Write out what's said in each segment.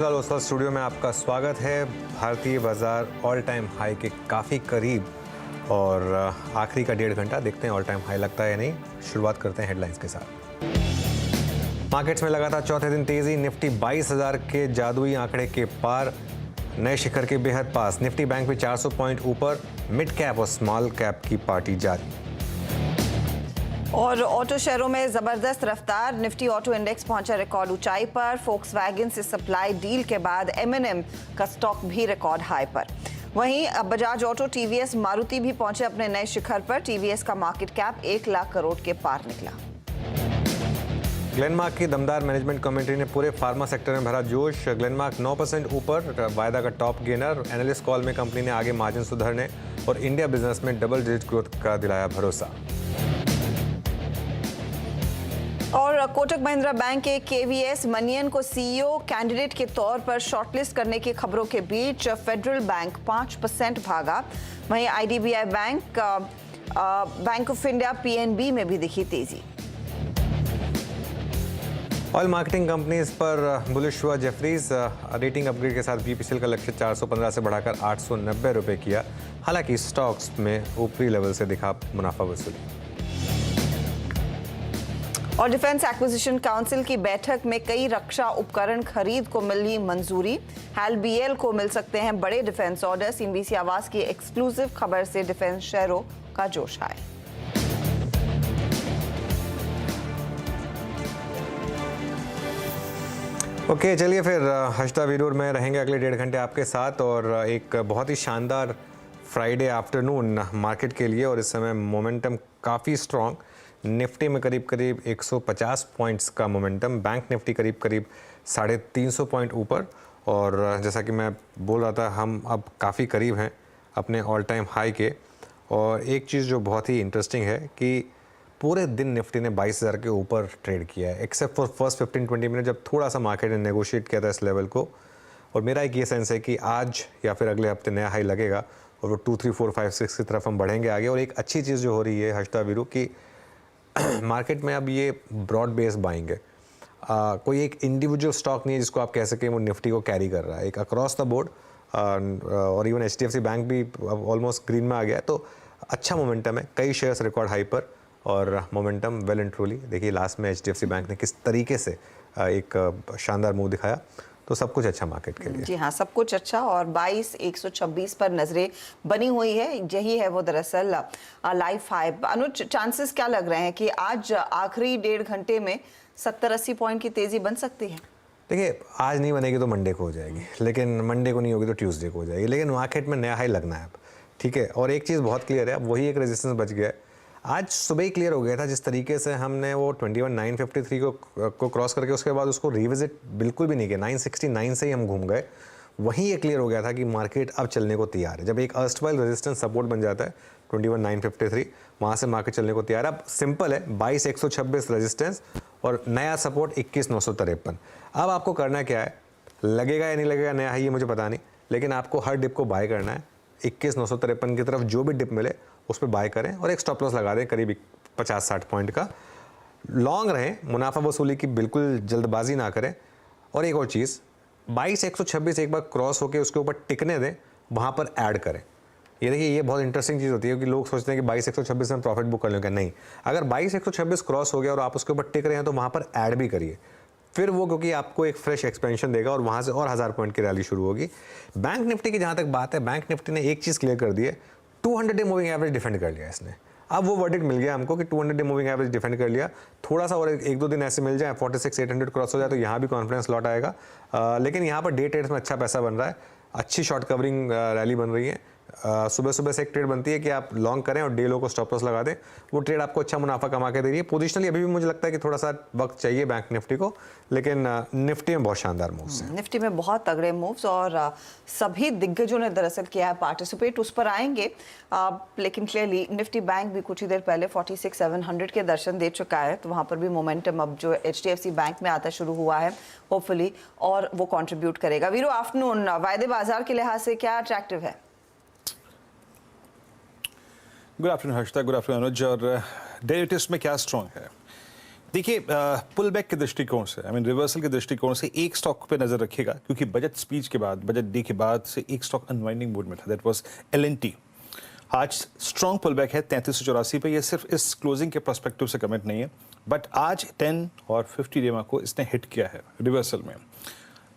दोस्तों स्टूडियो में आपका स्वागत है। भारतीय बाजार ऑल टाइम हाई के काफ़ी करीब और आखिरी का 1.5 घंटा देखते हैं ऑल टाइम हाई लगता है या नहीं। शुरुआत करते हैं हेडलाइंस के साथ। मार्केट्स में लगातार चौथे दिन तेजी, निफ्टी 22,000 के जादुई आंकड़े के पार, नए शिखर के बेहद पास। निफ्टी बैंक भी 400 पॉइंट ऊपर, मिड कैप और स्मॉल कैप की पार्टी जारी। और ऑटो शेयरों में जबरदस्त रफ्तार, निफ्टी ऑटो इंडेक्स पहुंचा रिकॉर्ड ऊंचाई पर। फोक्सवैगन से सप्लाई डील के बाद M&M का स्टॉक भी रिकॉर्ड हाई पर। वहीं बजाज ऑटो, टीवीएस, मारुति भी पहुंचे अपने नए शिखर पर। टीवीएस का मार्केट कैप 1 लाख करोड़ के पार निकला। ग्लेनमार्क की दमदार मैनेजमेंट कमेंट्री ने पूरे फार्मा सेक्टर में भरा जोश। ग्लेनमार्क 9% ऊपर, वायदा का टॉप गेनर। एनालिस्ट कॉल में कंपनी ने आगे मार्जिन सुधारने और इंडिया बिजनेस में डबल डिजिट ग्रोथ का दिलाया भरोसा। और कोटक महिंद्रा बैंक के केवीएस मनियन को सीईओ कैंडिडेट के तौर पर शॉर्टलिस्ट करने की खबरों के बीच फेडरल बैंक 5% भागा। वहीं IDBI bank, bank of India, PNB में भी दिखी तेजी। ऑयल मार्केटिंग कंपनीज पर बुलिश हुआ जेफरीज। रेटिंग अपग्रेड के साथ बीपीसीएल का लक्ष्य 415 से बढ़ाकर 890 रुपये किया। हालांकि स्टॉक्स में ऊपरी लेवल से दिखा मुनाफा वसूली। और डिफेंस एक्विजिशन काउंसिल की बैठक में कई रक्षा उपकरण खरीद को मिली मंजूरी। HAL-BL को मिल सकते हैं बड़े डिफेंस ऑर्डर। CNBC आवाज की एक्सक्लूसिव खबर से डिफेंस शेयरों का जोश है। ओके, चलिए फिर हर्षदा वीरूर में रहेंगे अगले 1.5 घंटे आपके साथ। और एक बहुत ही शानदार फ्राइडे आफ्टरनून मार्केट के लिए, और इस समय मोमेंटम काफ़ी स्ट्रॉन्ग। निफ्टी में करीब 150 पॉइंट्स का मोमेंटम, बैंक निफ्टी करीब 350 पॉइंट ऊपर। और जैसा कि मैं बोल रहा था, हम अब काफ़ी करीब हैं अपने ऑल टाइम हाई के। और एक चीज़ जो बहुत ही इंटरेस्टिंग है कि पूरे दिन निफ्टी ने 22,000 के ऊपर ट्रेड किया है, एक्सेप्ट फॉर फर्स्ट 15-20 मिनट जब थोड़ा सा मार्केट ने नेगोशिएट किया था इस लेवल को। और मेरा एक ये सेंस है कि आज या फिर अगले हफ्ते नया हाई लगेगा और वो 2, 3, 4, 5, 6 की तरफ हम बढ़ेंगे आगे। और एक अच्छी चीज़ जो हो रही है हर्षदा वीरू की, मार्केट में अब ये ब्रॉड बेस बाइंग है। कोई एक इंडिविजुअल स्टॉक नहीं है जिसको आप कह सकें वो निफ्टी को कैरी कर रहा है, एक अक्रॉस द बोर्ड। और इवन HDFC बैंक भी ऑलमोस्ट ग्रीन में आ गया है। तो अच्छा मोमेंटम है, कई शेयर्स रिकॉर्ड हाई पर और मोमेंटम वेल एंड ट्रूली। देखिए लास्ट में HDFC बैंक ने किस तरीके से एक शानदार मूव दिखाया। तो सब कुछ अच्छा मार्केट के लिए। जी हाँ, सब कुछ अच्छा। और 22,126 पर नजरें बनी हुई है, यही है वो दरअसल लाइफ हाई। अनुज, चांसेस क्या लग रहे हैं कि आज आखिरी 1.5 घंटे में 70-80 पॉइंट की तेजी बन सकती है? देखिए, आज नहीं बनेगी तो मंडे को हो जाएगी, लेकिन मंडे को नहीं होगी तो ट्यूसडे को हो जाएगी। लेकिन मार्केट में नया हाई लगना है अब, ठीक है। और एक चीज़ बहुत क्लियर है, अब वही एक रेजिस्टेंस बच गया है। आज सुबह ही क्लियर हो गया था, जिस तरीके से हमने वो 21,953 को क्रॉस करके उसके बाद उसको रिविजिट बिल्कुल भी नहीं किया, 969 से ही हम घूम गए। वहीं ये क्लियर हो गया था कि मार्केट अब चलने को तैयार है। जब एक अर्स्टवाइल रेजिस्टेंस सपोर्ट बन जाता है 21,953, वहाँ से मार्केट चलने को तैयार है। अब सिंपल है, 22,126 रेजिस्टेंस और नया सपोर्ट 21,953। अब आपको करना क्या है, लगेगा या नहीं लगेगा नया हाई ये मुझे पता नहीं, लेकिन आपको हर डिप को बाय करना है। 21,953 की तरफ जो भी डिप मिले उस पर बाय करें और एक स्टॉप लॉस लगा दें करीब 50-60 पॉइंट का। लॉन्ग रहें, मुनाफा वसूली की बिल्कुल जल्दबाजी ना करें। और एक और चीज़, 22,126 एक बार क्रॉस होकर उसके ऊपर टिकने दें, वहाँ पर ऐड करें। ये देखिए, ये बहुत इंटरेस्टिंग चीज़ होती है कि लोग सोचते हैं कि 22,126 में प्रॉफिट बुक कर लेंगे। नहीं, अगर 22,126 क्रॉस हो गया और आप उसके ऊपर टिक रहे हैं तो वहाँ पर ऐड भी करिए। फिर वो, क्योंकि आपको एक फ्रेश एक्सपेंशन देगा और वहाँ से और 1000 पॉइंट की रैली शुरू होगी। बैंक निफ्टी की जहाँ तक बात है, बैंक निफ्टी ने एक चीज़ क्लियर कर दी है, 200 डे मूविंग एवरेज डिफेंड कर लिया इसने। अब वो वर्डिक्ट मिल गया हमको कि 200 डे मूविंग एवरेज डिफेंड कर लिया। थोड़ा सा और 1-2 दिन ऐसे मिल जाए, 46,800 क्रॉस हो जाए तो यहाँ भी कॉन्फिडेंस लौट आएगा। लेकिन यहाँ पर डे ट्रेड्स में अच्छा पैसा बन रहा है, अच्छी शॉर्ट कवरिंग रैली बन रही है। सुबह सुबह से एक ट्रेड बनती है कि आप लॉन्ग करें और डे लो को स्टॉप लॉस लगा दें, वो ट्रेड आपको अच्छा मुनाफा कमा के दे रही है। पोजिशनली अभी भी मुझे लगता है कि थोड़ा सा वक्त चाहिए बैंक निफ्टी को, लेकिन निफ्टी में बहुत शानदार मूव्स हैं। निफ्टी में बहुत तगड़े मूव्स और सभी दिग्गजों ने दरअसल किया है पार्टिसिपेट, उस पर आएंगे। लेकिन क्लियरली निफ्टी बैंक भी कुछ ही देर पहले 46,700 के दर्शन दे चुका है, तो वहाँ पर भी मोमेंटम अब जो HDFC बैंक में आता शुरू हुआ है होपफुली, और वो कंट्रीब्यूट करेगा। वीरू, आफ्टरनून वायदे बाजार के लिहाज से क्या अट्रैक्टिव है? Good afternoon Harshada, good afternoon Anuj. और डेरिवेटिव्स में क्या स्ट्रॉन्ग है? देखिए पुल बैक के दृष्टिकोण से रिवर्सल के दृष्टिकोण से एक स्टॉक पे नजर रखिएगा, क्योंकि बजट स्पीच के बाद, बजट डे के बाद से एक स्टॉक अनवाइंडिंग मोड में था, दैट वाज एलएनटी। आज स्ट्रॉन्ग पुल बैक है 3384 पे। ये सिर्फ इस क्लोजिंग के पर्सपेक्टिव से कमेंट नहीं है, बट आज 10 और 50 डेमा को इसने हिट किया है रिवर्सल में।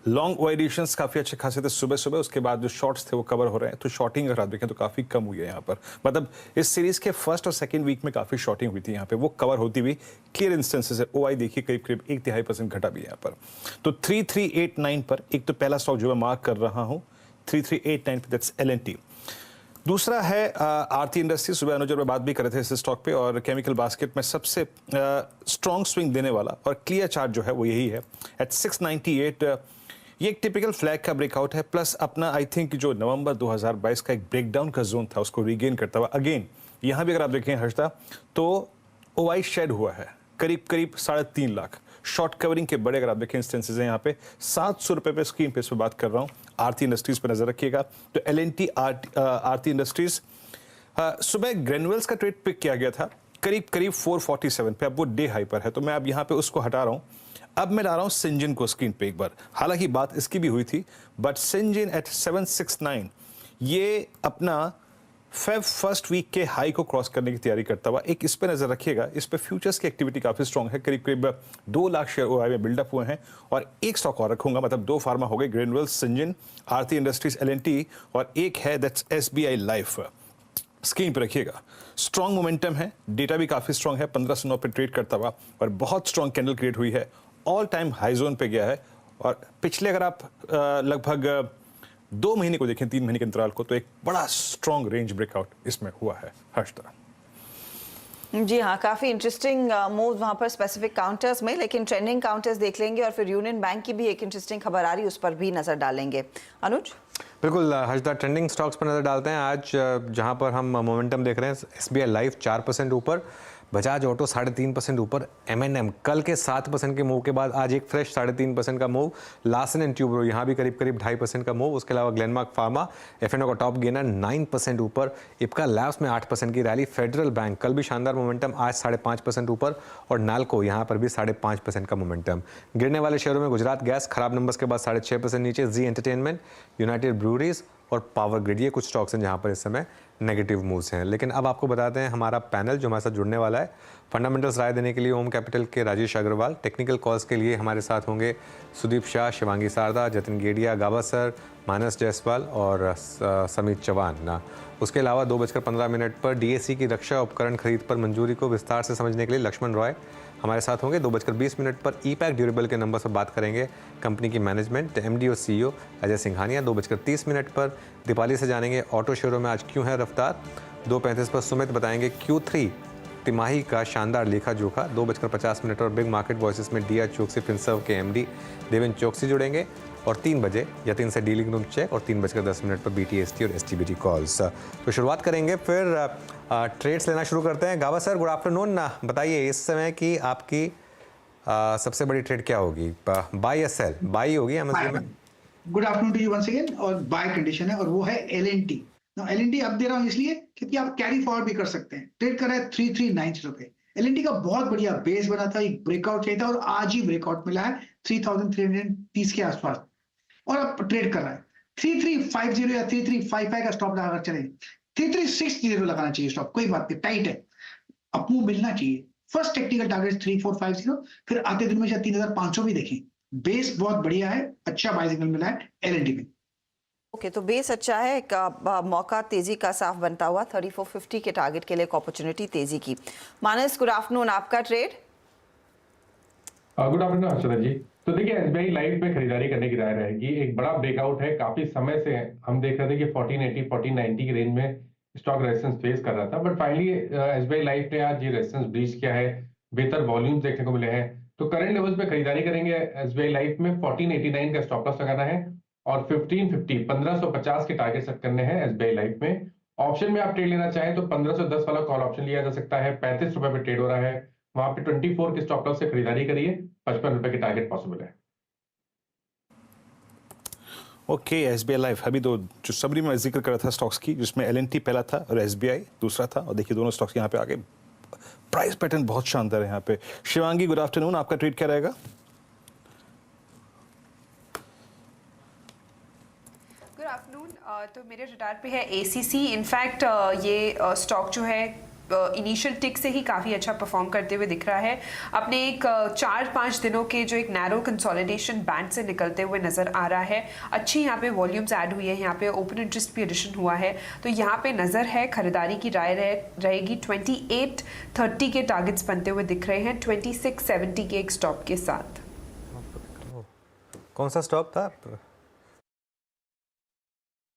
लॉन्ग वाइडेशंस काफ़ी अच्छे खासे थे सुबह सुबह, उसके बाद जो शॉर्ट्स थे वो कवर हो रहे हैं। तो शॉर्टिंग अगर आप देखें तो काफ़ी कम हुई है यहाँ पर, मतलब इस सीरीज़ के फर्स्ट और सेकंड वीक में काफ़ी शॉर्टिंग हुई थी यहाँ पे, वो कवर होती हुई क्लियर इंस्टेंसेस है। ओआई देखिए करीब करीब 1.5% घटा भी है यहाँ पर। तो 3389 पर एक तो पहला स्टॉक जो मैं मार्क कर रहा हूँ 3389 पे, दैट्स एलएनटी। दूसरा है आरती इंडस्ट्रीज। सुबह अनुज में बात भी कर रहे थे इस स्टॉक पे, और केमिकल बास्केट में सबसे स्ट्रॉन्ग स्विंग देने वाला और क्लियर चार्ट जो है वो यही है एट 698। ये एक टिपिकल फ्लैग का ब्रेकआउट है, प्लस अपना आई थिंक जो नवंबर 2022 का एक ब्रेकडाउन का जोन था उसको रीगेन करता हुआ अगेन यहाँ भी अगर आप देखें हर्षदा, तो ओआई शेड हुआ है करीब करीब 3.5 लाख। शॉर्ट कवरिंग के बड़े अगर आप देखें इंस्टेंसेज हैं यहाँ पे। 700 रुपये पे स्क्रीन पे इस पर बात कर रहा हूँ। आरती इंडस्ट्रीज पर नजर रखिएगा। तो एलएनटी आरती इंडस्ट्रीज सुबह ग्रेनुअल्स का ट्रेड पिक किया गया था करीब करीब 447 पे, अब वो डे हाई पर है, तो मैं अब यहाँ पे उसको हटा रहा हूँ। अब मैं ला रहा हूँ सिंजिन को स्क्रीन पे एक बार, हालांकि बात इसकी भी हुई थी, बट सिंजिन एट 769 ये अपना फेब फर्स्ट वीक के हाई को क्रॉस करने की तैयारी करता हुआ। एक इस पे नजर रखिएगा, इस पे फ्यूचर्स की एक्टिविटी काफी स्ट्रांग है, करीब करीब 2 लाख शेयर ओआई में बिल्डअप हुए हैं। और एक स्टॉक और रखूंगा, मतलब 2 फार्मा हो गए, ग्रेनुअल्स, सिंजिन, आरती इंडस्ट्रीज, एलएनटी, और एक है दैट्स एसबीआई लाइफ। स्क्रीन पर रखिएगा, स्ट्रांग मोमेंटम है, डेटा भी काफी स्ट्रांग है, 1509 पे ट्रेड करता हुआ, और बहुत स्ट्रांग कैंडल क्रिएट हुई है, ऑल टाइम हाई जोन पे गया है। और पिछले अगर आप लगभग 2 महीने को देखें, 3 महीने के अंतराल को, तो एक बड़ा स्ट्रांग रेंज ब्रेकआउट इसमें हुआ है हर्षदा। जी हाँ, काफ़ी इंटरेस्टिंग मूव वहाँ पर स्पेसिफिक काउंटर्स में, लेकिन ट्रेंडिंग काउंटर्स देख लेंगे और फिर यूनियन बैंक की भी एक इंटरेस्टिंग खबर आ रही है, उस पर भी नज़र डालेंगे। अनुज? बिल्कुल हर्षदा, ट्रेंडिंग स्टॉक्स पर नज़र डालते हैं आज, जहां पर हम मोमेंटम देख रहे हैं। एसबीआई लाइफ 4% ऊपर, बजाज ऑटो 3.5% ऊपर, एमएनएम कल के 7% के मूव के बाद आज एक फ्रेश 3.5% का मूव। लार्सन एंड ट्यूब्रो यहाँ भी करीब करीब 2.5% का मूव। उसके अलावा ग्लेनमार्क फार्मा एफएनओ का टॉप गेनर 9% ऊपर, इप्का लैब्स में 8% की रैली। फेडरल बैंक कल भी शानदार मोमेंटम, आज 5.5% ऊपर, और नाल्को यहाँ पर भी 5.5% का मोमेंटम। गिरने वाले शेयरों में गुजरात गैस खराब नंबर्स के बाद 6.5% नीचे, जी एंटरटेनमेंट, यूनाइटेड ब्रूरीज और पावर ग्रिड, ये कुछ स्टॉक्स हैं जहां पर इस समय नेगेटिव मूव्स हैं। लेकिन अब आपको बताते हैं हमारा पैनल जो हमारे साथ जुड़ने वाला है। फंडामेंटल्स राय देने के लिए ओम कैपिटल के राजेश अग्रवाल, टेक्निकल कॉल्स के लिए हमारे साथ होंगे सुदीप शाह, शिवांगी सारदा, जतिन गेडिया, गाबा सर, मानस जायसवाल और समीत चौहान। उसके अलावा 2:15 पर डीएसी की रक्षा उपकरण खरीद पर मंजूरी को विस्तार से समझने के लिए लक्ष्मण रॉय हमारे साथ होंगे। 2:20 पर ईपैक ड्यूरेबल के नंबर पर बात करेंगे कंपनी की मैनेजमेंट, एमडी और सीईओ अजय सिंघानिया। 2:30 पर दीपाली से जानेंगे ऑटो शेयरों में आज क्यों है रफ्तार। 2:35 पर सुमित बताएंगे Q3 तिमाही का शानदार लेखा जोखा। 2:50 और बिग मार्केट वॉइसेस में डीआर चोकसी फिनसर्व के एमडी देवेंद्र चोकसी जुड़ेंगे। और 3 बजे या 3 से डीलिंग रूम चेक, और 3:10 पर बीटीएसटी और एसटीबीटी कॉल्स। तो शुरुआत करेंगे, फिर ट्रेड्स लेना शुरू करते हैं। गावा सर, गुड आफ्टरनून। बताइए इस समय की आपकी सबसे बड़ी ट्रेड क्या होगी, बाय या सेल? बाय होगी एमएसबी में? Good afternoon to you once again. और बाय कंडीशन है, और वो है एलएनटी। नाउ एलएनटी अब दे रहा हूं इसलिए क्योंकि आप कैरी फॉरवर्ड भी कर सकते हैं। ट्रेड कर रहा है 3390 पे। एलएनटी का बहुत बढ़िया बेस बना था, एक ब्रेकआउट चाहिए था, और आज ही ब्रेकआउट मिला है 3330 के आसपास, और अब ट्रेड कर रहा है 3350 या 3355 का स्टॉप लगाकर चले। 3360 लगाना चाहिए स्टॉप, कोई बात नहीं, टाइट है, अपू मिलना चाहिए। फर्स्ट टेक्निकल टारगेट 3450, फिर आते दिन में शायद 3500 भी देखें। बेस बहुत बढ़िया है, अच्छा बाय सिग्नल मिला है एलएनटी में। ओके, तो बेस अच्छा है, एक मौका तेजी का साफ बनता हुआ 3450 के टारगेट के लिए एक अपॉर्चुनिटी तेजी की। मानस, गुड आफ्टरनून, आपका ट्रेड? गुड आफ्टरनून हर्षदा जी। तो देखिए एसबीआई लाइफ में खरीदारी करने की राय रहेगी। एक बड़ा ब्रेकआउट है, काफी समय से हम देख रहे थे कि 1480 1490 की रेंज में स्टॉक रेजिस्टेंस फेस कर रहा था, बट फाइनली एसबीआई लाइफ ने आज ये रेजिस्टेंस ब्रीच किया है, बेहतर वॉल्यूम्स देखने को मिले हैं। तो करंट लेवल्स पे खरीदारी करेंगे एसबीआई लाइफ में। 1489 का स्टॉप लॉस लगाना है, और 1550 1550 के टारगेट सेट करने हैं एसबीआई लाइफ में। ऑप्शन में आप ट्रेड लेना चाहें तो 1510 वाला कॉल ऑप्शन लिया जा सकता है, 35 रुपए पे ट्रेड हो रहा है, वहां पे 24 के स्टॉप लॉस से खरीदारी करिए, 55 रुपए के टारगेट पॉसिबल है। ओके, एसबीआई लाइफ अभी तो जो सबरी में जिक्र कर रहा था स्टॉक्स की, जिसमें एलएनटी पहला था और एसबीआई दूसरा था, और देखिए दोनों स्टॉक्स यहाँ पे आगे प्राइस पैटर्न बहुत शानदार है यहाँ पे। शिवांगी, गुड आफ्टरनून, आपका ट्रेड क्या रहेगा? Good afternoon. तो मेरे रडार पे है एसीसी। इनफैक्ट ये स्टॉक जो है इनिशियल टिक से ही काफ़ी अच्छा परफॉर्म करते हुए दिख रहा है। अपने एक 4-5 दिनों के जो एक नैरो कंसोलिडेशन बैंड से निकलते हुए नज़र आ रहा है। अच्छी यहाँ पे वॉल्यूम्स ऐड हुई है, यहाँ पे ओपन इंटरेस्ट भी एडिशन हुआ है, तो यहाँ पे नज़र है खरीदारी की राय रहेगी। 2830 के टारगेट्स बनते हुए दिख रहे हैं 2670 के एक स्टॉप के साथ। कौन सा स्टॉक था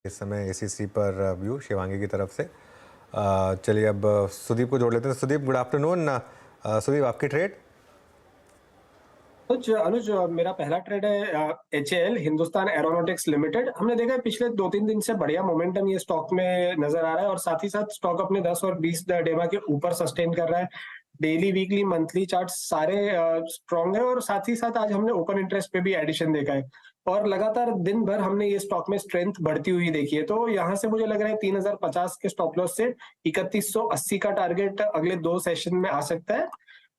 इस समय एसीसी पर? व्यू शिवांगी की तरफ से। चलिए अब सुदीप को जोड़ लेते हैं। Sudeep, good afternoon. सुदीप, आपकी ट्रेड? अनुज, मेरा पहला ट्रेड है HAL, हिंदुस्तान एरोनॉटिक्स लिमिटेड। हमने देखा है पिछले 2-3 दिन से बढ़िया मोमेंटम ये स्टॉक में नजर आ रहा है और साथ ही साथ स्टॉक अपने 10 और 20 डेमा के ऊपर सस्टेन कर रहा है। डेली, वीकली, मंथली चार्ट सारे स्ट्रॉन्ग है और साथ ही साथ आज हमने ओपन इंटरेस्ट पे भी एडिशन देखा है और लगातार दिन भर हमने ये स्टॉक में स्ट्रेंथ बढ़ती हुई देखी है। तो यहाँ से मुझे लग रहा है 3050 के स्टॉप लॉस से 3180 का टारगेट अगले 2 सेशन में आ सकता है।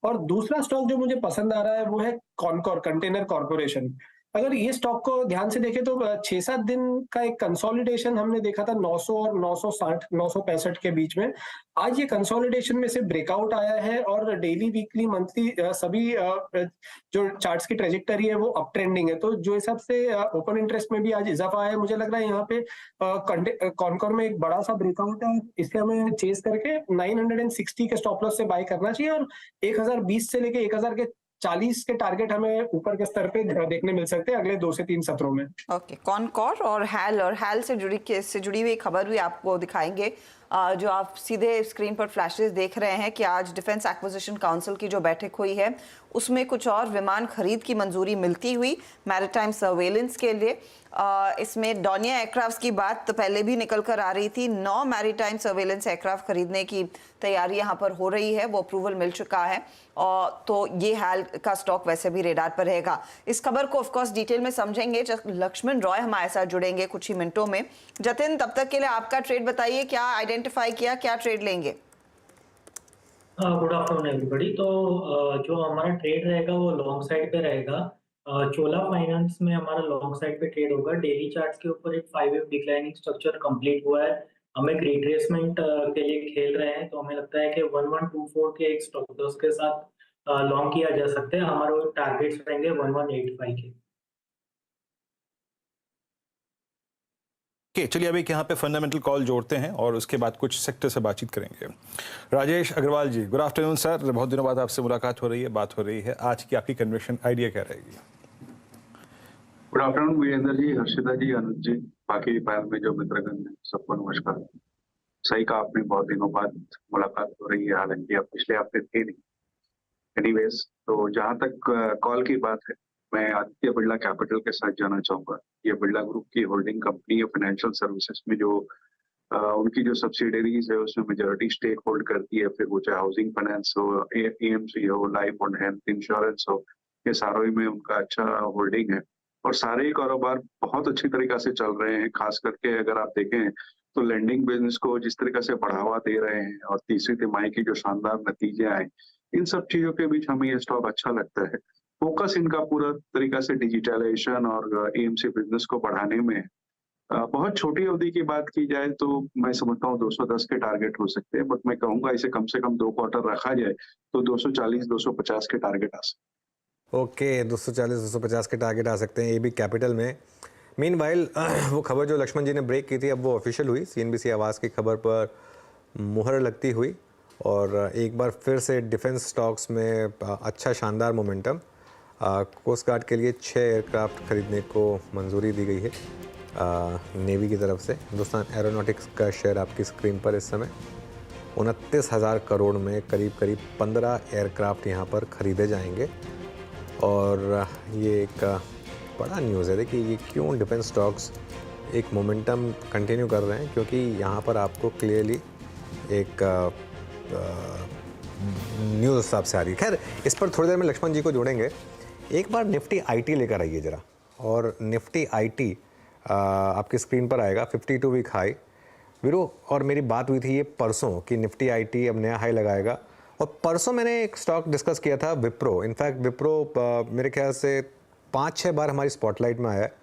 और दूसरा स्टॉक जो मुझे पसंद आ रहा है वो है कॉनकॉर, कंटेनर कॉर्पोरेशन। अगर ये स्टॉक को ध्यान से देखें तो 6-7 दिन का एक कंसोलिडेशन हमने देखा था 900 और 960, 965 के बीच में। आज ये कंसोलिडेशन में से ब्रेकआउट आया है और डेली, वीकली, मंथली सभी जो चार्ट्स की ट्रेजेक्टरी है वो अप ट्रेंडिंग है। तो जो हिसाब से ओपन इंटरेस्ट में भी आज इजाफा है, मुझे लग रहा है यहाँ पे कॉनकॉर में एक बड़ा सा ब्रेकआउट है। इसे हमें चेस करके 960 के स्टॉप लॉस से बाय करना चाहिए और 1020 से लेके 1040 के टारगेट हमें ऊपर के स्तर पे देखने मिल सकते हैं अगले 2 से 3 सत्रों में। ओके, कॉनकॉर और हैल से जुड़ी हुई खबर भी आपको दिखाएंगे। जो आप सीधे स्क्रीन पर फ्लैशेस देख रहे हैं कि आज डिफेंस एक्विजिशन काउंसिल की जो बैठक हुई है उसमें कुछ और विमान खरीद की मंजूरी मिलती हुई मैरिटाइम सर्वेलेंस के लिए। इसमें डॉनिया एयरक्राफ्ट की बात तो पहले भी निकल कर आ रही थी। 9 मैरिटाइम सर्वेलेंस एयरक्राफ्ट खरीदने की तैयारी यहाँ पर हो रही है, वो अप्रूवल मिल चुका है। और तो ये हैल का स्टॉक वैसे भी रेडार पर रहेगा। इस खबर को ऑफकोर्स डिटेल में समझेंगे लक्ष्मण रॉय हमारे साथ जुड़ेंगे कुछ ही मिनटों में। जतिन, तब तक के लिए आपका ट्रेड बताइए, क्या आइडेंटिफाई किया, क्या ट्रेड लेंगे? Good afternoon everybody. तो जो हमारा ट्रेड रहेगा वो लॉन्ग साइड पे रहेगा। चोला फाइनेंस में हमारा लॉन्ग साइड पे ट्रेड होगा। डेली चार्ट्स के ऊपर एक 5 वेव डिक्लाइनिंग स्ट्रक्चर कंप्लीट हुआ है। हम एक रिट्रेसमेंट के लिए खेल रहे हैं, तो हमें लगता है कि 1124 के एक स्टॉप लॉस के साथ लॉन्ग किया जा सकता है। हमारे टारगेट्स रहेंगे 1185 के। चलिए अब एक यहाँ पे फंडामेंटल कॉल जोड़ते हैं और उसके बाद कुछ सेक्टर से बातचीत करेंगे। राजेश अग्रवाल जी, गुड आफ्टरनून सर। बहुत दिनों बाद आपसे मुलाकात हो रही है, बात हो रही है। आज की आपकी कन्वेंशन आइडिया क्या रहेगी? गुड आफ्टरनून वीरेंद्र जी, हर्षिता जी, अनुज जी, बाकी पैनल में जो मित्रगण हैं, सबको नमस्कार। सही कहा आपने, बहुत दिनों बाद मुलाकात हो रही है, हालांकि आप पिछले हफ्ते थे नहीं। एनीवेज, तो जहाँ तक कॉल की बात है, मैं आदित्य बिरला कैपिटल के साथ जाना चाहूंगा। ये बिरला ग्रुप की होल्डिंग कंपनी है। फाइनेंशियल सर्विसेज में जो उनकी जो सब्सिडरीज है उसमें मेजॉरिटी स्टेक होल्ड करती है। फिर वो चाहे हाउसिंग फाइनेंस हो, AMC हो, लाइफ और हेल्थ इंश्योरेंस हो, ये सारों में उनका अच्छा होल्डिंग है और सारे ही कारोबार बहुत अच्छी तरीके से चल रहे हैं। खास करके अगर आप देखें तो लेंडिंग बिजनेस को जिस तरीके से बढ़ावा दे रहे हैं और तीसरी तिमाही की जो शानदार नतीजे आए, इन सब चीजों के बीच हमें ये स्टॉक अच्छा लगता है। फोकस इनका पूरा तरीका से डिजिटलाइजेशन और AMC बिजनेस को बढ़ाने में है। बहुत छोटी अवधि की बात की जाए तो मैं समझता हूँ 210 के टारगेट हो सकते हैं, बट मैं कहूंगा इसे कम से कम 2 क्वार्टर रखा जाए तो 240-250 के टारगेट आ सकते हैं। ओके, 240-250 के टारगेट आ सकते हैं, ये भी कैपिटल में। मीनवाइल वो खबर जो लक्ष्मण जी ने ब्रेक की थी अब वो ऑफिशियल हुई। CNBC आवाज़ की खबर पर मुहर लगती हुई और एक बार फिर से डिफेंस स्टॉक्स में अच्छा शानदार मोमेंटम। कोस्ट गार्ड के लिए 6 एयरक्राफ्ट खरीदने को मंजूरी दी गई है नेवी की तरफ से। हिंदुस्तान एरोनॉटिक्स का शेयर आपकी स्क्रीन पर इस समय 29,000 करोड़ में करीब 15 एयरक्राफ्ट यहाँ पर खरीदे जाएंगे और ये एक बड़ा न्यूज़ है। देखिए ये क्यों डिफेंस स्टॉक्स एक मोमेंटम कंटिन्यू कर रहे हैं, क्योंकि यहाँ पर आपको क्लियरली एक न्यूज़ हिसाब से आ रही है। खैर, इस पर थोड़ी देर में लक्ष्मण जी को जोड़ेंगे। एक बार निफ्टी IT लेकर आइए ज़रा, और निफ्टी IT आपकी स्क्रीन पर आएगा 52 वीक हाई। वीरो और मेरी बात हुई थी ये परसों कि निफ्टी IT अब नया हाई लगाएगा और परसों मैंने एक स्टॉक डिस्कस किया था, विप्रो। इनफैक्ट विप्रो मेरे ख्याल से 5-6 बार हमारी स्पॉटलाइट में आया है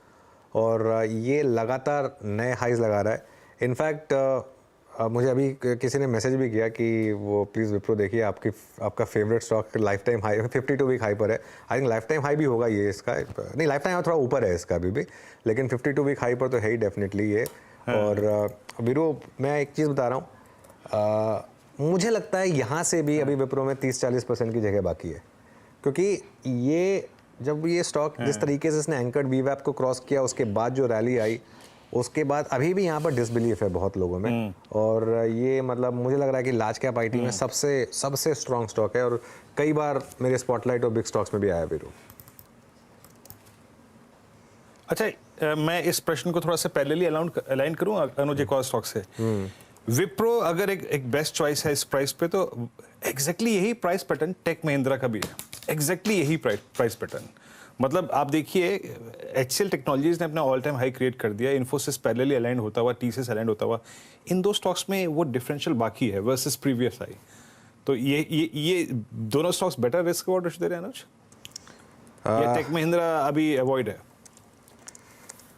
और ये लगातार नए हाइज लगा रहा है। इनफैक्ट मुझे अभी किसी ने मैसेज भी किया कि वो प्लीज़ विप्रो देखिए, आपका favourite stock lifetime high 52 week high पर है। I think lifetime high भी होगा ये इसका, नहीं लाइफ टाइम थोड़ा ऊपर है इसका अभी भी, लेकिन 52 वीक हाई पर तो है ही डेफिनेटली ये। और वीरो, मैं एक चीज़ बता रहा हूँ, मुझे लगता है यहाँ से भी अभी विप्रो में 30-40% की जगह बाकी है, क्योंकि ये जब ये स्टॉक जिस तरीके से इसने एंकर्ड वीवैप को क्रॉस किया, उसके बाद जो रैली आई, उसके बाद अभी भी यहाँ पर डिसबिलीफ है बहुत लोगों में। और ये मतलब मुझे लग रहा है कि लार्ज कैप आईटी में सबसे स्ट्रॉन्ग स्टॉक है और कई बार मेरे स्पॉटलाइट और बिग स्टॉक्स में भी आया वीरू। अच्छा, मैं इस प्रश्न को थोड़ा सा पैरेलली अलाइन करूँ अनुज एक और स्टॉक से। विप्रो अगर एक बेस्ट चॉइस है इस प्राइस पे, तो एग्जैक्टली यही प्राइस पैटर्न टेक महिंद्रा का भी है, एग्जैक्टली यही प्राइस पैटर्न। मतलब आप देखिए, HCL टेक्नोलॉजीज ने अपना ऑल टाइम हाई क्रिएट कर दिया, इन्फोसिस पैरेलली अलाइन होता हुआ, TCS अलाइन होता हुआ, इन दो स्टॉक्स में वो डिफरेंशियल बाकी है वर्सेस प्रीवियस हाई। तो ये दोनों स्टॉक्स बेटर रिस्क अवॉर्ड दे रहे हैं अनुज, ये टेक महिंद्रा अभी अवॉइड है?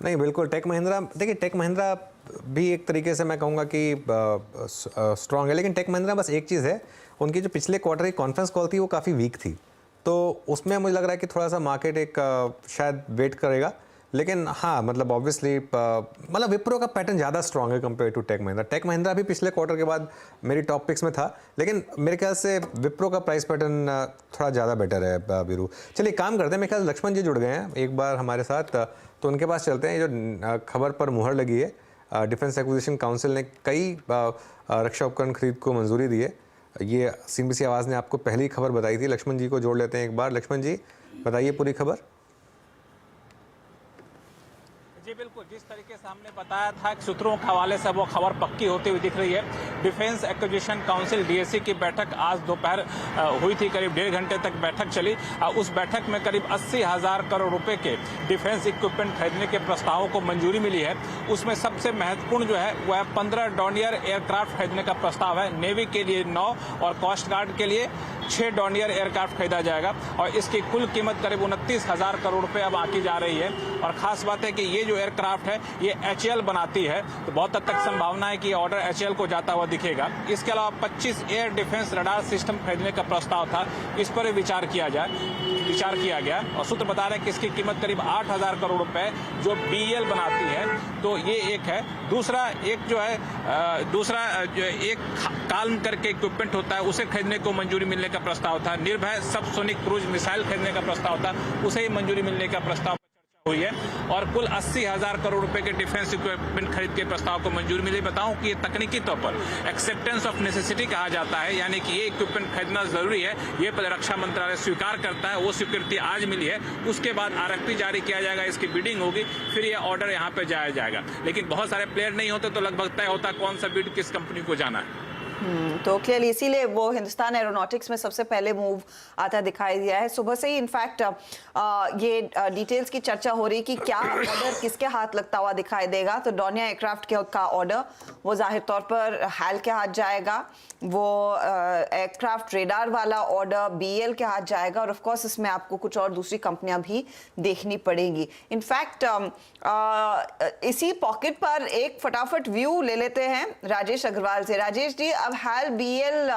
नहीं, बिल्कुल टेक महिंद्रा, देखिए टेक महिंद्रा भी एक तरीके से मैं कहूँगा कि स्ट्रॉन्ग है, लेकिन टेक महिंद्रा बस एक चीज़ है, उनकी जो पिछले क्वार्टर की कॉन्फ्रेंस कॉल थी वो काफ़ी वीक थी, तो उसमें मुझे लग रहा है कि थोड़ा सा मार्केट एक शायद वेट करेगा। लेकिन हाँ, मतलब ऑब्वियसली मतलब विप्रो का पैटर्न ज़्यादा स्ट्रॉन्ग है कंपेयर टू टेक महिंद्रा। टेक महिंद्रा भी पिछले क्वार्टर के बाद मेरी टॉप पिक्स में था, लेकिन मेरे ख्याल से विप्रो का प्राइस पैटर्न थोड़ा ज़्यादा बेटर है वीरू। चलिए काम करते हैं, मेरे ख्याल से लक्ष्मण जी जुड़ गए हैं एक बार हमारे साथ, तो उनके पास चलते हैं। जो खबर पर मुहर लगी है, डिफेंस एक्विजिशन काउंसिल ने कई रक्षा उपकरण खरीद को मंजूरी दी है, ये CNBC आवाज़ ने आपको पहली खबर बताई थी। लक्ष्मण जी को जोड़ लेते हैं एक बार। लक्ष्मण जी बताइए पूरी खबर। जी बिल्कुल, जिस तरीके से हमने बताया था कि सूत्रों के हवाले से वो खबर पक्की होती हुई दिख रही है। डिफेंस एक्विजिशन काउंसिल DAC की बैठक आज दोपहर हुई थी, करीब 1.5 घंटे तक बैठक चली। उस बैठक में करीब 80,000 करोड़ रुपए के डिफेंस इक्विपमेंट खरीदने के प्रस्तावों को मंजूरी मिली है। उसमें सबसे महत्वपूर्ण जो है वह 15 डॉर्नियर एयरक्राफ्ट खरीदने का प्रस्ताव है। नेवी के लिए 9 और कोस्ट गार्ड के लिए 6 डॉर्नियर एयरक्राफ्ट खरीदा जाएगा और इसकी कुल कीमत करीब 29,000 करोड़ रुपए अब आंकी जा रही है। और खास बात है कि ये जो एयरक्राफ्ट है ये HAL बनाती है, तो बहुत हद तक संभावना है कि ऑर्डर HAL को जाता हुआ दिखेगा। इसके अलावा 25 एयर डिफेंस रडार सिस्टम खरीदने का प्रस्ताव था, इस पर विचार किया गया और सूत्र बता रहे हैं कि इसकी कीमत करीब 8,000 करोड़ रुपए जो BEL बनाती है। तो ये एक है। दूसरा एक काल्म करके इक्विपमेंट होता है, उसे खरीदने को मंजूरी मिलने का प्रस्ताव था। निर्भय सबसोनिक क्रूज मिसाइल खरीदने का प्रस्ताव था, उसे ही मंजूरी मिलने का प्रस्ताव हुई है। और कुल 80,000 करोड़ रुपए के डिफेंस इक्विपमेंट खरीद के प्रस्ताव को मंजूरी मिली। बताऊं कि ये तकनीकी तौर पर एक्सेप्टेंस ऑफ नेसेसिटी कहा जाता है, यानी कि ये इक्विपमेंट खरीदना जरूरी है, ये रक्षा मंत्रालय स्वीकार करता है। वो स्वीकृति आज मिली है, उसके बाद RFP जारी किया जाएगा, इसकी बिडिंग होगी, फिर ये ऑर्डर यहाँ पे जाया जाएगा। लेकिन बहुत सारे प्लेयर नहीं होते तो लगभग तय होता कौन सा बिड किस कंपनी को जाना है। तो क्लियरली इसीलिए वो हिंदुस्तान एरोनॉटिक्स में सबसे पहले मूव आता दिखाई दिया है। सुबह से ही इनफैक्ट ये डिटेल्स की चर्चा हो रही कि क्या ऑर्डर किसके हाथ लगता हुआ दिखाई देगा। तो डॉर्नियर एयरक्राफ्ट का ऑर्डर वो जाहिर तौर पर HAL के हाथ जाएगा, वो एयरक्राफ्ट रेडार वाला ऑर्डर BEL के हाथ जाएगा और ऑफ कोर्स इसमें आपको कुछ और दूसरी कंपनियां भी देखनी पड़ेंगी। इनफैक्ट इसी पॉकेट पर एक फटाफट व्यू ले लेते हैं राजेश अग्रवाल से। राजेश जी, अब HAL BEL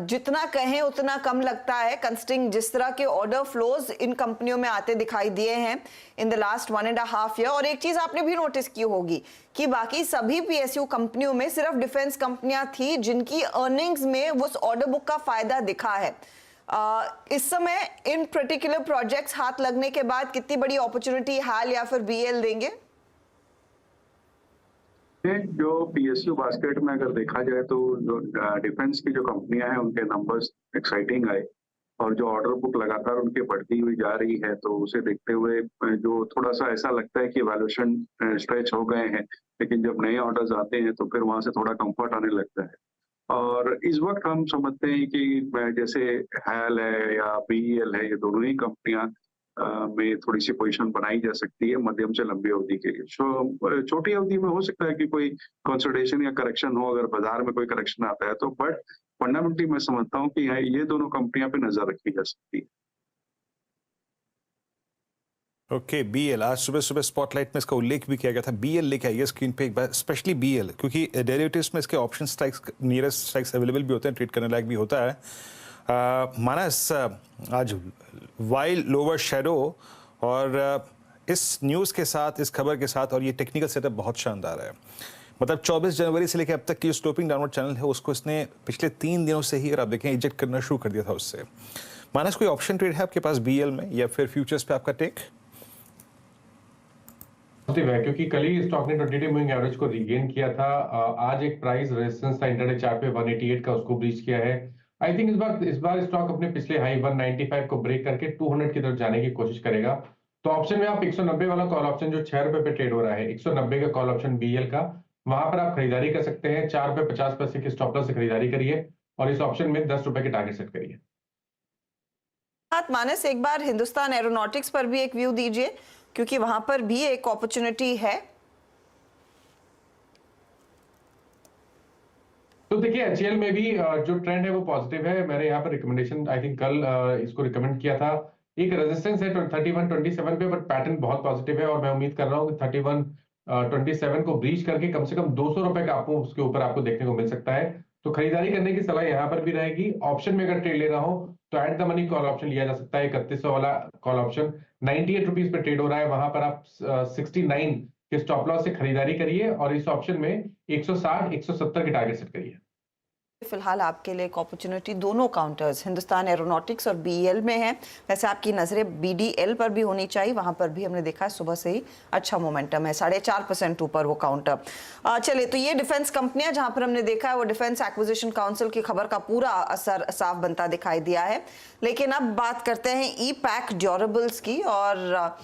जितना कहें उतना कम लगता है, कंसिडरिंग जिस तरह के ऑर्डर फ्लोज इन कंपनियों में आते दिखाई दिए हैं इन द लास्ट 1.5 ईयर। और एक चीज आपने भी नोटिस की होगी कि बाकी सभी PSU कंपनियों में सिर्फ डिफेंस कंपनियां थी जिनकी अर्निंग्स में उस ऑर्डर बुक का फायदा दिखा है। इस समय इन पर्टिकुलर प्रोजेक्ट्स हाथ लगने के बाद कितनी बड़ी अपॉर्चुनिटी HAL या फिर BEL देंगे? जो PSU बास्केट में अगर देखा जाए तो जो डिफेंस की जो कंपनियां हैं उनके नंबर्स एक्साइटिंग आए और जो ऑर्डर बुक लगातार उनकी बढ़ती हुई जा रही है, तो उसे देखते हुए जो थोड़ा सा ऐसा लगता है कि वैल्यूएशन स्ट्रेच हो गए हैं, लेकिन जब नए ऑर्डर्स आते हैं तो फिर वहां से थोड़ा कंफर्ट आने लगता है। और इस वक्त हम समझते हैं कि जैसे HAL है या BEL है, ये दोनों ही कंपनियां में थोड़ी सी पोजीशन बनाई जा सकती है मध्यम से लंबी अवधि के लिए। छोटी अवधि में हो सकता है कि कोई कंसोलिडेशन या करेक्शन हो, अगर बाजार में कोई करेक्शन आता है तो, बट फंडामेंटली मैं समझता हूँ कि ये दोनों कंपनियां पे नजर रखी जा सकती है। ओके, बीएल आज सुबह सुबह स्पॉटलाइट में इसका उल्लेख भी किया गया था। बीएल लेके आइए स्क्रीन पे एक बार, स्पेशली बीएल, क्योंकि डेरिवेटिव्स में इसके option strikes, nearest strikes available भी होते हैं, ट्रेड करने लायक भी होता है। मानस, आज वाइल लोअर शेडो, और इस न्यूज़ के साथ, इस खबर के साथ, और ये टेक्निकल सेटअप बहुत शानदार है। मतलब 24 जनवरी से लेकर अब तक की जो स्लोपिंग डाउनवर्ड चैनल है उसको इसने पिछले 3 दिनों से ही, अगर आप देखें, इजेक्ट करना शुरू कर दिया था उससे। मानस, कोई ऑप्शन ट्रेड है आपके पास बीएल में, या फिर फ्यूचर्स पे आपका टेक? पॉजिटिव है, क्योंकि कल ही स्टॉक ने 22 मूविंग एवरेज को रीगेन किया था। आज एक प्राइस रेजिस्टेंस था इंटरडे चार्ट पे 188 का, उसको ब्रीच किया है। आई थिंक इस बार स्टॉक अपने पिछले हाई 195 को ब्रेक करके 200 की तरफ जाने की कोशिश करेगा। तो ऑप्शन में आप 190 वाला कॉल ऑप्शन जो 6 रुपए पे ट्रेड हो रहा है, 190 का कॉल ऑप्शन बीएल का, वहां पर आप खरीदारी कर सकते हैं। 4 रुपए 50 पैसे के स्टॉप लॉस से खरीदारी करिए और इस ऑप्शन में 10 रुपए के टारगेट सेट करिए। मानस, एक बार हिंदुस्तान एरोनॉटिक्स पर भी एक व्यू दीजिए, क्योंकि वहां पर भी एक अपॉर्चुनिटी है। तो देखिए, एचएएल में भी जो ट्रेंड है वो पॉजिटिव है। मैंने यहाँ पर रिकमेंडेशन आई थिंक कल इसको रिकमेंड किया था। एक रेजिस्टेंस है 3127 पे, बट पैटर्न बहुत पॉजिटिव है और मैं उम्मीद कर रहा हूँ कि 3127 को ब्रीच करके कम से कम 200 रुपए का आपको उसके ऊपर आपको देखने को मिल सकता है। तो खरीदारी करने की सलाह यहाँ पर भी रहेगी। ऑप्शन में अगर ट्रेड ले रहा हूँ तो at the money call option लिया जा सकता है। 3100 वाला कॉल ऑप्शन 98 रुपीज पे ट्रेड हो रहा है, वहां पर आप 69 के स्टॉप लॉस से खरीदारी करिए और इस ऑप्शन में 160 170 के टारगेट सेट करिए। फिलहाल आपके लिए एक अपॉर्चुनिटी दोनों काउंटर्स हिंदुस्तान एरोनॉटिक्स और बीएल में है। वैसे आपकी नजरें बीडीएल पर भी होनी चाहिए, वहां पर भी हमने देखा है सुबह से ही अच्छा मोमेंटम है, 4.5% ऊपर वो काउंटर। चलिए, तो ये डिफेंस कंपनियां जहां पर हमने देखा है वो डिफेंस एक्विजिशन काउंसिल की खबर का पूरा असर साफ बनता दिखाई दिया है। लेकिन अब बात करते हैं ई पैक ड्यूरेबल्स की, और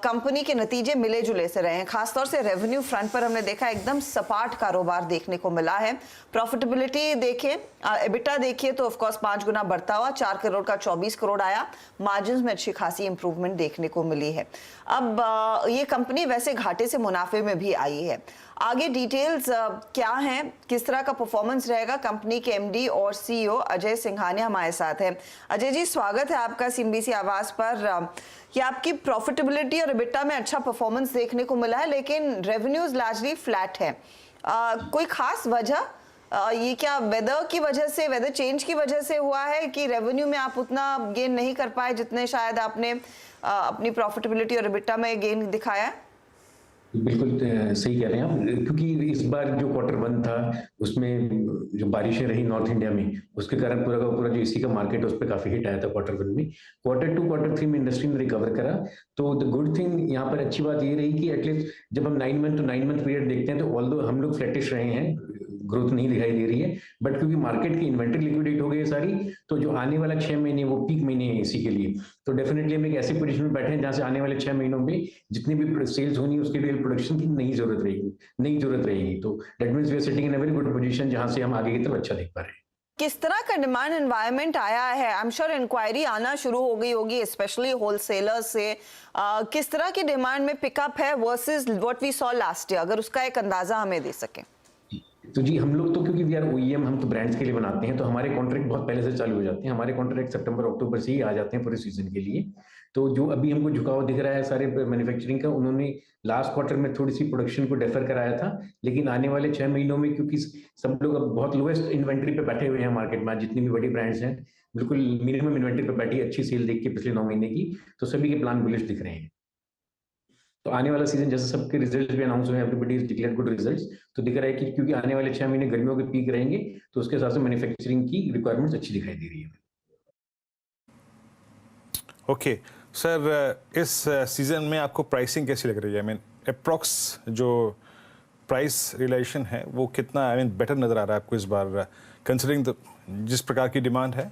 कंपनी के नतीजे मिले जुले से रहे हैं। खासतौर से रेवेन्यू फ्रंट पर हमने देखा एकदम सपाट कारोबार देखने को मिला है। प्रॉफिटेबिलिटी देखें, एबिटा देखिए तो ऑफकोर्स 5 गुना बढ़ता हुआ 4 करोड़ का 24 करोड़ आया। मार्जिन्स में अच्छी खासी इंप्रूवमेंट देखने को मिली है। अब ये कंपनी वैसे घाटे से मुनाफे में भी आई है। आगे डिटेल्स क्या हैं, किस तरह का परफॉर्मेंस रहेगा, कंपनी के एमडी और सीईओ अजय सिंघानिया हमारे साथ हैं। अजय जी, स्वागत है आपका सीएनबीसी आवाज पर। ये आपकी प्रॉफिटेबिलिटी और एबिटा में अच्छा परफॉर्मेंस देखने को मिला है, लेकिन रेवेन्यूज लार्जली फ्लैट है। कोई खास वजह, ये क्या वेदर की वजह से, वेदर चेंज की वजह से हुआ है कि रेवेन्यू में आप उतना गेन नहीं कर पाए जितने शायद आपने अपनी प्रॉफिटेबिलिटी और एबिटा में गेन दिखाया है? बिल्कुल सही कह रहे हैं आप, क्योंकि इस बार जो क्वार्टर 1 था उसमें जो बारिशें रही नॉर्थ इंडिया में, उसके कारण पूरा का पूरा जो एसी का मार्केट है उस पर काफी हिट आया था क्वार्टर 1 में। क्वार्टर 2 क्वार्टर 3 में इंडस्ट्री ने रिकवर करा। तो द गुड थिंग यहाँ पर अच्छी बात ये रही कि एटलीस्ट जब हम 9 मंथ तो 9 मंथ पीरियड देखते हैं तो ऑल्दो हम लोग फ्लैटिश रहे हैं, ग्रोथ नहीं दिखाई दे रही है, बट क्योंकि मार्केट की इन्वेंटरी लिक्विडेट हो गई है सारी, तो जो आने वाला 6 महीने वो पीक महीने हैं एसी के लिए। तो डेफिनेटली हम एक ऐसी पोजीशन में बैठे हैं जहां से आने वाले 6 महीनों में जितनी भी सेल्स होनी है उसके लिए प्रोडक्शन की नई जरूरत रहेगी। तो that means we are sitting in a very good position जहां से हम आगे की तरफ अच्छा देख पा रहे हैं। किस तरह का डिमांड एनवायरनमेंट आया है? आई एम श्योर इंक्वायरी आना शुरू हो गई होगी, स्पेशली होलसेलर्स से। किस तरह की डिमांड में पिकअप है versus what we saw last year, अगर उसका एक अंदाजा हमें दे सकें। तो जी, हम लोग तो क्योंकि वी आर ओईएम, हम तो ब्रांड्स के लिए बनाते हैं, तो हमारे कॉन्ट्रैक्ट बहुत पहले से चालू हो जाते हैं। हमारे कॉन्ट्रैक्ट सितंबर अक्टूबर से ही आ जाते हैं पूरे सीजन के लिए। तो जो अभी हमको झुकाव दिख रहा है सारे मैन्युफैक्चरिंग का, उन्होंने लास्ट क्वार्टर में थोड़ी सी प्रोडक्शन को डेफर कराया था, लेकिन आने वाले 6 महीनों में क्योंकि सब लोग अब बहुत लोएस्ट इन्वेंट्री पे बैठे हुए हैं मार्केट में, जितनी भी बड़ी ब्रांड्स हैं बिल्कुल मिनिमम इन्वेंट्री पे बैठी, अच्छी सेल देख के पिछले 9 महीने की, तो सभी के प्लान बुलिश दिख रहे हैं। तो आने वाला सीजन जैसे सबके रिजल्ट्स भी अनाउंस हुए हैं, everybody is declared good results, तो दिख रहा है कि क्योंकि आने वाले 6 महीने गर्मियों के पीक रहेंगे, तो उसके हिसाब से मैन्युफैक्चरिंग की रिक्वायरमेंट्स अच्छी दिखाई दे रही है। ओके सर, इस सीजन में आपको प्राइसिंग कैसी लग रही है? आई मीन अप्रॉक्स जो प्राइस रिलेशन है वो कितना बेटर नजर आ रहा है आपको इस बार, कंसिडरिंग जिस प्रकार की डिमांड है?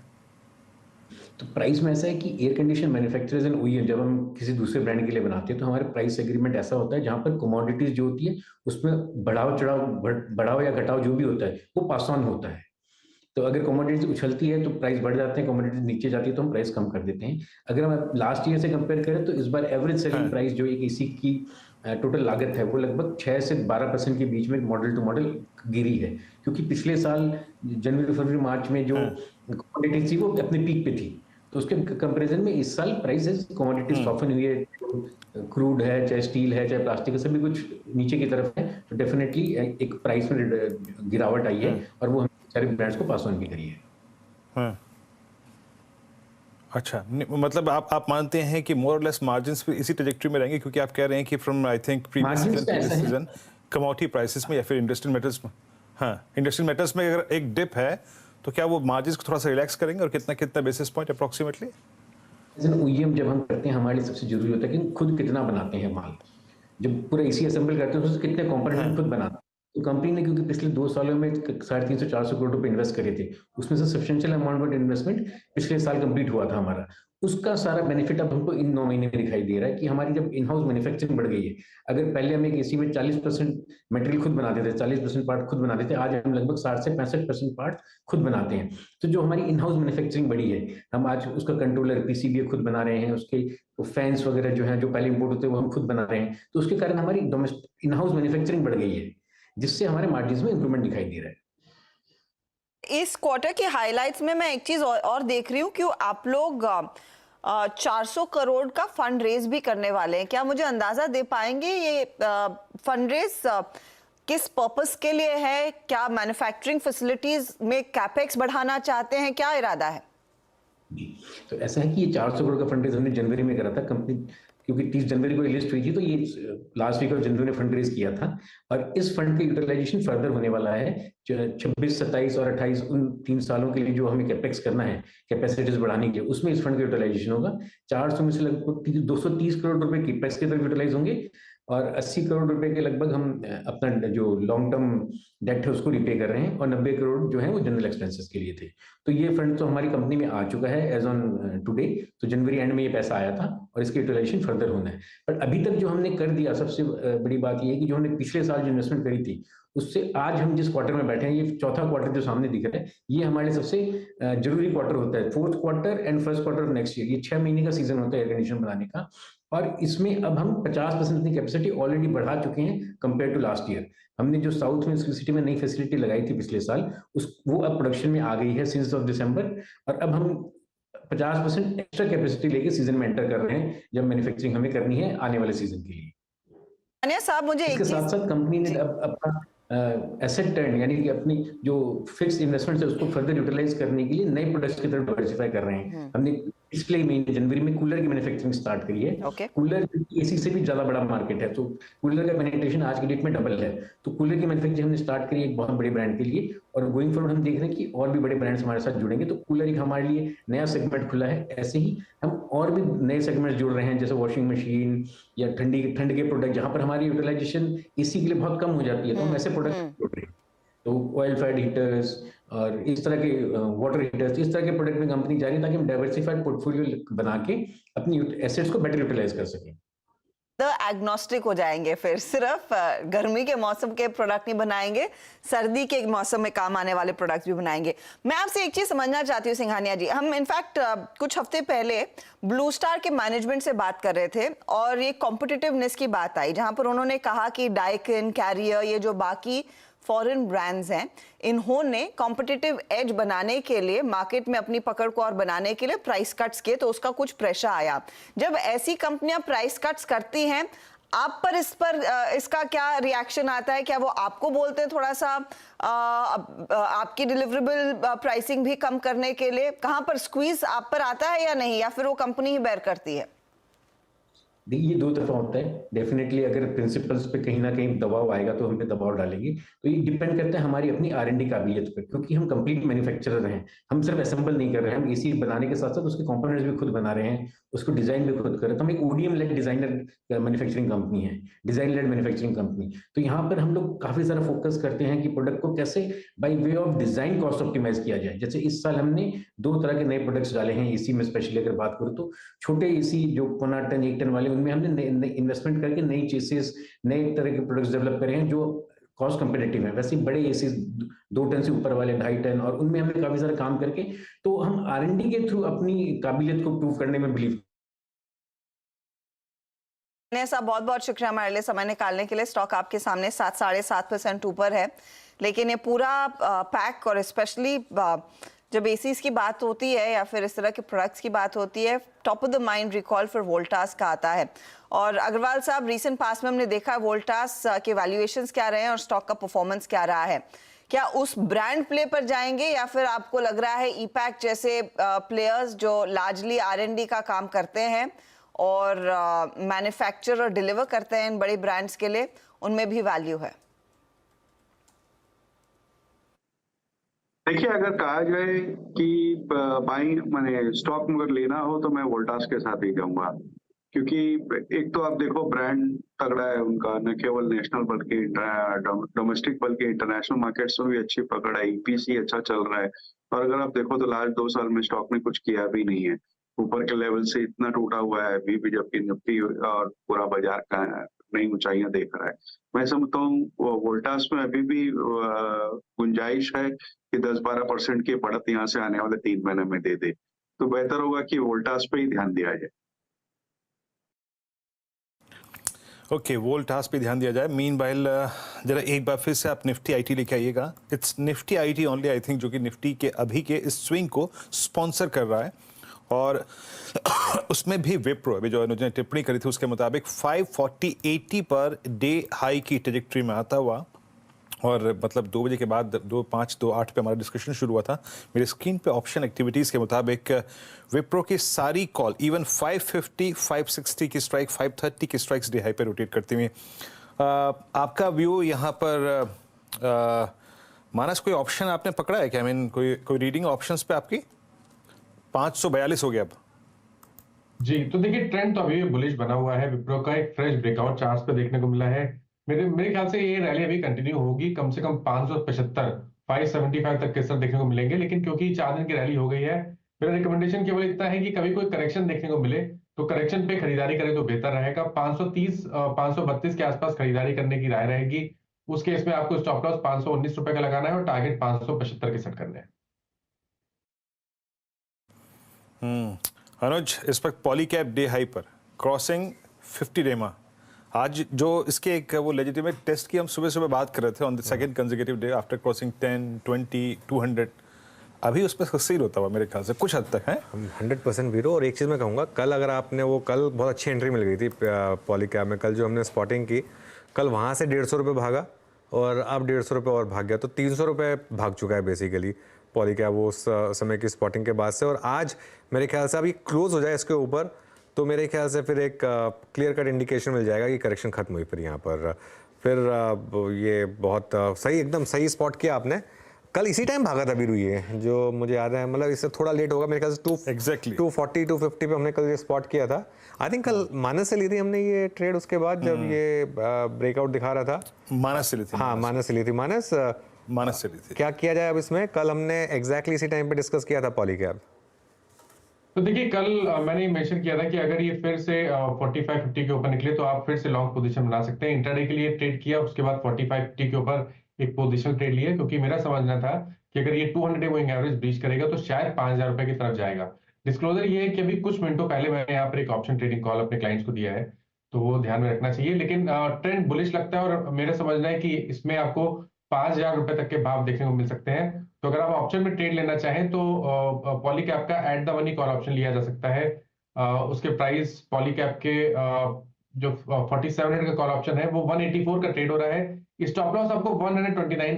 तो प्राइस में ऐसा है कि air condition manufacturers and OEM जब हम किसी दूसरे ब्रांड के लिए बनाते हैं तो हमारे प्राइस एग्रीमेंट ऐसा होता है जहां पर कमोडिटीज जो होती है उसमें बढ़ाव या घटाव जो भी होता है वो पास ऑन होता है। तो अगर कमोडिटीज उछलती है तो प्राइस बढ़ जाते हैं, कमोडिटीज नीचे जाती है तो हम प्राइस कम कर देते हैं। अगर हम लास्ट ईयर से कंपेयर करें तो इस बार एवरेज सेलिंग प्राइस जो एक एसी की टोटल लागत है वो लगभग 6 से 12% के बीच में मॉडल टू मॉडल गिरी है, क्योंकि पिछले साल जनवरी फरवरी मार्च में जो कमोडिटी थी वो अपने पीक पे थी, तो उसके कंपैरिजन में इस साल प्राइसेस कमोडिटी सॉफन हुई है, क्रूड है चाहे स्टील है चाहे प्लास्टिक है सभी कुछ नीचे की तरफ है, तो डेफिनेटली एक प्राइस में गिरावट आई है और वो सारे ब्रांड्स को पास ऑन भी करी है। अच्छा, मतलब आप मानते हैं कि मोर और लेस मार्जिन्स भी इसी ट्रैजेक्टरी में रहेंगे, क्योंकि आप कह रहे हैं कि from I think previous season commodity prices में या फिर इंडस्ट्रियल मेटल्स में, हाँ इंडस्ट्रियल मेटल्स में अगर एक डिप है तो क्या वो मार्जिन्स को थोड़ा सा रिलैक्स करेंगे और कितना कितना बेसिस पॉइंट अप्रोक्सीमेटली? OEM जब हम करते हैं हमारे लिए सबसे जरूरी होता है कि खुद कितना बनाते हैं माल, जब पूरा इसी असेंबल करते हैं तो कितने कंपोनेंट खुद बनाते हैं। तो कंपनी ने क्योंकि पिछले 2 सालों में 350-400 करोड़ रुपए इन्वेस्ट करे थे, उसमें से सब्सटेंशियल अमाउंट ऑफ इन्वेस्टमेंट पिछले साल कंप्लीट हुआ था हमारा, उसका सारा बेनिफिट अब हमको इन 9 महीने में दिखाई दे रहा है कि हमारी जब इन हाउस मैन्युफैक्चरिंग बढ़ गई है। अगर पहले हम एक एसी में 40% मटेरियल खुद बनाते थे, 40% पार्ट खुद बनाते थे, आज हम लगभग 60 से 65% पार्ट खुद बनाते हैं। तो जो हमारी इन हाउस मैन्युफैक्चरिंग बढ़ी है, हम आज उसका कंट्रोलर पीसीबी खुद बना रहे हैं, उसके फैंस वगैरह जो है जो पहले इंपोर्ट होते हैं वो हम खुद बना रहे हैं, तो उसके कारण हमारी डोमेस्टिक इन हाउस मैन्युफैक्चरिंग बढ़ गई है, जिससे हमारे मार्जिन में इंप्रूवमेंट दिखाई दे रहा है। इस क्वार्टर के हाइलाइट्स में मैं एक चीज और देख रही हूँ कि आप लोग 400 करोड़ का फंड रेज भी करने वाले हैं। क्या मुझे अंदाजा दे पाएंगे ये फंड रेज किस पर्पस के लिए है? क्या मैन्युफैक्चरिंग फैसिलिटीज में कैपेक्स बढ़ाना चाहते हैं, क्या इरादा है? तो ऐसा है कि ये 400 करोड़ का फंड रेज हमने जनवरी में करा था, कंपनी क्योंकि 30 जनवरी को लिस्ट हुई थी, तो ये लास्ट वीक ऑफ जनवरी में फंड रेज किया था और इस फंड का यूटिलाइजेशन फर्दर होने वाला है 26, 27 और 28 उन 3 सालों के लिए जो हमें कैपेक्स करना है कैपेसिटीज बढ़ाने के लिए, उसमें इस फंड का यूटिलाइजेशन होगा। 400 में से लगभग 230 करोड़ रुपए कैपेक्स की तरफ यूटिलाइज होंगे और 80 करोड़ रुपए के लगभग हम अपना जो लॉन्ग टर्म डेट है उसको रिपे कर रहे हैं और 90 करोड़ जो है वो जनरल एक्सपेंसेस के लिए थे। तो ये फंड तो हमारी कंपनी में आ चुका है एज ऑन टुडे, तो जनवरी एंड में ये पैसा आया था और इसकी यूटिलाइजेशन फर्दर होना है। पर अभी तक जो हमने कर दिया, सबसे बड़ी बात ये है कि जो हमने पिछले साल जो इन्वेस्टमेंट करी थी उससे आज हम जिस क्वार्टर में बैठे हैं, ये चौथा क्वार्टर जो सामने दिख रहा है, ये हमारे लिए सबसे जरूरी क्वार्टर होता है। 4th quarter and 1st quarter of next year, ये 6 महीने का सीजन होता है एयर कंडीशन बनाने का, और इसमें अब हम 50% अपनी कैपेसिटी ऑलरेडी बढ़ा चुके हैं कंपेयर टू लास्ट ईयर। हमने जो साउथ में सिटी में नई फैसिलिटी लगाई थी पिछले साल, वो अब प्रोडक्शन में आ गई है सिंस ऑफ दिसंबर, और अब हम 50% एक्स्ट्रा कैपेसिटी लेके सीजन में एंटर कर रहे हैं, जब मैन्युफैक्चरिंग हमें करनी है आने वाले सीजन के लिए। अनिया साहब, मुझे इसके साथ साथ कंपनी ने अब अपना एसेट टर्न यानी कि अपनी जो फिक्स इन्वेस्टमेंट है उसको फर्दर यूटिलाइज करने के लिए नए प्रोडक्ट्स की तरफ डाइवर्सिफाई कर रहे हैं। हमने पिछले महीने जनवरी में कूलर की मैन्युफैक्चरिंग स्टार्ट करी है। कूलर एसी से भी ज्यादा बड़ा मार्केट है, तो कूलर का पेनिट्रेशन आज की डेट में डबल है, तो कूलर की मैन्युफैक्चरिंग हमने स्टार्ट करी है एक बहुत बड़े ब्रांड के लिए, और गोइंग फॉरवर्ड हम देख रहे हैं कि और भी बड़े ब्रांड्स हमारे साथ जुड़ेंगे, तो कूलर एक हमारे लिए नया सेगमेंट खुला है। ऐसे ही हम और भी नए सेगमेंट जुड़ रहे हैं, जैसे वॉशिंग मशीन या ठंड के प्रोडक्ट, जहां पर हमारी यूटिलाइजेशन एसी के लिए बहुत कम हो जाती है, तो हम ऐसे प्रोडक्ट जुड़ रहे हैं। तो ऑयल फायर्ड हीटर्स और इस तरह के वाटर हीटर्स, इस तरह के प्रोडक्ट में कंपनी जा रही है ताकि हम डाइवर्सिफाइड पोर्टफोलियो बना के अपनी एसेट्स को बेटर यूटिलाइज कर सकें। एग्नोस्टिक हो जाएंगे, फिर सिर्फ गर्मी के मौसम के प्रोडक्ट नहीं बनाएंगे, सर्दी के मौसम में काम आने वाले प्रोडक्ट्स भी बनाएंगे। मैं आपसे एक चीज समझना चाहती हूँ सिंघानिया जी, हम इनफैक्ट कुछ हफ्ते पहले ब्लू स्टार के मैनेजमेंट से बात कर रहे थे और ये कॉम्पिटिटिवनेस की बात आई, जहां पर उन्होंने कहा कि डाइकिन, कैरियर, ये जो बाकी फॉरेन ब्रांड्स हैं, इन्होंने कॉम्पिटिटिव एज बनाने के लिए, मार्केट में अपनी पकड़ को और बनाने के लिए प्राइस कट्स किए, तो उसका कुछ प्रेशर आया। जब ऐसी कंपनियां प्राइस कट्स करती हैं, आप पर इसका क्या रिएक्शन आता है? क्या वो आपको बोलते हैं थोड़ा सा आपकी डिलीवरेबल प्राइसिंग भी कम करने के लिए? कहां पर स्क्वीज आप पर आता है या नहीं, या फिर वो कंपनी ही बेयर करती है? ये 2 तरफा होता है। डेफिनेटली अगर प्रिंसिपल्स पे कहीं ना कहीं दबाव आएगा तो हम पे दबाव डालेंगे, तो ये डिपेंड करता है हमारी अपनी R&D काबिलियत पे, क्योंकि हम कंप्लीट मैन्युफैक्चरर हैं। हम सिर्फ असेंबल नहीं कर रहे हैं, हम एसी बनाने के साथ साथ उसके कंपोनेंट्स भी खुद बना रहे हैं, उसको डिजाइन भी खुद कर रहे हैं। तो हम एक ODM led designer manufacturing company है, डिजाइन लेड मैन्युफैक्चरिंग कंपनी। तो यहाँ पर हम लोग काफी सारा फोकस करते हैं कि प्रोडक्ट को कैसे by way of design cost optimise किया जाए। जैसे इस साल हमने 2 तरह के नए प्रोडक्ट्स डाले हैं एसी में, स्पेशली अगर बात करूँ तो छोटे एसी जो 1 टन 1 टन वाले, उनमें हमने इन्वेस्टमेंट करके नई चेसेस, नए तरह के प्रोडक्ट्स डेवलप करे हैं जो कॉस्ट कंपेटिटिव है। वैसे बड़े एसी 2 टन से ऊपर वाले 2.5 टन, और उनमें हमने काफी सारा काम करके, तो हम R&D के थ्रू अपनी काबिलियत को प्रूव करने में बिलीव साहब बहुत बहुत शुक्रिया हमारे लिए समय निकालने के लिए। स्टॉक आपके सामने 7.5% ऊपर है, लेकिन ये पूरा पैक और स्पेशली जब एसीज की बात होती है या फिर इस तरह के प्रोडक्ट्स की बात होती है, top of the mind recall for Voltas का आता है। और अग्रवाल साहब, रीसेंट पास में हमने देखा है वोल्टास के वैल्यूएशंस क्या रहे हैं और स्टॉक का परफॉर्मेंस क्या रहा है। क्या उस ब्रांड प्ले पर जाएंगे या फिर आपको लग रहा है ईपैक जैसे प्लेयर्स जो लार्जली R&D का काम करते हैं और मैन्युफैक्चर और डिलीवर करते हैं इन बड़े ब्रांड्स के लिए, उनमें भी वैल्यू है? देखिए, अगर कहा जाए कि बाइंग माने स्टॉक अगर लेना हो तो मैं वोल्टास के साथ ही जाऊंगा, क्योंकि एक तो आप देखो ब्रांड तगड़ा है उनका, न केवल नेशनल बल्कि डोमेस्टिक बल्कि इंटरनेशनल मार्केट्स में भी अच्छी पकड़ है, ईपीसी अच्छा चल रहा है। और अगर आप देखो तो लास्ट 2 साल में स्टॉक ने कुछ किया भी नहीं है, ऊपर के लेवल से इतना टूटा हुआ है अभी भी, जबकि निफ्टी और पूरा बाजार का नई ऊंचाइयां देख रहा है। मैं समझता हूँ वोल्टास में अभी भी गुंजाइश है कि 10-12% की बढ़त यहाँ से आने वाले 3 महीने में दे दे, तो बेहतर होगा कि वोल्टास पे ही ध्यान दिया जाए। ओके, वोल्टास पे ध्यान दिया जाए। मीनवाइल जरा एक बार फिर से आप निफ्टी आईटी लेके आइएगा। It's Nifty IT only, I think, जो कि निफ्टी के अभी के इस स्विंग को स्पॉन्सर कर रहा है। और उसमें भी विप्रो अभी जो अनुज ने टिप्पणी करी थी उसके मुताबिक 540-80 पर डे हाई की ट्रेजेक्ट्री में आता हुआ, और मतलब 2 बजे के बाद 2:05-2:08 पे हमारा डिस्कशन शुरू हुआ था। मेरे स्क्रीन पे ऑप्शन एक्टिविटीज़ के मुताबिक विप्रो की सारी कॉल इवन 550, 560 की स्ट्राइक, 530 की स्ट्राइक्स डे हाई पे रोटेट करती हुई। आपका व्यू यहाँ पर मानस, कोई ऑप्शन आपने पकड़ा है क्या? आई मीन कोई रीडिंग ऑप्शंस पे आपकी? 542 हो गया अब। जी, तो देखिए ट्रेंड तो अभी भी बुलिश बना हुआ है। विप्रो का एक फ्रेश ब्रेकआउट चार्ट्स पे देखने को मिला है। मेरे ख्याल से ये रैली अभी कंटिन्यू होगी, कम से कम 575, 575 तक के स्तर देखने को मिलेंगे। लेकिन क्योंकि 4 दिन की रैली हो गई है, मेरा रिकमेंडेशन केवल इतना है कि कभी कोई करेक्शन देखने को मिले तो करेक्शन पे खरीदारी करें तो बेहतर रहेगा। 530, 532 के आसपास खरीदारी करने की राय रहेगी। उस केस में आपको स्टॉप लॉस 519 रुपए का लगाना है और टारगेट 575 के सेट करने हैं। अनुज, इस वक्त पॉलीकैब डे हाई पर क्रॉसिंग 50 डेमा। आज जो इसके एक वो लेजिटिमेट टेस्ट की हम सुबह बात कर रहे थे on the second consecutive day after crossing 10, 20, 200, अभी उस पर सक्सीड होता हुआ मेरे ख्याल से कुछ हद तक है। 100% वीरो। और एक चीज़ मैं कहूँगा, कल अगर आपने वो कल बहुत अच्छी एंट्री मिल गई थी पॉलीकैब में, कल जो हमने स्पॉटिंग की, कल वहाँ से 150 रुपये भागा और अब 150 रुपये और भाग गया, तो 300 रुपये भाग चुका है बेसिकली पॉलीकैब वो उस समय की स्पॉटिंग के बाद से। और आज मेरे ख्याल से अभी क्लोज हो जाए इसके ऊपर तो मेरे ख्याल से फिर एक क्लियर कट इंडिकेशन मिल जाएगा कि करेक्शन खत्म हुई फिर यहाँ पर। फिर ये बहुत सही, एकदम सही स्पॉट किया आपने। कल इसी टाइम भागा था वीरू, ये जो मुझे याद है, मतलब इससे थोड़ा लेट होगा मेरे ख्याल से 240, 250 पे हमने कल ये स्पॉट किया था। आई थिंक कल मानस से ली थी हमने ये ट्रेड, उसके बाद जब ये ब्रेकआउट दिखा रहा था। मानस से ली थी। हाँ, मानस से ली थी। मानस से ली थी। क्या किया जाए अब इसमें? कल हमने एग्जैक्टली इसी टाइम पे डिस्कस किया था पॉलीकैब। तो देखिए कल मैंने मेंशन किया था कि अगर ये फिर से 45-50 के ऊपर निकले तो आप फिर से लॉन्ग पोजीशन बना सकते हैं। इंट्राडे के लिए ट्रेड किया, उसके बाद 45-50 के ऊपर एक पोजीशन ट्रेड लिया, क्योंकि मेरा समझना था कि अगर ये 200 डे मूविंग एवरेज ब्रीच करेगा तो शायद 5000 रुपए की तरफ जाएगा। डिस्क्लोजर ये है कि अभी कुछ मिनटों पहले मैंने यहाँ पर एक ऑप्शन ट्रेडिंग कॉल अपने क्लाइंट्स को दिया है, तो वो ध्यान में रखना चाहिए। लेकिन ट्रेंड बुलिश लगता है और मेरा समझना है कि इसमें आपको 5000 रुपए तक के भाव देखने को मिल सकते हैं। तो अगर आप ऑप्शन में ट्रेड लेना चाहें तो पॉलीकैब का at the money call option लिया जा सकता है। उसके प्राइस पॉलीकैब के जो 4700 का कॉल ऑप्शन है वो 184 का ट्रेड हो रहा है। स्टॉप लॉस आपको 129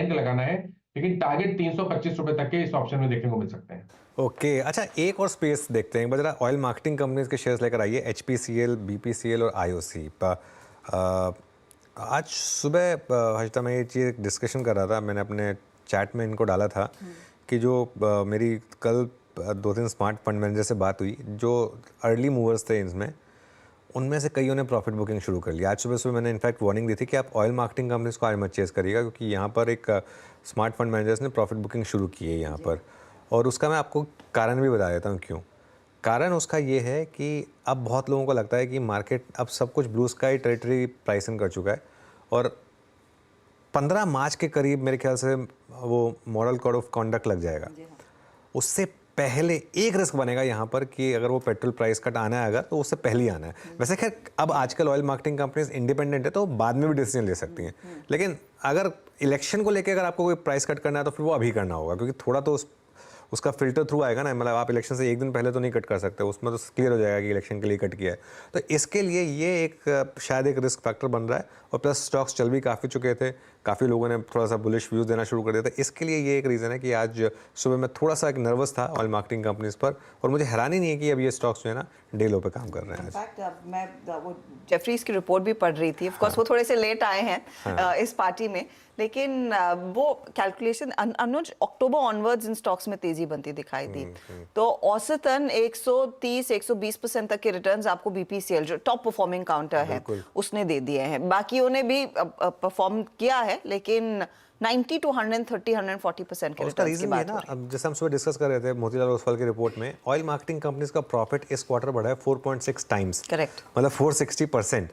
का लगाना है, लेकिन टारगेट 325 रुपए तक के इस ऑप्शन में देखने को मिल सकते हैं। ओके, अच्छा एक और स्पेस देखते हैं जरा। ऑयल मार्केटिंग कंपनीज के शेयर्स लेकर आइए, HPCL, BPCL और IOC। आज सुबह हर्षिता मैं ये चीज़ डिस्कशन कर रहा था, मैंने अपने चैट में इनको डाला था कि जो मेरी कल 2-3 स्मार्ट फंड मैनेजर से बात हुई जो अर्ली मूवर्स थे इसमें, उनमें से कईयों ने प्रॉफिट बुकिंग शुरू कर लिया। आज सुबह मैंने इनफैक्ट वार्निंग दी थी कि आप ऑयल मार्केटिंग कंपनीज को आज मत चेस करिएगा, क्योंकि यहाँ पर एक स्मार्ट फंड मैनेजर्स ने प्रॉफिट बुकिंग शुरू की है यहाँ पर। और उसका मैं आपको कारण भी बता देता हूँ क्यों। कारण उसका ये है कि अब बहुत लोगों को लगता है कि मार्केट अब सब कुछ ब्लू स्काई टेरिटरी प्राइसिंग कर चुका है, और 15 मार्च के करीब मेरे ख्याल से वो मॉडल कोड ऑफ कॉन्डक्ट लग जाएगा। उससे पहले एक रिस्क बनेगा यहाँ पर कि अगर वो पेट्रोल प्राइस कट आना है अगर तो उससे पहले ही आना है। वैसे खैर अब आजकल ऑयल मार्केटिंग कंपनीज इंडिपेंडेंट है तो बाद में भी डिसीजन ले सकती हैं, लेकिन अगर इलेक्शन को लेकर अगर आपको कोई प्राइस कट करना है तो फिर वो अभी करना होगा, क्योंकि थोड़ा तो उसका फिल्टर थ्रू आएगा ना। मतलब आप इलेक्शन से एक दिन पहले तो नहीं कट कर सकते, उसमें तो क्लियर हो जाएगा कि इलेक्शन के लिए कट किया है। तो इसके लिए ये एक शायद एक रिस्क फैक्टर बन रहा है, और प्लस स्टॉक्स चल भी काफ़ी चुके थे, काफ़ी लोगों ने थोड़ा सा बुलिश व्यूज़ देना शुरू कर दिया था। इसके लिए ये एक रीज़न है कि आज सुबह मैं थोड़ा सा एक नर्वस था ऑयल मार्केटिंग कंपनीज पर, और मुझे हैरानी नहीं है कि अब ये स्टॉक्स जो है ना डे लो पे काम कर रहे हैं। इनफैक्ट मैं वो जेफरीज की रिपोर्ट भी पढ़ रही थी, ऑफ कोर्स वो थोड़े से लेट आए हैं इस पार्टी में, लेकिन वो कैलकुलेशन अनुज अक्टूबर ऑनवर्ड्स इन स्टॉक्स में तेजी बनती दिखाई दी। तो औसतन 130-120% तक के रिटर्न्स आपको बीपीसीएल जो टॉप परफॉर्मिंग काउंटर है उसने दे दिए हैं। बाकियों ने भी परफॉर्म किया है, लेकिन 90 to 130-140% के रिटर्न्स की बात हो रही है। अब जैसे हम सुबह डिस्कस कर रहे थे मोतीलाल ओसवाल की रिपोर्ट में, ऑयल मार्केटिंग कंपनीज का प्रॉफिट इस क्वार्टर बढ़ा है 4.6 टाइम्स, करेक्ट, मतलब 460%।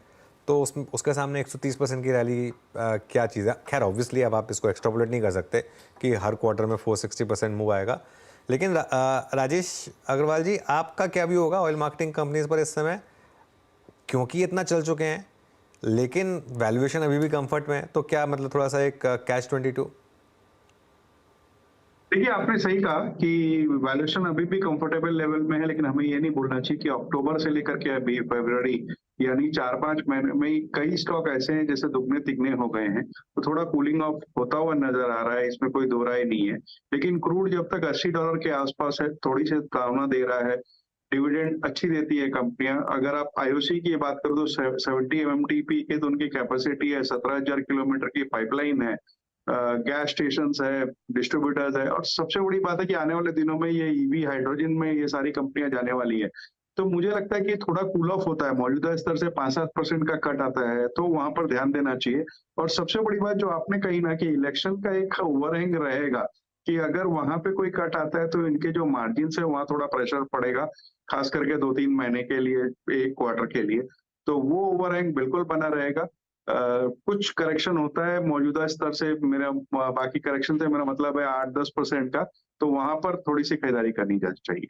तो उसके सामने 130% की रैली क्या चीज़ है। खैर ऑब्वियसली अब आप इसको एक्सट्रापोलेट नहीं कर सकते कि हर क्वार्टर में 460% मूव आएगा, लेकिन राजेश अग्रवाल जी आपका क्या व्यू होगा ऑयल मार्केटिंग कंपनीज पर इस समय, क्योंकि इतना चल चुके हैं लेकिन वैल्यूएशन अभी भी कंफर्ट में है, तो क्या मतलब थोड़ा सा एक कैच 22? देखिए आपने सही कहा कि वैल्यूएशन अभी भी कंफर्टेबल लेवल में है, लेकिन हमें ये नहीं भूलना चाहिए कि अक्टूबर से लेकर के अभी फरवरी यानी 4-5 महीने में ही कई स्टॉक ऐसे हैं जैसे दुगने तिगने हो गए हैं, तो थोड़ा कूलिंग ऑफ होता हुआ नजर आ रहा है, इसमें कोई दो राय नहीं है। लेकिन क्रूड जब तक $80 के आसपास है, थोड़ी सी तावना दे रहा है, डिविडेंड अच्छी देती है कंपनियां। अगर आप आईओसी की बात करो तो 70 MMTP के तो उनकी कैपेसिटी है, 17,000 किलोमीटर की पाइपलाइन है, गैस स्टेशन है, डिस्ट्रीब्यूटर्स है, और सबसे बड़ी बात है कि आने वाले दिनों में ये ईवी हाइड्रोजन में ये सारी कंपनियां जाने वाली है। तो मुझे लगता है कि थोड़ा कूल ऑफ होता है, मौजूदा स्तर से 5-7% का कट आता है, तो वहां पर ध्यान देना चाहिए। और सबसे बड़ी बात जो आपने कही ना कि इलेक्शन का एक ओवरहैंग रहेगा, कि अगर वहां पे कोई कट आता है तो इनके जो मार्जिन है वहां थोड़ा प्रेशर पड़ेगा, खास करके 2-3 महीने के लिए, एक क्वार्टर के लिए, तो वो ओवरहैंग बिल्कुल बना रहेगा। कुछ करेक्शन होता है मौजूदा स्तर से, मेरा बाकी करेक्शन से मेरा मतलब है 8-10% का, तो वहां पर थोड़ी सी खरीदारी करनी चाहिए।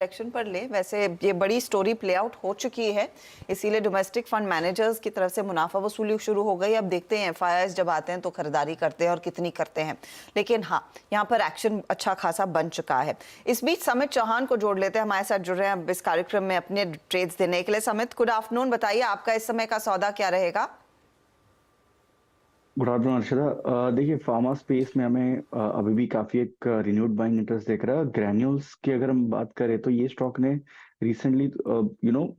इलेक्शन पर ले, वैसे ये बड़ी स्टोरी प्ले आउट हो चुकी है, इसीलिए डोमेस्टिक फंड मैनेजर्स की तरफ से मुनाफा वसूली शुरू हो गई। अब देखते हैं एफआईआर्स जब आते हैं तो खरीदारी करते हैं और कितनी करते हैं, लेकिन हाँ यहाँ पर एक्शन अच्छा खासा बन चुका है। इस बीच समित चौहान को जोड़ लेते हैं, हमारे साथ जुड़ रहे हैं अब इस कार्यक्रम में अपने ट्रेड्स देने के लिए। समित, गुड आफ्टरनून, बताइए आपका इस समय का सौदा क्या रहेगा? Good afternoon Arshita. देखिए फार्मा स्पेस में हमें अभी भी काफी एक रिन्यूड बाइंग इंटरेस्ट देख रहा है। ग्रैन्यूल्स की अगर हम बात करें तो ये स्टॉक ने रिसेंटली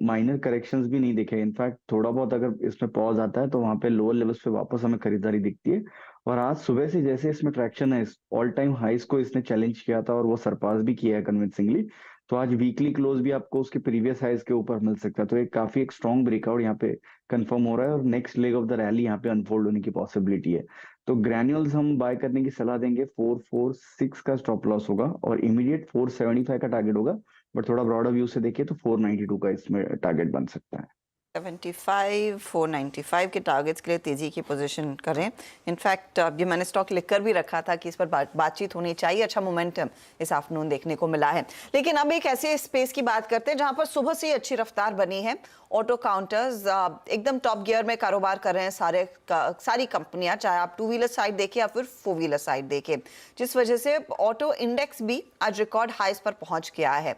माइनर करेक्शंस भी नहीं देखे। इनफैक्ट थोड़ा बहुत अगर इसमें पॉज आता है तो वहां पे लोअर लेवल्स पे वापस हमें खरीदारी दिखती है, और आज सुबह से जैसे इसमें ट्रैक्शन है, ऑल टाइम हाइस को इसने चैलेंज किया था और वो सरपास भी किया है कन्विंसिंगली, तो आज वीकली क्लोज भी आपको उसके प्रीवियस हाइस के ऊपर मिल सकता है। तो एक काफी एक स्ट्रॉन्ग ब्रेकआउट यहाँ पे कंफर्म हो रहा है और next leg of the rally यहाँ पे अनफोल्ड होने की पॉसिबिलिटी है। तो ग्रैन्यूल्स हम बाय करने की सलाह देंगे। 446 का स्टॉप लॉस होगा और इमीडिएट 475 का टारगेट होगा, बट थोड़ा ब्रॉडर व्यू से देखिए तो 492 का इसमें टारगेट बन सकता है। 75, 495 के टारगेट्स के लिए तेजी की पोजीशन करें। इनफैक्ट ये मैंने स्टॉक लिखकर भी रखा था कि इस पर बातचीत होनी चाहिए। अच्छा मोमेंटम इस आफ्टरनून देखने को मिला है। लेकिन अब एक ऐसे स्पेस की बात करते हैं जहां पर सुबह से ही अच्छी रफ्तार बनी है। ऑटो काउंटर्स एकदम टॉप गियर में कारोबार कर रहे हैं सारी कंपनियां, चाहे आप 2 व्हीलर साइड देखें या फिर 4 व्हीलर साइड देखें, जिस वजह से ऑटो इंडेक्स भी आज रिकॉर्ड हाइस पर पहुंच गया है।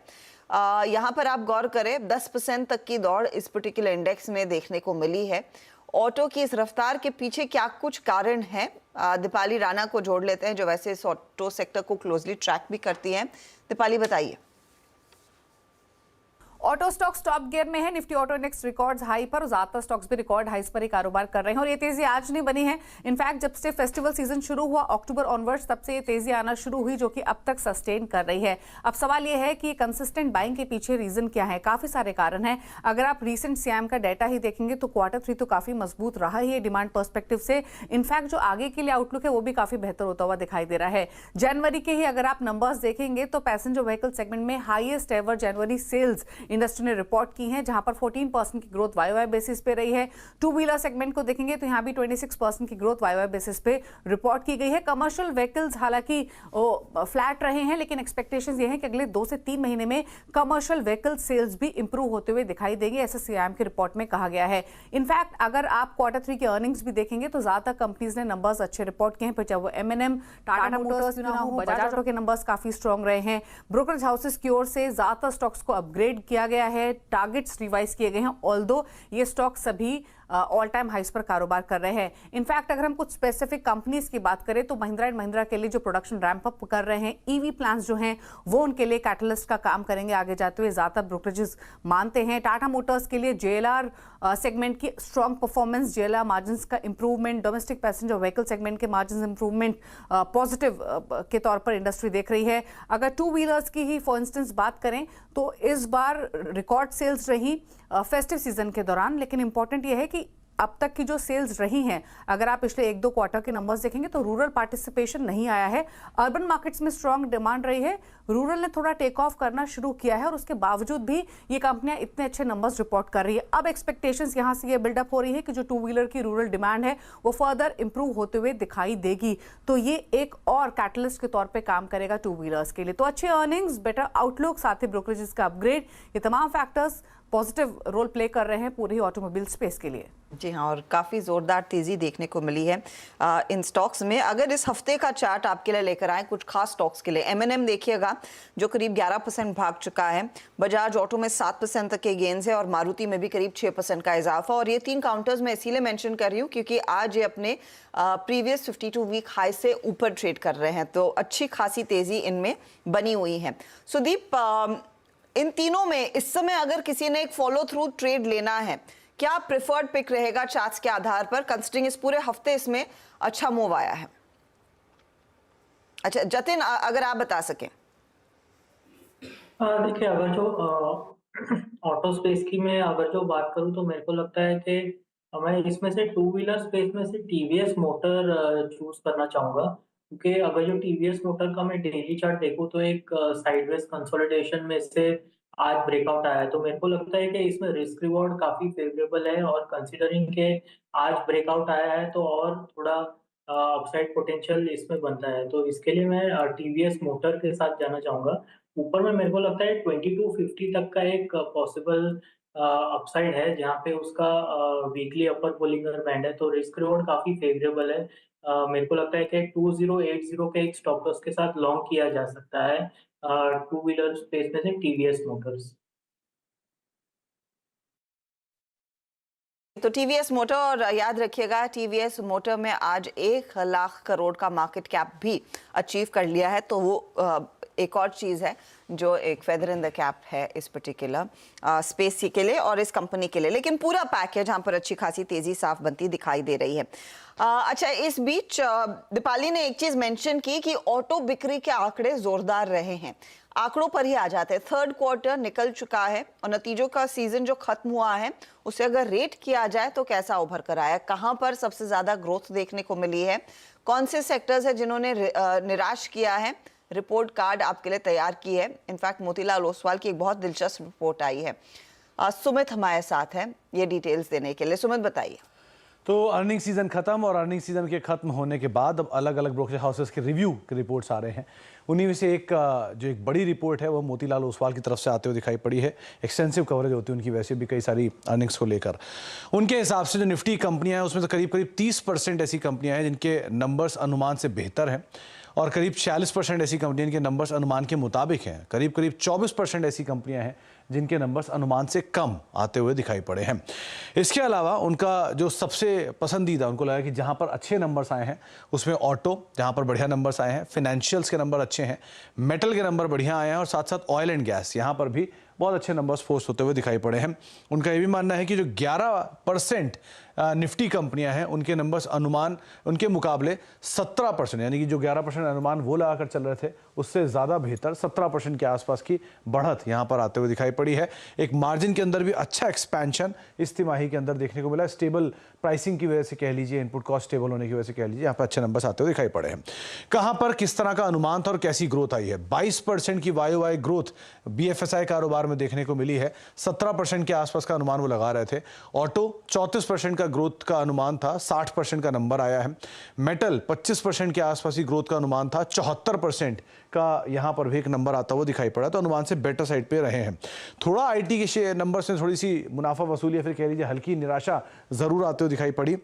यहाँ पर आप गौर करें 10% तक की दौड़ इस पर्टिकुलर इंडेक्स में देखने को मिली है। ऑटो की इस रफ्तार के पीछे क्या कुछ कारण है? दीपाली राणा को जोड़ लेते हैं जो वैसे इस ऑटो सेक्टर को क्लोजली ट्रैक भी करती हैं। दीपाली बताइए। ऑटो स्टॉक्स टॉप गियर में है। Nifty auto index records high पर, ज्यादातर स्टॉक्स भी रिकॉर्ड हाइस पर ही कारोबार कर रहे हैं और ये तेजी आज नहीं बनी है। इनफैक्ट जब से फेस्टिवल सीजन शुरू हुआ अक्टूबर ऑनवर्ड्स, तब से ये तेजी आना शुरू हुई जो कि अब तक सस्टेन कर रही है। अब सवाल ये है कि कंसिस्टेंट बाइंग के पीछे रीजन क्या है? काफी सारे कारण हैं। अगर आप रीसेंट सीएम का डाटा ही देखेंगे तो Q3 तो काफी मजबूत रहा ही है डिमांड पर्सपेक्टिव से। इनफैक्ट जो आगे के लिए आउटलुक है वो भी काफी बेहतर होता हुआ दिखाई दे रहा है। जनवरी के ही अगर आप नंबर्स देखेंगे तो पैसेंजर व्हीकल सेगमेंट में हाईएस्ट एवर जनवरी सेल्स इंडस्ट्री ने रिपोर्ट की हैं, जहां पर 14% की ग्रोथ वाई बेसिस पे रही है। टू व्हीलर सेगमेंट को देखेंगे तो यहां भी 26% की ग्रोथ वाई बेसिस पे रिपोर्ट की गई है। कमर्शियल व्हीकल्स हालांकि फ्लैट रहे हैं, लेकिन एक्सपेक्टेशंस ये हैं कि अगले 2 से 3 महीने में कमर्शियल व्हीकल सेल्स भी इंप्रूव होते हुए दिखाई देंगे, ऐसा सीआईएम की रिपोर्ट में कहा गया है। इनफैक्ट अगर आप Q3 के अर्निंग्स भी देखेंगे तो ज्यादातर कंपनीज ने नंबर्स अच्छे रिपोर्ट किए हैं, चाहे वो M&M, टाटा मोटर्स क्यों ना हो, बजाज ऑटो के नंबर्स काफी स्ट्रांग रहे हैं। ब्रोकरेज हाउसेस की ओर से ज्यादातर स्टॉक्स को अपग्रेड किया गया है, टारगेट्स रिवाइज किए गए हैं, ऑल्दो ये स्टॉक सभी ऑल टाइम हाइस पर कारोबार कर रहे हैं। इनफैक्ट अगर हम कुछ स्पेसिफिक कंपनीज की बात करें तो महिंद्रा एंड महिंद्रा के लिए जो प्रोडक्शन रैंप अप कर रहे हैं, ईवी प्लांट्स जो हैं वो उनके लिए कैटलिस्ट का काम करेंगे आगे जाते हुए, ज्यादातर ब्रोकरेजेस मानते हैं। टाटा मोटर्स के लिए JLR सेगमेंट की स्ट्रॉन्ग परफॉर्मेंस, JLR मार्जिन्स का improvement, domestic passenger vehicle segment के मार्जिन इंप्रूवमेंट पॉजिटिव के तौर पर इंडस्ट्री देख रही है। अगर टू व्हीलर्स की ही फॉर इंस्टेंस बात करें तो इस बार रिकॉर्ड सेल्स रही फेस्टिव सीजन के दौरान, लेकिन इंपॉर्टेंट यह है कि अब तक की जो सेल्स रही हैं, अगर आप पिछले 1-2 क्वार्टर के नंबर्स देखेंगे तो रूरल पार्टिसिपेशन नहीं आया है। अर्बन मार्केट्स में स्ट्रांग डिमांड रही है, रूरल ने थोड़ा टेक ऑफ करना शुरू किया है और उसके बावजूद भी ये कंपनियां इतने अच्छे नंबर्स रिपोर्ट कर रही है। अब एक्सपेक्टेशंस यहां से ये बिल्डअप हो रही है कि जो टू व्हीलर की रूरल डिमांड है वो फर्दर इंप्रूव होते हुए दिखाई देगी, तो ये एक और कैटलिस्ट के तौर पर काम करेगा टू व्हीलर्स के लिए। तो अच्छे अर्निंग्स, बेटर आउटलुक, साथ ही ब्रोकरेजेस का अपग्रेड, ये तमाम फैक्टर्स पॉजिटिव रोल प्ले कर रहे हैं पूरे ऑटोमोबाइल स्पेस के लिए। जी हाँ, और काफ़ी ज़ोरदार तेज़ी देखने को मिली है इन स्टॉक्स में। अगर इस हफ्ते का चार्ट आपके लिए लेकर आए कुछ खास स्टॉक्स के लिए, M&M देखिएगा जो करीब 11% भाग चुका है, बजाज ऑटो में 7% तक के गेंस है और मारुति में भी करीब 6% का इजाफा। और ये 3 काउंटर्स मैं इसीलिए मेंशन कर रही हूँ क्योंकि आज ये अपने प्रीवियस 52 वीक हाई से ऊपर ट्रेड कर रहे हैं, तो अच्छी खासी तेज़ी इनमें बनी हुई है। सुदीप, इन तीनों में इस समय अगर किसी ने एक फॉलो थ्रू ट्रेड लेना है, क्या प्रेफर्ड पिक रहेगा चार्ट्स के आधार पर, कंसिडरिंग इस पूरे हफ्ते इसमें अच्छा मूव आया है? अच्छा जतिन, अगर आप बता सकें। देखिए, अगर जो ऑटो स्पेस की मैं अगर जो बात करूं तो मेरे को लगता है कि मैं इसमें से टू व्हीलर स्पेस में से TVS मोटर चूज करना चाहूंगा, क्योंकि अगर जो TVS मोटर का मैं डेली चार्ट देखूं तो एक साइडवेज कंसोलिडेशन में से आज ब्रेकआउट आया है, तो मेरे को लगता है कि इसमें रिस्क रिवॉर्ड काफी फेवरेबल है और कंसीडरिंग के आज ब्रेकआउट आया है तो और थोड़ा अपसाइड पोटेंशियल इसमें बनता है, तो इसके लिए मैं TVS मोटर के साथ जाना चाहूंगा। ऊपर में मेरे को लगता है 2250 तक का एक पॉसिबल अपसाइड है जहाँ पे उसका वीकली अपर बोलिंगर बैंड है, तो रिस्क रिवॉर्ड काफी फेवरेबल है। मेरे को लगता है कि 2080 के एक स्टॉप लॉस के साथ लॉन्ग किया जा सकता है टू व्हीलर स्पेस में से TVS मोटर्स। तो TVS मोटर, और याद रखिएगा TVS मोटर में आज 1 लाख करोड़ का मार्केट कैप भी अचीव कर लिया है, तो वो एक और चीज़ है जो एक फेदर इन द कैप है इस पर्टिकुलर स्पेस के लिए और इस कंपनी के लिए। लेकिन पूरा पैक है जहाँ पर अच्छी खासी तेज़ी साफ बनती दिखाई दे रही है। अच्छा, इस बीच दीपाली ने एक चीज़ मेंशन की कि ऑटो बिक्री के आंकड़े ज़ोरदार रहे हैं। आंकड़ों पर ही आ जाते हैं, 3rd क्वार्टर निकल चुका है और नतीजों का सीजन जो खत्म हुआ है उसे अगर रेट किया जाए तो कैसा उभर कर आया, कहाँ पर सबसे ज़्यादा ग्रोथ देखने को मिली है, कौन से सेक्टर्स है जिन्होंने निराश किया है। रिपोर्ट कार्ड आपके लिए तैयार की है, इनफैक्ट मोतीलाल ओसवाल की एक बहुत दिलचस्प रिपोर्ट आई है। सुमित हमारे साथ है ये डिटेल्स देने के लिए। सुमित, बताइए। तो अर्निंग सीजन खत्म और अर्निंग सीजन के खत्म होने के बाद अब अलग अलग ब्रोकरेज हाउसेस के रिव्यू के रिपोर्ट्स आ रहे हैं। उन्हीं में से एक जो एक बड़ी रिपोर्ट है वो मोतीलाल ओसवाल की तरफ से आते हुए दिखाई पड़ी है। एक्सटेंसिव कवरेज होती है उनकी वैसे भी कई सारी अर्निंग्स को लेकर। उनके हिसाब से जो निफ्टी कंपनियां हैं उसमें तो करीब 30% ऐसी कंपनियां हैं जिनके नंबर्स अनुमान से बेहतर हैं और करीब 46% ऐसी कंपनियां जिनके नंबर्स अनुमान के मुताबिक हैं। करीब 24% ऐसी कंपनियां हैं जिनके नंबर्स अनुमान से कम आते हुए दिखाई पड़े हैं। इसके अलावा उनका जो सबसे पसंदीदा उनको लगा कि जहां पर अच्छे नंबर्स आए हैं उसमें ऑटो, जहां पर बढ़िया नंबर्स आए हैं, फाइनेंशियल्स के नंबर अच्छे हैं, मेटल के नंबर बढ़िया आए हैं और साथ साथ ऑयल एंड गैस, यहाँ पर भी बहुत अच्छे नंबर्स पोस्ट होते हुए दिखाई पड़े हैं। उनका ये भी मानना है कि जो 11% निफ्टी कंपनियां हैं उनके नंबर्स अनुमान उनके मुकाबले 17%, यानी कि जो 11% अनुमान वो लगाकर चल रहे थे उससे ज़्यादा बेहतर 17% के आसपास की बढ़त यहाँ पर आते हुए दिखाई पड़ी है। एक मार्जिन के अंदर भी अच्छा एक्सपेंशन इस तिमाही के अंदर देखने को मिला। स्टेबल प्राइसिंग की वजह से कह लीजिए, इनपुट कॉस्ट स्टेबल होने की वजह से कह लीजिए, यहाँ पर अच्छे नंबर्स आते हुए दिखाई पड़े हैं। कहाँ पर किस तरह का अनुमान था और कैसी ग्रोथ आई है? 22% की YOY ग्रोथ BFSI कारोबार में देखने को मिली है। 17% के आसपास का अनुमान वो लगा रहे थे। ऑटो 34% का ग्रोथ का अनुमान था, 60% का नंबर आया है। मेटल 25% के आसपास ही ग्रोथ का अनुमान था, 74% का यहाँ पर भी एक नंबर आता हुआ दिखाई पड़ा, तो अनुमान से बेटर साइड पे रहे हैं। थोड़ा IT के शेयर नंबर से थोड़ी सी मुनाफा वसूली या फिर कह लीजिए हल्की निराशा जरूर आते हुए दिखाई पड़ी,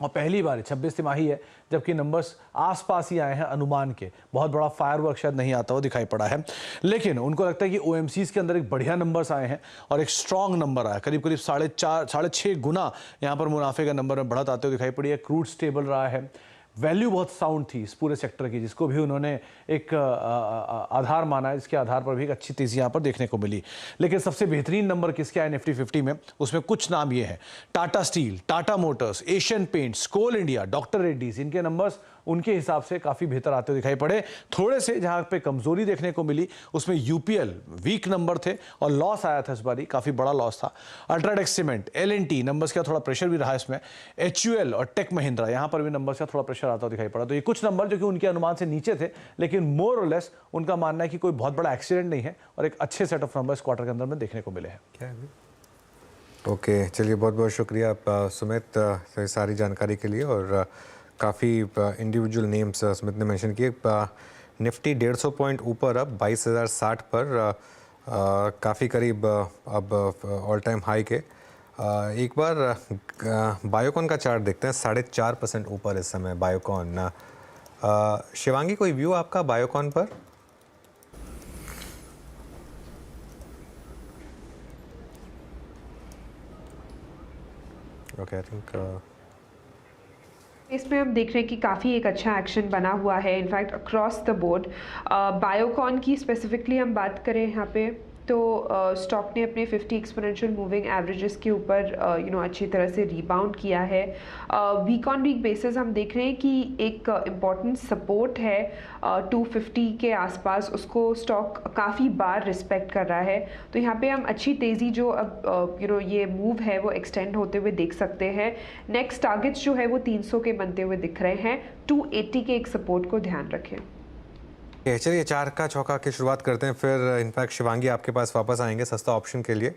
और पहली बार 26 तिमाही है जबकि नंबर्स आसपास ही आए हैं अनुमान के। बहुत बड़ा फायरवर्क शायद नहीं आता हुआ दिखाई पड़ा है, लेकिन उनको लगता है कि OMCs के अंदर एक बढ़िया नंबर्स आए हैं और एक स्ट्रॉन्ग नंबर आया, करीब करीब 6.5 गुना यहाँ पर मुनाफे का नंबर में बढ़त आते हुए दिखाई पड़ी है। क्रूड स्टेबल रहा है, वैल्यू बहुत साउंड थी इस पूरे सेक्टर की, जिसको भी उन्होंने एक आधार माना है, जिसके आधार पर भी एक अच्छी तेजी यहाँ पर देखने को मिली। लेकिन सबसे बेहतरीन नंबर किसके आए निफ्टी 50 में? उसमें कुछ नाम ये हैं: Tata steel, Tata motors, Asian paints, Coal India, doctor Reddy's. इनके नंबर्स उनके हिसाब से काफ़ी बेहतर आते हुए दिखाई पड़े। थोड़े से जहाँ पे कमजोरी देखने को मिली उसमें UPL वीक नंबर थे और लॉस आया था, इस बारी काफ़ी बड़ा लॉस था। अल्ट्राटेक सीमेंट, L&T नंबर्स का थोड़ा प्रेशर भी रहा इसमें। HUL और टेक महिंद्रा यहाँ पर भी नंबर्स का थोड़ा प्रेशर आता हुआ दिखाई पड़ा। तो ये कुछ नंबर जो कि उनके अनुमान से नीचे थे, लेकिन मोर और लेस उनका मानना है कि कोई बहुत बड़ा एक्सीडेंट नहीं है और एक अच्छे सेट ऑफ नंबर्स क्वार्टर के अंदर में देखने को मिले हैं। ओके, चलिए बहुत बहुत शुक्रिया आप सुमित सारी जानकारी के लिए। और काफ़ी इंडिविजुअल नेम्स स्मिथ ने मेंशन किए। निफ्टी 150 पॉइंट ऊपर अब 22,060 पर, काफ़ी करीब अब ऑल टाइम हाई के। एक बार बायोकॉन का चार्ट देखते हैं, 4.5% ऊपर इस समय बायोकॉन। शिवांगी, कोई व्यू आपका बायोकॉन पर? ओके, आई थिंक इसमें हम देख रहे हैं कि काफ़ी एक अच्छा एक्शन बना हुआ है, in fact across the board. Biocon की स्पेसिफिकली हम बात करें यहाँ पे तो स्टॉक ने अपने 50 एक्सपोनेंशियल मूविंग एवरेजेस के ऊपर अच्छी तरह से रीबाउंड किया है। वीक ऑन वीक बेसिस हम देख रहे हैं कि एक इम्पॉर्टेंट सपोर्ट है 250 के आसपास, उसको स्टॉक काफ़ी बार रिस्पेक्ट कर रहा है। तो यहाँ पे हम अच्छी तेज़ी जो अब ये मूव है वो एक्सटेंड होते हुए देख सकते हैं। नेक्स्ट टारगेट्स जो है वो 300 के बनते हुए दिख रहे हैं। 280 के एक सपोर्ट को ध्यान रखें। चलिए 4 का चौका की शुरुआत करते हैं, फिर इनफैक्ट शिवांगी आपके पास वापस आएंगे सस्ता ऑप्शन के लिए,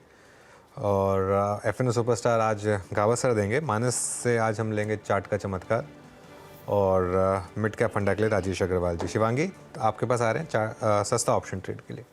और FNO सुपरस्टार आज गावस्कर देंगे। मानस से आज हम लेंगे चार्ट का चमत्कार, और मिड कैप फंडा के लिए राजेश अग्रवाल जी। शिवांगी आपके पास आ रहे हैं सस्ता ऑप्शन ट्रेड के लिए।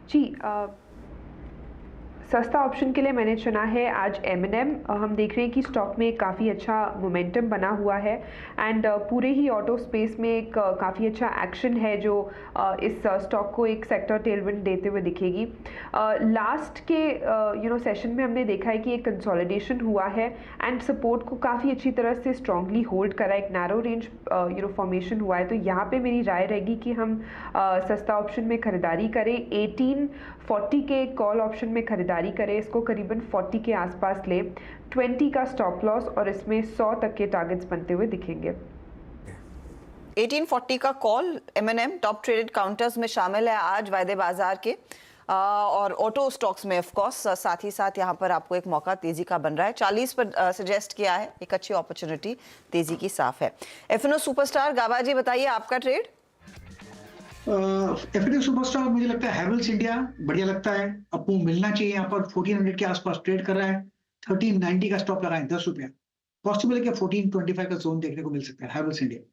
जी, सस्ता ऑप्शन के लिए मैंने चुना है आज M&M। हम देख रहे हैं कि स्टॉक में काफ़ी अच्छा मोमेंटम बना हुआ है, एंड पूरे ही ऑटो स्पेस में एक काफ़ी अच्छा एक्शन है जो इस स्टॉक को एक सेक्टर टेलविंड देते हुए दिखेगी। लास्ट के सेशन में हमने देखा है कि एक कंसोलिडेशन हुआ है एंड सपोर्ट को काफ़ी अच्छी तरह से स्ट्रांगली होल्ड करा, एक नैरो रेंज फॉर्मेशन हुआ है। तो यहाँ पे मेरी राय रहेगी कि हम सस्ता ऑप्शन में ख़रीदारी करें। 1840 के कॉल ऑप्शन में ख़रीदारी करें, इसको करीबन 40 के आसपास ले। 20 का स्टॉप लॉस और इसमें 100 तक के टारगेट्स बनते हुए दिखेंगे। 1840 का call M&M top traded counters में शामिल है आज वायदे बाजार के, और ऑटो स्टॉक्स में ऑफ कोर्स साथ ही साथ यहाँ पर आपको एक मौका तेजी का बन रहा है। 40 पर सजेस्ट किया है, एक अच्छी अपॉर्चुनिटी तेजी की साफ है। FNO सुपरस्टार गाबा जी बताइए आपका ट्रेड। FNO सुपरस्टार मुझे लगता है हैवेल्स इंडिया बढ़िया लगता है, आपको मिलना चाहिए। यहाँ पर 1400 के आसपास ट्रेड कर रहा है। 1390 का स्टॉप लगाएं, 10 रुपया। पॉसिबल है कि 1425 का जोन देखने को मिल सकता है Havells India.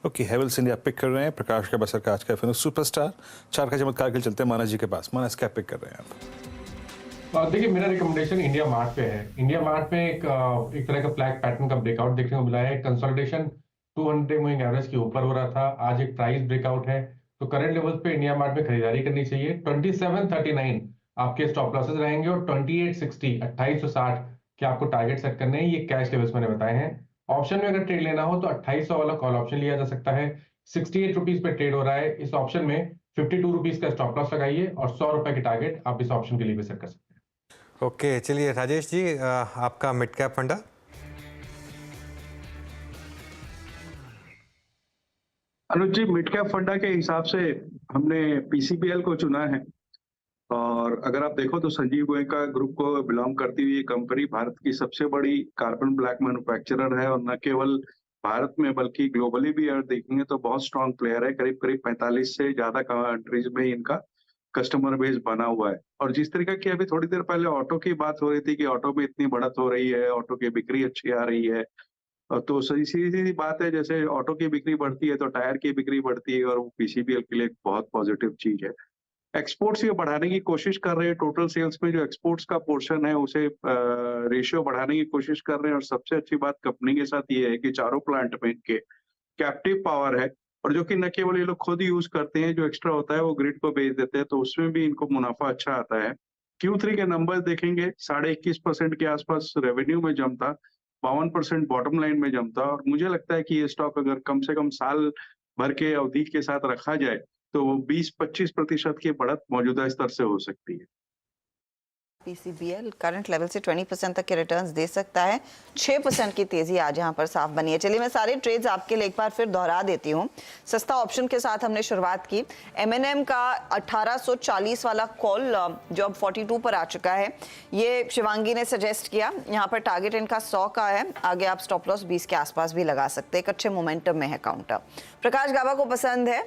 Okay, Havells India pick कर रहे हैं। प्रकाश का बसर का आज का FNO सुपरस्टार। चार का चमत्कार के लिए चलते हैं मानस जी के पास। मानस क्या पिक कर रहे हैं आप? देखिए, मेरा रिकमेंडेशन इंडिया मार्ट पे है। इंडिया मार्ट में एक तरह का फ्लैग पैटर्न का ब्रेकआउट देखने को मिला है। कंसोलिडेशन 200 मूविंग एवरेज के ऊपर हो रहा था, आज एक प्राइस ब्रेकआउट है, तो करंट लेवल्स पे इंडिया मार्ट में खरीदारी करनी चाहिए। 2739 आपके स्टॉप लॉसेस रहेंगे और 2860 2860 के आपको टारगेट सेट करने हैं। ये कैश लेवल्स मैंने बताए हैं। ऑप्शन में अगर ट्रेड लेना हो तो 2800 वाला कॉल ऑप्शन लिया जा सकता है। 68 रुपीज पे ट्रेड हो रहा है। इस ऑप्शन में 52 रुपीज का स्टॉप लॉस लगाइए और 100 रुपए की टारगेट आप इस ऑप्शन के लिए भी सेट कर सकते हैं। ओके, चलिए राजेश जी, आपका मिड कैप फंडा। अनुज जी, मिड कैप फंडा के हिसाब से हमने पीसीबीएल को चुना है, और अगर आप देखो तो संजीव गोयनका ग्रुप को बिलोंग करती हुई ये कंपनी भारत की सबसे बड़ी कार्बन ब्लैक मैन्युफैक्चरर है, और न केवल भारत में बल्कि ग्लोबली भी अगर देखेंगे तो बहुत स्ट्रांग प्लेयर है। करीब करीब 45 से ज्यादा कंट्रीज में इनका कस्टमर बेस बना हुआ है। और जिस तरीके की अभी थोड़ी देर पहले ऑटो की बात हो रही थी कि ऑटो में इतनी बढ़त हो रही है, ऑटो की बिक्री अच्छी आ रही है, तो सीधी बात है, जैसे ऑटो की बिक्री बढ़ती है तो टायर की बिक्री बढ़ती है, और वो पीसीबीएल के लिए बहुत पॉजिटिव चीज है। एक्सपोर्ट्स ये बढ़ाने की कोशिश कर रहे हैं, टोटल सेल्स में जो एक्सपोर्ट्स का पोर्शन है उसे रेशियो बढ़ाने की कोशिश कर रहे हैं। और सबसे अच्छी बात कंपनी के साथ ये है कि चारों प्लांट में इनके कैप्टिव पावर है, और जो कि न केवल ये लोग खुद यूज करते हैं, जो एक्स्ट्रा होता है वो ग्रिड को बेच देते हैं, तो उसमें भी इनको मुनाफा अच्छा आता है। Q3 के नंबर देखेंगे, 21.5% के आसपास रेवेन्यू में जमता, 52% बॉटम लाइन में जमता, और मुझे लगता है कि ये स्टॉक अगर कम से कम साल भर के अवधि के साथ रखा जाए तो वो 20-25% की बढ़त मौजूदा स्तर से हो सकती है। पीसीबीएल करंट लेवल से 20% तक के रिटर्न्स दे सकता है। 6% की तेजी आज यहाँ पर साफ बनी है। चलिए मैं सारे ट्रेड्स आपके लिए एक बार फिर दोहरा देती हूँ। सस्ता ऑप्शन के साथ हमने शुरुआत की। M&M का 1840 वाला कॉल जो अब 42 पर आ चुका है, ये शिवांगी ने सजेस्ट किया। यहाँ पर टारगेट इनका 100 का है। आगे आप स्टॉप लॉस 20 के आसपास भी लगा सकते हैं। एक अच्छे मोमेंटम में है काउंटर। प्रकाश गाबा को पसंद है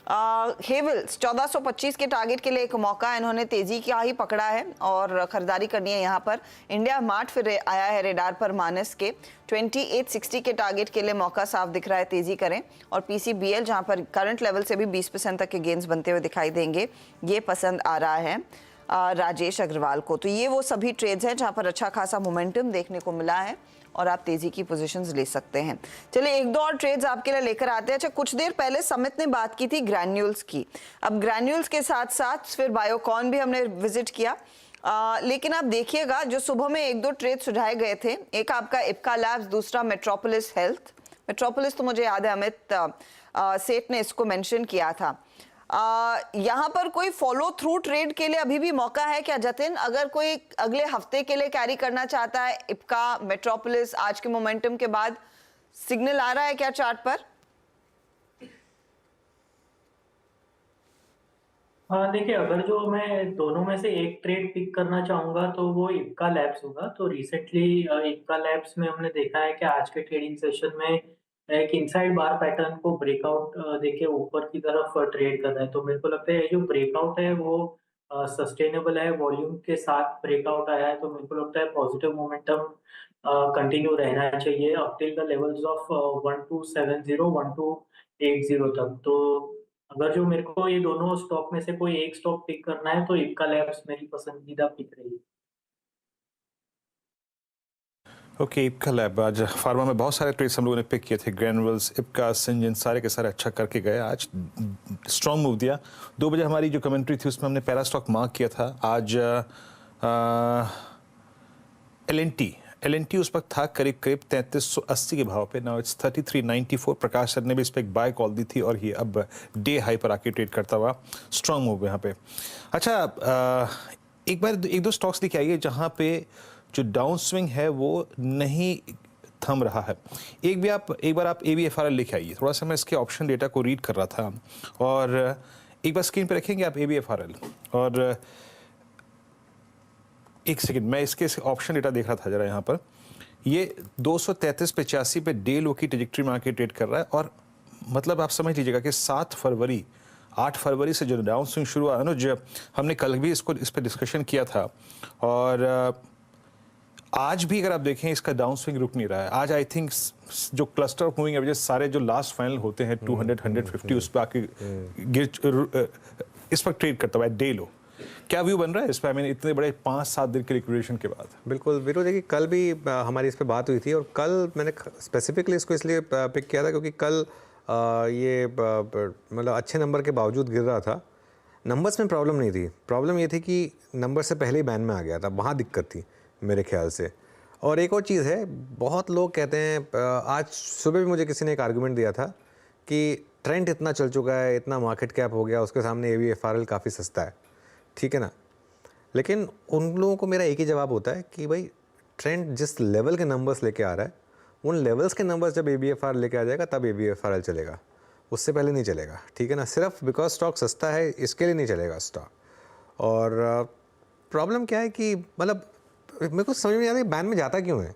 हेवल्स 1425 के टारगेट के लिए एक मौका, इन्होंने तेजी का ही पकड़ा है और खरीदारी करनी है यहाँ पर। इंडिया मार्ट फिर आया है रेडार पर मानस के 2860 के टारगेट के लिए मौका साफ दिख रहा है, तेजी करें। और पीसीबीएल जहाँ पर करंट लेवल से भी 20% तक के गेंस बनते हुए दिखाई देंगे, ये पसंद आ रहा है राजेश अग्रवाल को। तो ये वो सभी ट्रेड्स हैं जहाँ पर अच्छा खासा मोमेंटम देखने को मिला है और आप तेजी की पोजीशंस ले सकते हैं। चलिए एक दो और ट्रेड्स आपके लिए लेकर आते हैं। अच्छा, कुछ देर पहले समित ने बात की थी ग्रैन्यूल्स की। अब ग्रैन्यूल्स के साथ साथ फिर बायोकॉन भी हमने विजिट किया। लेकिन आप देखिएगा जो सुबह में एक दो ट्रेड सुझाए गए थे, एक आपका इप्का लैब्स, दूसरा मेट्रोपोलिस हेल्थ। मेट्रोपोलिस तो मुझे याद है अमित सेठ ने इसको मेंशन किया था। यहाँ पर कोई फॉलो थ्रू ट्रेड के लिए अभी भी मौका है क्या जतिन? अगर कोई अगले हफ्ते के लिए कैरी करना चाहता है इप्का, मेट्रोपोलिस, आज के मोमेंटम के बाद सिग्नल आ रहा है क्या चार्ट पर? हाँ देखिए, अगर जो मैं दोनों में से एक ट्रेड पिक करना चाहूंगा तो वो इप्का लैब्स होगा। तो रिसेंटली इप्का लैब्स में हमने देखा है कि आज के ट्रेडिंग सेशन में एक इनसाइड बार पैटर्न को ब्रेकआउट देके ऊपर की तरफ ट्रेड कर रहा है। तो मेरे को लगता है जो ब्रेकआउट है वो सस्टेनेबल है, वॉल्यूम के साथ ब्रेकआउट आया है, तो मेरे को लगता है पॉजिटिव मोमेंटम कंटिन्यू रहना चाहिए up till the levels of 1270 1280 तक। तो अगर जो मेरे को ये दोनों स्टॉक में से कोई एक स्टॉक पिक करना है तो इप्का लैब्स मेरी पसंदीदा पिक रही। ओके, इप्का लैब आज फार्मा में बहुत सारे ट्रेड्स हम लोगों ने पिक किए थे। ग्रैनुअल्स, इप्का, सिंजन, सारे के सारे अच्छा करके गए। आज स्ट्रॉन्ग मूव दिया। 2 बजे हमारी जो कमेंट्री थी उसमें हमने पैरा स्टॉक मार्क किया था। आज एल&टी उस वक्त था करीब 3380 के भाव पे। Now it's 3394। प्रकाश सर ने भी इस पर एक बाय कॉल दी थी और ये अब डे हाई पर आके ट्रेड करता हुआ स्ट्रॉन्ग मूव यहाँ पे। अच्छा, एक दो स्टॉक्स दिखे आइए जहाँ पे जो डाउन स्विंग है वो नहीं थम रहा है। एक बार आप ABFRL लिखे आइए। थोड़ा सा मैं इसके ऑप्शन डेटा को रीड कर रहा था और एक बार स्क्रीन पे रखेंगे आप ABFRL। और एक सेकंड, मैं इसके ऑप्शन डेटा देख रहा था जरा। यहाँ पर ये 233.85 पे डे लो की ट्रेजेक्ट्री में आके ट्रेड कर रहा है। और मतलब आप समझ लीजिएगा कि 8 फरवरी से जो डाउन स्विंग शुरू हुआ है ना, जो हमने कल भी इस पर डिस्कशन किया था, और आज भी अगर आप देखें इसका डाउन स्विंग रुक नहीं रहा है। आज आई थिंक जो क्लस्टर ऑफ मूविंग एवरेजेस सारे जो लास्ट फाइनल होते हैं 200 150 उस पर आके इस पर ट्रेड करता हुआ है डे लो। क्या व्यू बन रहा है इस पे? आई मीन इतने बड़े 5-7 दिन के लिक्विडेशन के बाद। बिल्कुल वीरू, देखिए कल भी हमारी इस पे बात हुई थी और कल मैंने स्पेसिफिकली इसको इसलिए पिक किया था क्योंकि कल ये मतलब अच्छे नंबर के बावजूद गिर रहा था। नंबर्स में प्रॉब्लम नहीं थी, प्रॉब्लम ये थी कि नंबर से पहले ही बैन में आ गया था, वहाँ दिक्कत थी मेरे ख्याल से। और एक और चीज़ है, बहुत लोग कहते हैं, आज सुबह भी मुझे किसी ने एक आर्गूमेंट दिया था कि ट्रेंड इतना चल चुका है, इतना मार्केट कैप हो गया, उसके सामने ABFRL काफ़ी सस्ता है, ठीक है ना। लेकिन उन लोगों को मेरा एक ही जवाब होता है कि भाई ट्रेंड जिस लेवल के नंबर्स लेके आ रहा है, उन लेवल्स के नंबर्स जब ABFRL लेके आ जाएगा तब ABFRL चलेगा, उससे पहले नहीं चलेगा, ठीक है ना। सिर्फ बिकॉज स्टॉक सस्ता है इसके लिए नहीं चलेगा स्टॉक। और प्रॉब्लम क्या है कि मतलब मेरे को समझ में नहीं आता कि बैन में जाता क्यों है।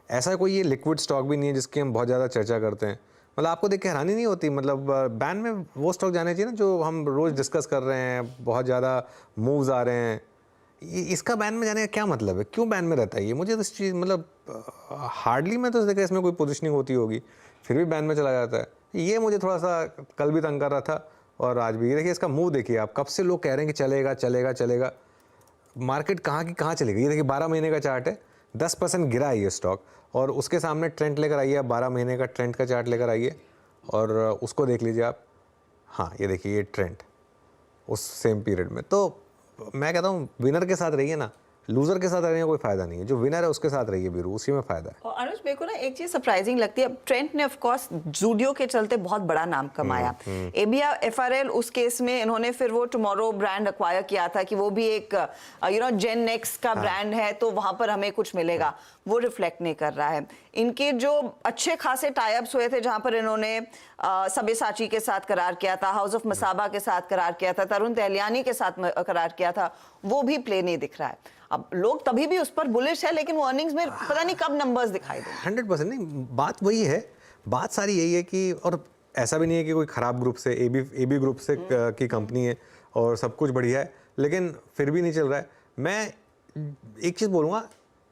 ऐसा कोई ये लिक्विड स्टॉक भी नहीं है जिसकी हम बहुत ज़्यादा चर्चा करते हैं। मतलब आपको देख के हैरानी नहीं होती? मतलब बैन में वो स्टॉक जाने चाहिए ना जो हम रोज़ डिस्कस कर रहे हैं, बहुत ज़्यादा मूव्स आ रहे हैं। इसका बैन में जाने का क्या मतलब है? क्यों बैन में रहता है ये? मुझे तो इस चीज़ मतलब हार्डली मैं तो देखा इसमें कोई पोजिशनिंग होती होगी, फिर भी बैन में चला जाता है। ये मुझे थोड़ा सा कल भी तंग कर रहा था और आज भी। ये देखिए इसका मूव देखिए आप, कब से लोग कह रहे हैं कि चलेगा चलेगा चलेगा, मार्केट कहाँ की कहाँ चलेगी। ये देखिए 12 महीने का चार्ट है, 10% गिरा है ये स्टॉक और उसके सामने ट्रेंड लेकर आइए आप, 12 महीने का ट्रेंड का चार्ट लेकर आइए और उसको देख लीजिए आप। हाँ ये देखिए ये ट्रेंड उस सेम पीरियड में। तो मैं कहता हूँ विनर के साथ रहिए ना, लूजर के साथ रहने का कोई फायदा नहीं है। जो विनर है उसके साथ रहिए वीरू, उसी में फायदा है। और अनुज मेरे को ना एक चीज सरप्राइजिंग लगती है, ट्रेंट ने ऑफ कोर्स जूडियो के चलते बहुत बड़ा नाम कमाया। ABFRL उस केस में इन्होंने फिर वो टुमारो ब्रांड एक्वायर किया था कि वो भी एक जेन नेक्स्ट का ब्रांड है, तो वहां पर हमें कुछ मिलेगा, वो रिफ्लेक्ट नहीं कर रहा है। इनके जो अच्छे खासे टाइप्स हुए थे जहां पर इन्होंने सब्यसाची के साथ करार किया था, हाउस ऑफ मसाबा के साथ करार किया था, तरुण तहलियानी के साथ करार किया था, वो भी प्ले नहीं दिख रहा है। अब लोग तभी भी उस पर बुलिश है, लेकिन वो अर्निंग्स में पता नहीं कब नंबर्स दिखाई दें। 100% नहीं, बात वही है, बात सारी यही है कि, और ऐसा भी नहीं है कि कोई ख़राब ग्रुप से AB ग्रुप से की कंपनी है और सब कुछ बढ़िया है, लेकिन फिर भी नहीं चल रहा है। मैं एक चीज़ बोलूँगा,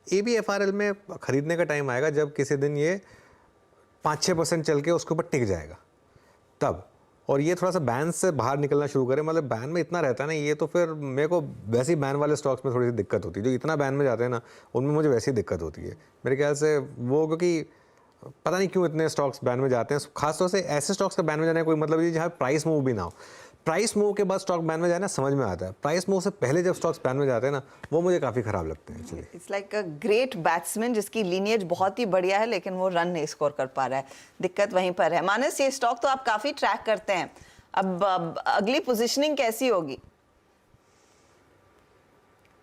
ABFRL में ख़रीदने का टाइम आएगा जब किसी दिन ये 5-6% चल के उसके ऊपर टिक जाएगा तब, और ये थोड़ा सा बैन से बाहर निकलना शुरू करे। मतलब बैन में इतना रहता है ना ये, तो फिर मेरे को वैसे ही बैन वाले स्टॉक्स में थोड़ी सी दिक्कत होती है। जो इतना बैन में जाते हैं ना उनमें मुझे वैसे ही दिक्कत होती है मेरे ख्याल से वो, क्योंकि पता नहीं क्यों इतने स्टॉक्स बैन में जाते हैं। खासतौर से ऐसे स्टॉक्स का बैन में जाने का कोई मतलब नहीं जहाँ प्राइस मूव भी ना हो। प्राइस मूव के बाद स्टॉक बैन में जाए ना समझ में आता है, प्राइस मूव से पहले जब स्टॉक्स बैन में जाते हैं ना वो मुझे काफ़ी ख़राब लगते हैं। चलिए, it's like a great batsman जिसकी लीनियज बहुत ही बढ़िया है लेकिन वो रन नहीं स्कोर कर पा रहा है, दिक्कत वहीं पर है। मानस, ये स्टॉक तो आप काफ़ी ट्रैक करते हैं, अब अगली पोजीशनिंग कैसी होगी?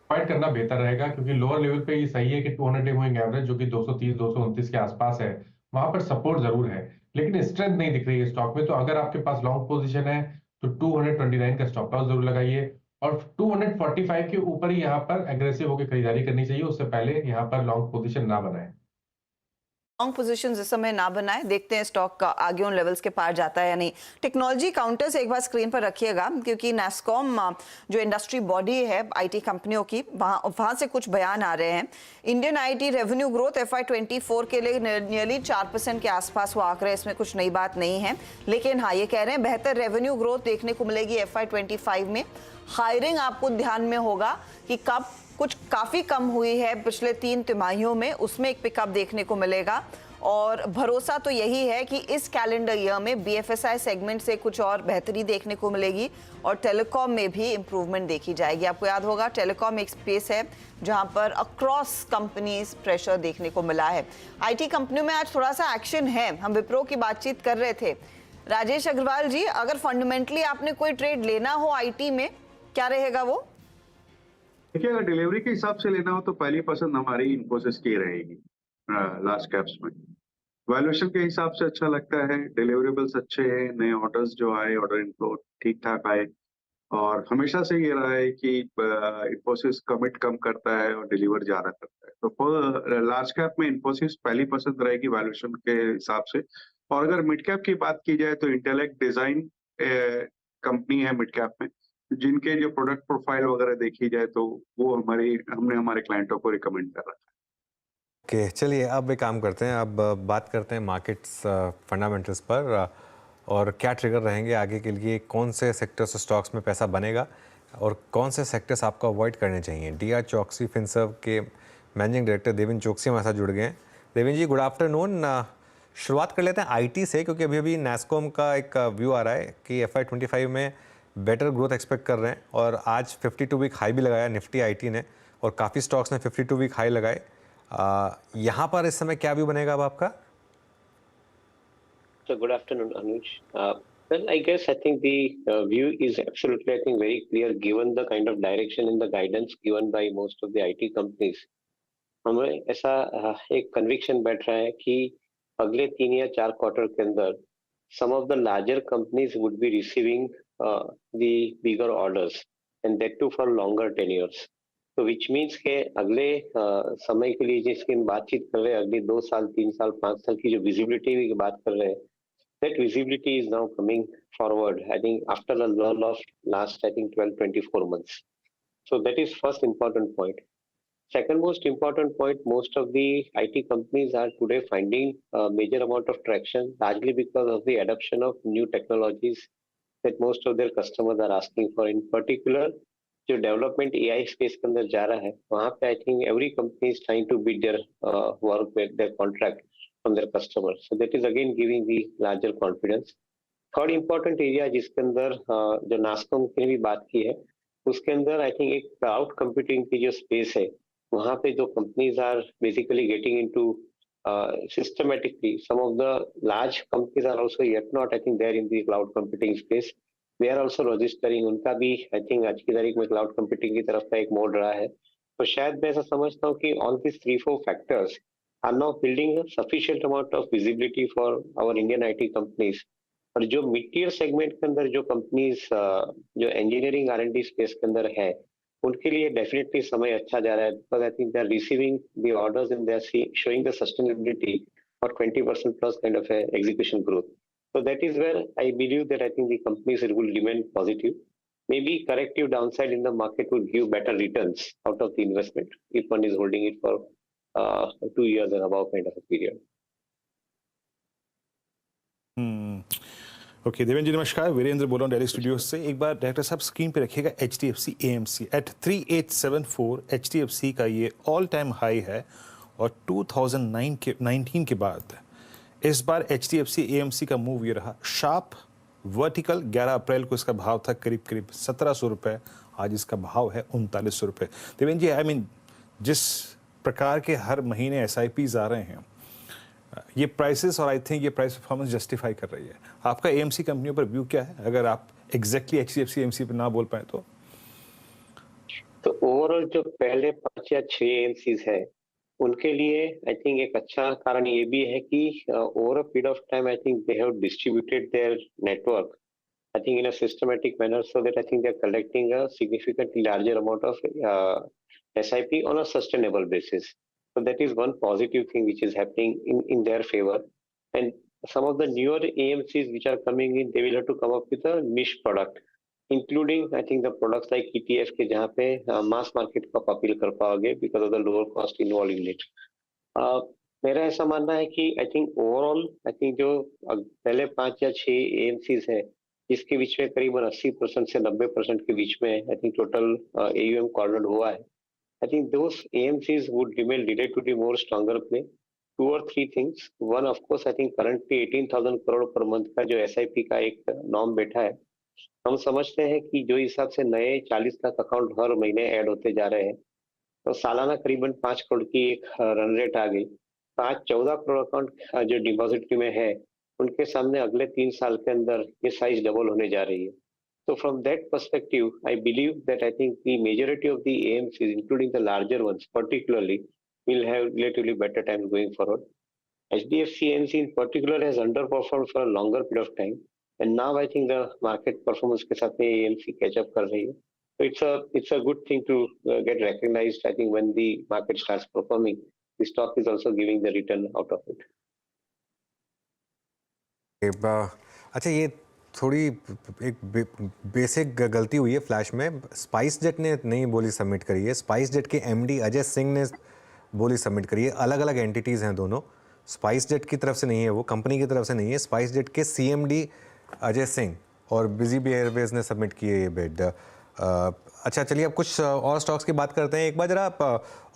फाइट करना बेहतर रहेगा क्योंकि लोअर लेवल पे ये सही है कि 200 डे मूविंग एवरेज जो कि 230-229 के आसपास है, वहां पर सपोर्ट जरूर है, लेकिन स्ट्रेंथ नहीं दिख रही है स्टॉक में। तो अगर आपके पास लॉन्ग पोजीशन है तो 229 का स्टॉप लॉस जरूर लगाइए और 245 के ऊपर ही यहाँ पर एग्रेसिव होकर खरीदारी करनी चाहिए, उससे पहले यहाँ पर लॉन्ग पोजीशन ना बनाए। लॉन्ग पोजीशन इस समय ना बनाए, देखते हैं स्टॉक आगे उन लेवल्स के पार जाता है या नहीं। टेक्नोलॉजी काउंटर्स एक बार स्क्रीन पर रखिएगा क्योंकि नैस्कॉम जो इंडस्ट्री बॉडी है IT कंपनियों की, वहां से कुछ बयान आ रहे हैं। Indian IT revenue growth FY24 के लिए नियरली 4% के आसपास वो आंकड़े, इसमें कुछ नई बात नहीं है, लेकिन हाँ ये कह रहे हैं बेहतर रेवेन्यू ग्रोथ देखने को मिलेगी FY25 में। हायरिंग आपको ध्यान में होगा कि कब कुछ काफ़ी कम हुई है पिछले 3 तिमाहियों में, उसमें एक पिकअप देखने को मिलेगा और भरोसा तो यही है कि इस कैलेंडर ईयर में BFSI सेगमेंट से कुछ और बेहतरी देखने को मिलेगी और टेलीकॉम में भी इंप्रूवमेंट देखी जाएगी। आपको याद होगा टेलीकॉम एक स्पेस है जहां पर अक्रॉस कंपनीज प्रेशर देखने को मिला है। IT कंपनियों में आज थोड़ा सा एक्शन है। हम विप्रो की बातचीत कर रहे थे, राजेश अग्रवाल जी, अगर फंडामेंटली आपने कोई ट्रेड लेना हो IT में, क्या रहेगा वो? देखिए, अगर डिलीवरी के हिसाब से लेना हो तो पहली पसंद हमारी इन्फोसिस की रहेगी लार्ज कैप्स में। वैल्यूएशन के हिसाब से अच्छा लगता है, डिलीवरेबल्स अच्छे हैं, नए ऑर्डर्स जो आए, ऑर्डर इनफ्लो ठीक ठाक आए, और हमेशा से ये रहा है कि इन्फोसिस कमिट कम करता है और डिलीवर ज्यादा करता है। तो लार्ज कैप में इन्फोसिस पहली पसंद रहेगी वैल्यूएशन के हिसाब से। और अगर मिड कैप की बात की जाए तो इंटेलेक्ट डिजाइन कंपनी है मिड कैप में, जिनके जो प्रोडक्ट प्रोफाइल वगैरह देखी जाए तो वो हमने हमारे क्लाइंटों को रिकमेंड कर रखा है। ओके, चलिए अब एक काम करते हैं, अब बात करते हैं मार्केट्स फंडामेंटल्स पर और क्या ट्रिगर रहेंगे आगे के लिए, कौन से सेक्टर से स्टॉक्स में पैसा बनेगा, और कौन से सेक्टर्स आपको अवॉइड करने चाहिए? DR चौकसी फिनसर्व के मैनेजिंग डायरेक्टर देवेंद्र चौकसी हमारे साथ जुड़ गए हैं। देवेंद्र जी, गुड आफ्टरनून। शुरुआत कर लेते हैं आईटी से, क्योंकि अभी अभी नैस्कॉम का एक व्यू आ रहा है कि FY25 में बेटर ग्रोथ एक्सपेक्ट कर रहे हैं, और आज 52 वीक हाई भी लगाया निफ्टी आईटी ने, और काफ़ी स्टॉक्स ने 52 वीक हाई लगाए। यहाँ पर इस समय क्या व्यू बनेगा अब आपका? So good afternoon, Anuj. Well, I guess I think the view is absolutely, I think, very clear given the kind of direction and the guidance given by most of the IT companies. हमें ऐसा एक conviction बैठ रहा है कि अगले 3 या 4 quarter के अंदर some of the larger companies would be receiving the bigger orders and that too for longer tenures. So which means के अगले समय के लिए जिसकी हम बातचीत कर रहे हैं, अगले 2 साल, 3 साल, 5 साल की जो विजिबिलिटी की बात कर रहे हैं, that visibility is now coming forward, I think, after a lull of last, I think, 12-24 months. So that is first important point. Second most important point, most of the IT companies are today finding a major amount of traction, largely because of the adoption of new technologies that most of their customers are asking for. In particular, जो development AI space के अंदर जा रहा है, वहाँ पे I think every company is trying to beat their work with their contract from their customers, so that is again giving the larger confidence. Third important area जिसके अंदर जो नास्कॉम की भी बात की है, उसके अंदर आई थिंक एक क्लाउड कंप्यूटिंग की जो स्पेस है, वहाँ पे जो companies are basically getting into systematically, some of the large companies are also yet not, I think, there in the cloud computing space. They are also registering, उनका भी I think आज की तारीख में cloud computing की तरफ का एक मोड़ रहा है। तो शायद मैं ऐसा समझता हूँ कि all these 3-4 factors are now building a sufficient amount of visibility for our Indian IT companies. और जो mid tier segment के अंदर जो companies जो engineering R&D space के अंदर है, उनके लिए डेफिनेटली समय अच्छा जा रहा है, because I think they are receiving the orders and they are showing the sustainability for 20% plus kind of a execution growth. So that is where I believe that I think the companies will remain positive. Maybe corrective downside in the market will give better returns out of the investment if one is holding it for 2 years and above kind of a period. Okay, Devendra ji नमस्कार। वीरेंद्र बोल रहा हूँ Delhi studio से। एक बार director साहब screen पे रखिएगा HDFC AMC eight 3874। HDFC का ये ऑल टाइम हाई है, और 2019 के बाद इस बार HDFC AMC का मूव ये रहा शार्प वर्टिकल। 11 अप्रैल को इसका भाव था करीब 1700 रुपये, आज इसका भाव है 3900 रुपये। देवेंद्र जी, आई मीन जिस प्रकार के हर महीने SIPs आ रहे हैं, ये प्राइसेस और आई थिंक ये प्राइस परफॉर्मेंस जस्टिफाई कर रही है। आपका AMC कंपनियों पर व्यू क्या है, अगर आप एग्जैक्टली HDFC AMC पर ना बोल पाए तो? तो ओवरऑल जो पहले 5 या 6 AMCs है, उनके लिए आई थिंक एक अच्छा कारण ये भी है कि over a period of time I think they have distributed their network I think in a systematic manner, so that I think they are collecting a significantly larger amount of SIP on a sustainable basis. So that is one positive thing which is happening in their favor. And some of the newer AMCs which are coming in, they will have to come up with a niche product, including I think the products like ETF के जहाँ पे mass market को आप appeal कर पाओगे because of the lower cost involved in it. मेरा ऐसा मानना है कि I think overall I think जो पहले 5 या 6 AMCs है, इसके बीच में करीबन 80% से 90% के बीच में I think total AUM cornered हुआ है। I think those AMCs would remain relatively more stronger play. 2 or 3 things. One, of course, I think currently 18,000 crore per month का जो SIP का एक नॉर्म बैठा है, हम समझते हैं कि जो हिसाब से नए 40 लाख अकाउंट हर महीने ऐड होते जा रहे हैं, तो सालाना करीबन 5 करोड़ की एक रन रेट आ गई। 14 करोड़ अकाउंट जो डिपॉजिटरी में है, उनके सामने अगले 3 साल के अंदर ये साइज डबल होने जा रही है। So from that perspective, I believe that I think the majority of the AMCs, including the larger ones particularly, will have relatively better times going forward. HDFC AMC in particular has underperformed for a longer period of time, and now I think the market performance के साथ में AMC catch up कर रही है. So it's a good thing to get recognized. I think when the market starts performing, the stock is also giving the return out of it. अच्छा, ये थोड़ी एक बेसिक गलती हुई है फ्लैश में। स्पाइस जेट ने नई बोली सबमिट करी है। स्पाइस जेट के MD अजय सिंह ने बोली सबमिट करी है। अलग अलग एंटिटीज़ हैं दोनों। स्पाइस जेट की तरफ से नहीं है, वो कंपनी की तरफ से नहीं है। स्पाइस जेट के CMD अजय सिंह और बिजी बी एयरवेज ने सबमिट की है ये बिड। अच्छा चलिए अब कुछ और स्टॉक्स की बात करते हैं। एक बार जरा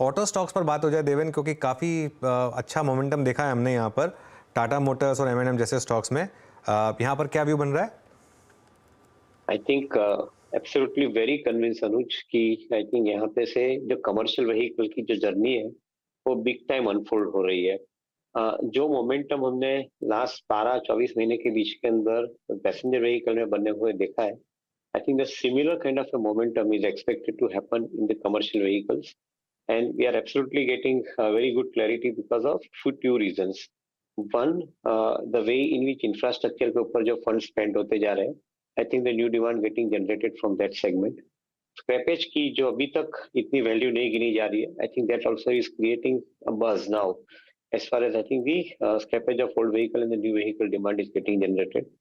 ऑटो स्टॉक्स पर बात हो जाए देवेन, क्योंकि काफ़ी अच्छा मोमेंटम देखा है हमने यहाँ पर टाटा मोटर्स और M&M जैसे स्टॉक्स में। यहाँ पर क्या व्यू बन रहा है? I think absolutely very convince Anuj कि आई थिंक यहाँ पे से जो कमर्शियल व्हीकल की जो जर्नी है वो बिग टाइम अनफोल्ड हो रही है। जो मोमेंटम हमने लास्ट 12-24 महीने के बीच के अंदर पैसेंजर व्हीकल में बने हुए देखा है, I think the similar kind of a momentum is expected to happen in the commercial vehicles, and we are absolutely getting very good clarity because of two reasons. One, the way in which infrastructure के ऊपर जो funds spent होते जा रहे हैं, I think the new demand getting generated from that segment. Scrappage की जो अभी तक इतनी वैल्यू नहीं गिनी जा रही है, I think that also is creating a buzz now as far as I think the scrappage of old vehicle and the new vehicle demand is getting generated.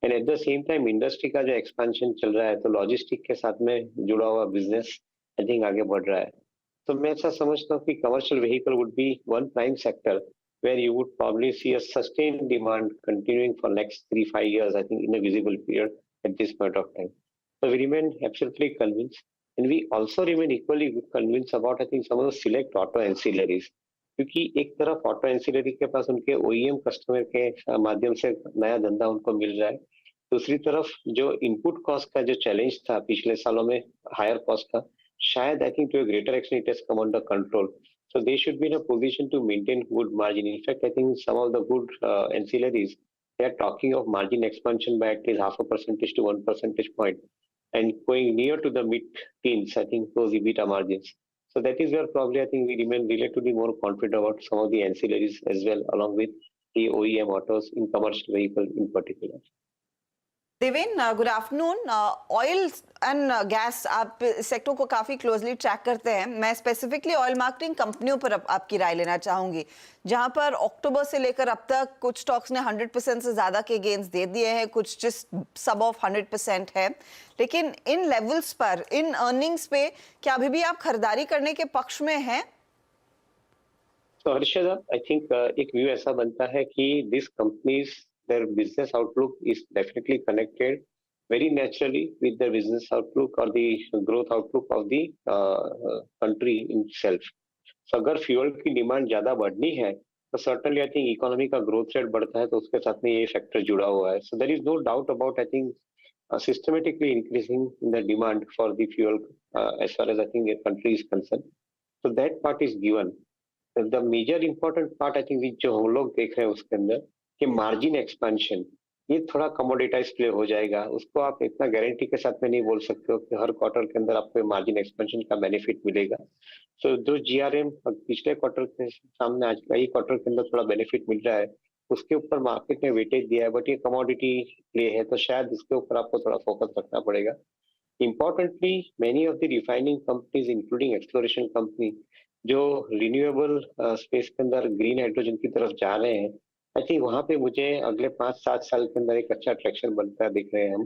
And eight the same time industry का जो expansion चल रहा है तो logistic के साथ में जुड़ा हुआ बिजनेस आई थिंक आगे बढ़ रहा है। तो मैं ऐसा समझता हूँ कि commercial vehicle would be one prime sector where you would probably see a sustained demand continuing for next 3-5 years I think in a visible period at this point of time. So we remain absolutely convinced, and we also remain equally convinced about I think some of the select auto ancillaries. क्योंकि एक तरफ auto ancillary के पास उनके OEM customer के माध्यम से नया धंधा उनको मिल रहा है, दूसरी तरफ जो इनपुट कॉस्ट का जो चैलेंज था पिछले सालों में हायर कॉस्ट का, शायद I think to a greater extent it has come under control, so they should be in a position to maintain good margin. In fact I think some of the good ancillaries they are talking of margin expansion by at least 0.5% to 1 percentage point and going near to the mid teens, I think those EBITDA margins. So that is where probably I think we remain relatively more confident about some of the ancillaries as well, along with the OEM autos in commercial vehicle in particular. Deven, good afternoon. Oil and gas आप sector को काफ़ी closely track करते हैं। मैं specifically oil marketing कंपनियों पर आपकी राय लेना चाहूँगी, जहां पर अक्टूबर से लेकर अब तक कुछ स्टॉक्स ने 100% से ज़्यादा के गेन्स दे दिए हैं, कुछ जस्ट सब ऑफ 100% है। लेकिन इन लेवल्स पर, इन अर्निंग्स पे क्या अभी भी आप खरीदारी करने के पक्ष में हैं? तो हर्षदा, आई थिंक एक व्यू ऐसा बनता है कि this companies their business outlook is definitely connected very naturally with the business outlook or the growth outlook of the country itself. So अगर फ्यूल की डिमांड ज्यादा बढ़नी है तो certainly I think इकोनॉमी का ग्रोथ रेट बढ़ता है, तो उसके साथ में ये फैक्टर जुड़ा हुआ है। So there is no doubt about I think systematically increasing in the demand for the fuel as far as I think the country is concerned. So that part is given. The major important part I think जो हम लोग देख रहे हैं उसके अंदर कि margin expansion ये थोड़ा कमोडिटाइज प्ले हो जाएगा। उसको आप इतना गारंटी के साथ में नहीं बोल सकते हो कि हर क्वार्टर के अंदर आपको मार्जिन एक्सपेंशन का बेनिफिट मिलेगा। सो जो जीआरएम पिछले क्वार्टर के सामने आज का ही क्वार्टर के अंदर थोड़ा बेनिफिट मिल रहा है, उसके ऊपर मार्केट ने वेटेज दिया है, बट ये कमोडिटी प्ले है तो शायद इसके ऊपर आपको थोड़ा फोकस रखना पड़ेगा। Importantly many of the refining companies including exploration company जो रिन्यूएबल स्पेस के अंदर ग्रीन हाइड्रोजन की तरफ जा रहे हैं, आई थिंक वहां पे मुझे अगले 5-7 साल के अंदर एक अच्छा अट्रैक्शन बनता दिख रहे हैं हम।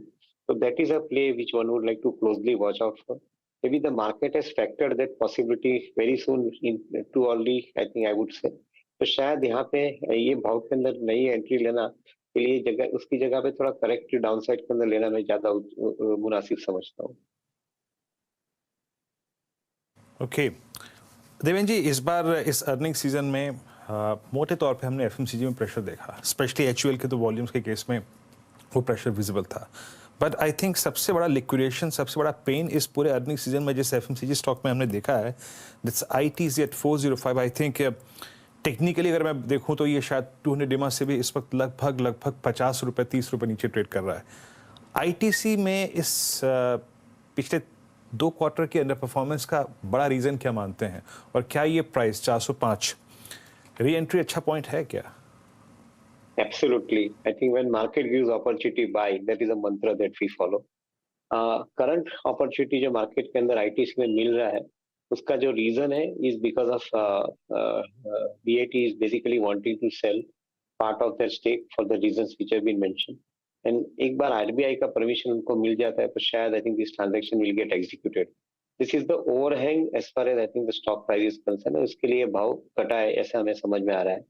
तो that is a play which one would like to closely watch out for. Maybe the market has factored that possibility very soon in too early I think I would say. तो शायद यहाँ पे ये भाव के अंदर नई entry लेना के लिए जगह, उसकी जगह पे थोड़ा करेक्टिव डाउन साइड के अंदर लेना मैं ज्यादा मुनासिब समझता हूँ। ओके देवेन जी, इस बार इस अर्निंग सीजन में मोटे तौर पे हमने एफएमसीजी में प्रेशर देखा, स्पेशली एचयूएल के तो वॉल्यूम्स के केस में वो प्रेशर विजिबल था। बट आई थिंक सबसे बड़ा लिक्विडेशन, सबसे बड़ा पेन इस पूरे अर्निंग सीजन में जिस एफएमसीजी स्टॉक में हमने देखा है, that's ITC at 405। I think technically अगर मैं देखूं तो ये शायद 200 डिमा से भी इस वक्त लगभग 50 रुपये 30 रुपये नीचे ट्रेड कर रहा है। आईटीसी में इस पिछले 2 क्वार्टर की अंडर परफॉर्मेंस का बड़ा रीजन क्या मानते हैं, और क्या ये प्राइस 405 री एंट्री अच्छा पॉइंट है क्या? Absolutely. I think when market gives opportunity buy, that is a mantra that we follow. Current opportunity जो market के अंदर ITC में मिल रहा है, उसका जो reason है is because of BAT is basically wanting to sell part of their stake for the reasons which have been mentioned. And एक बार RBI का permission उनको मिल जाता है तो शायद I think this transaction will get executed. This is the overhang as far as I think the stock price is concerned. उसके लिए भाव घटा है ऐसा हमें समझ में आ रहा है।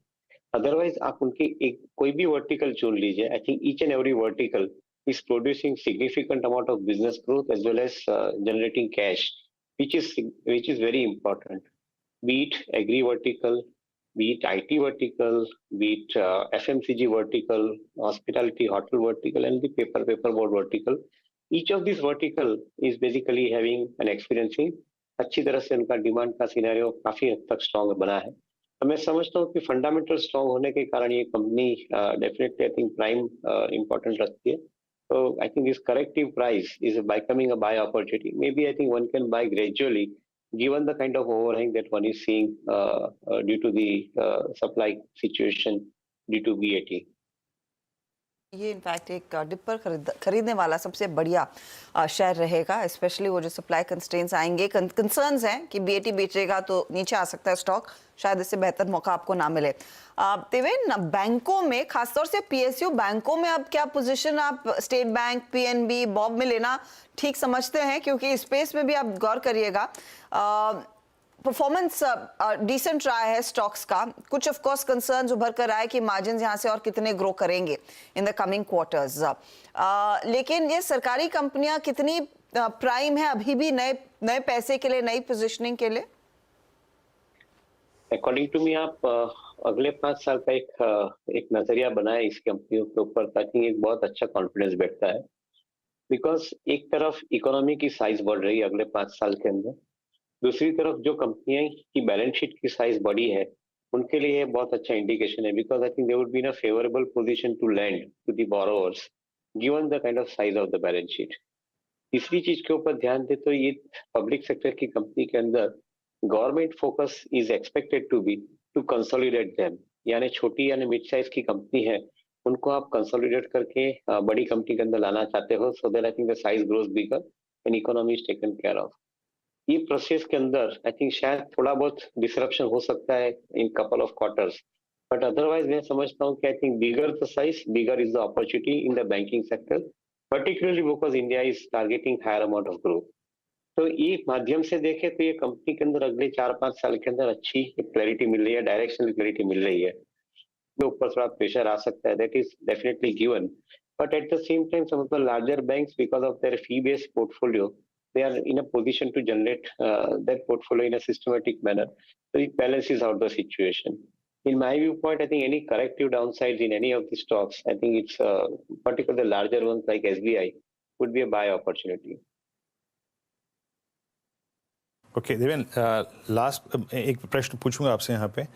अदरवाइज आप उनकी एक कोई भी वर्टिकल चुन लीजिए, I think each and every vertical is producing significant amount of business growth as well as generating cash, which is very important. Be it agri vertical, be it IT vertical, be it FMCG vertical, hospitality hotel vertical, and the paperboard vertical. Each of these vertical is basically having and experiencing अच्छी तरह से उनका demand का scenario काफी हद तक strong बना है। तो मैं समझता हूँ कि फंडामेंटल स्ट्रॉन्ग होने के कारण ये company definitely I think prime important रखती है। So I think this corrective price is becoming a buy opportunity. Maybe I think one can buy gradually, given the kind of overhang that one is seeing due to the supply situation due to VAT. ये in fact एक dipper खरीदने वाला सबसे बढ़िया share रहेगा, specially वो जो supply constraints आएंगे। कंसर्न्स हैं कि बीएटी बेचेगा तो नीचे आ सकता है स्टॉक, शायद इससे बेहतर मौका आपको ना मिले। देवेन, बैंकों में खासतौर से पीएसयू बैंकों में अब क्या पोजीशन आप स्टेट बैंक, पीएनबी, बॉब में लेना ठीक समझते हैं? क्योंकि स्पेस में भी आप गौर करिएगा, परफॉर्मेंस डिसेंट रहा है स्टॉक्स का। कुछ ऑफ कोर्स कंसर्न्स उभर कर आए कि मार्जिन यहाँ से और कितने ग्रो करेंगे इन द कमिंग क्वार्टर्स, लेकिन ये सरकारी कंपनियां कितनी प्राइम है अभी भी नए पैसे के लिए, नई पोजीशनिंग के लिए? अकॉर्डिंग टू मी आप अगले 5 साल का एक नजरिया बनाए इस कंपनियों के ऊपर, ताकि एक बहुत अच्छा कॉन्फिडेंस बैठता है। बिकॉज एक तरफ इकोनॉमी की साइज बढ़ रही है अगले 5 साल के अंदर, दूसरी तरफ जो कंपनियां की बैलेंस शीट की साइज बड़ी है उनके लिए बहुत अच्छा इंडिकेशन है। Because I think they would be in a favourable position to lend to the borrowers given the kind of size of the balance sheet. तीसरी चीज के ऊपर ध्यान दे तो ये पब्लिक सेक्टर की कंपनी के अंदर government focus is expected to be to consolidate them, यानी छोटी यानी मिड साइज की कंपनी है उनको आप कंसोलिडेट करके बड़ी कंपनी के अंदर लाना चाहते हो, सो that I think the size grows bigger and economy is taken care of. ये प्रोसेस के अंदर आई थिंक शायद थोड़ा बहुत डिसरप्शन हो सकता है in couple of quarters, but otherwise मैं समझता हूँ कि I think bigger the size, bigger is the opportunity in the banking sector, particularly because India is targeting higher amount of growth. तो ये माध्यम से देखें तो ये कंपनी के अंदर अगले 4-5 साल के अंदर अच्छी क्लैरिटी मिल रही है, डायरेक्शनल क्लैरिटी मिल रही है। तो ऊपर थोड़ा प्रेशर आ सकता है, that is definitely given, but at the same time some of the larger banks because of their fee based portfolio they are in a position to generate that portfolio in a systematic manner. So it balances out the situation. In my viewpoint, I think any corrective downsides in any of the stocks, I think it's particularly the larger ones like SBI would be a buy opportunity. Okay Deven, last एक प्रश्न पूछूंगा आपसे यहाँ पे।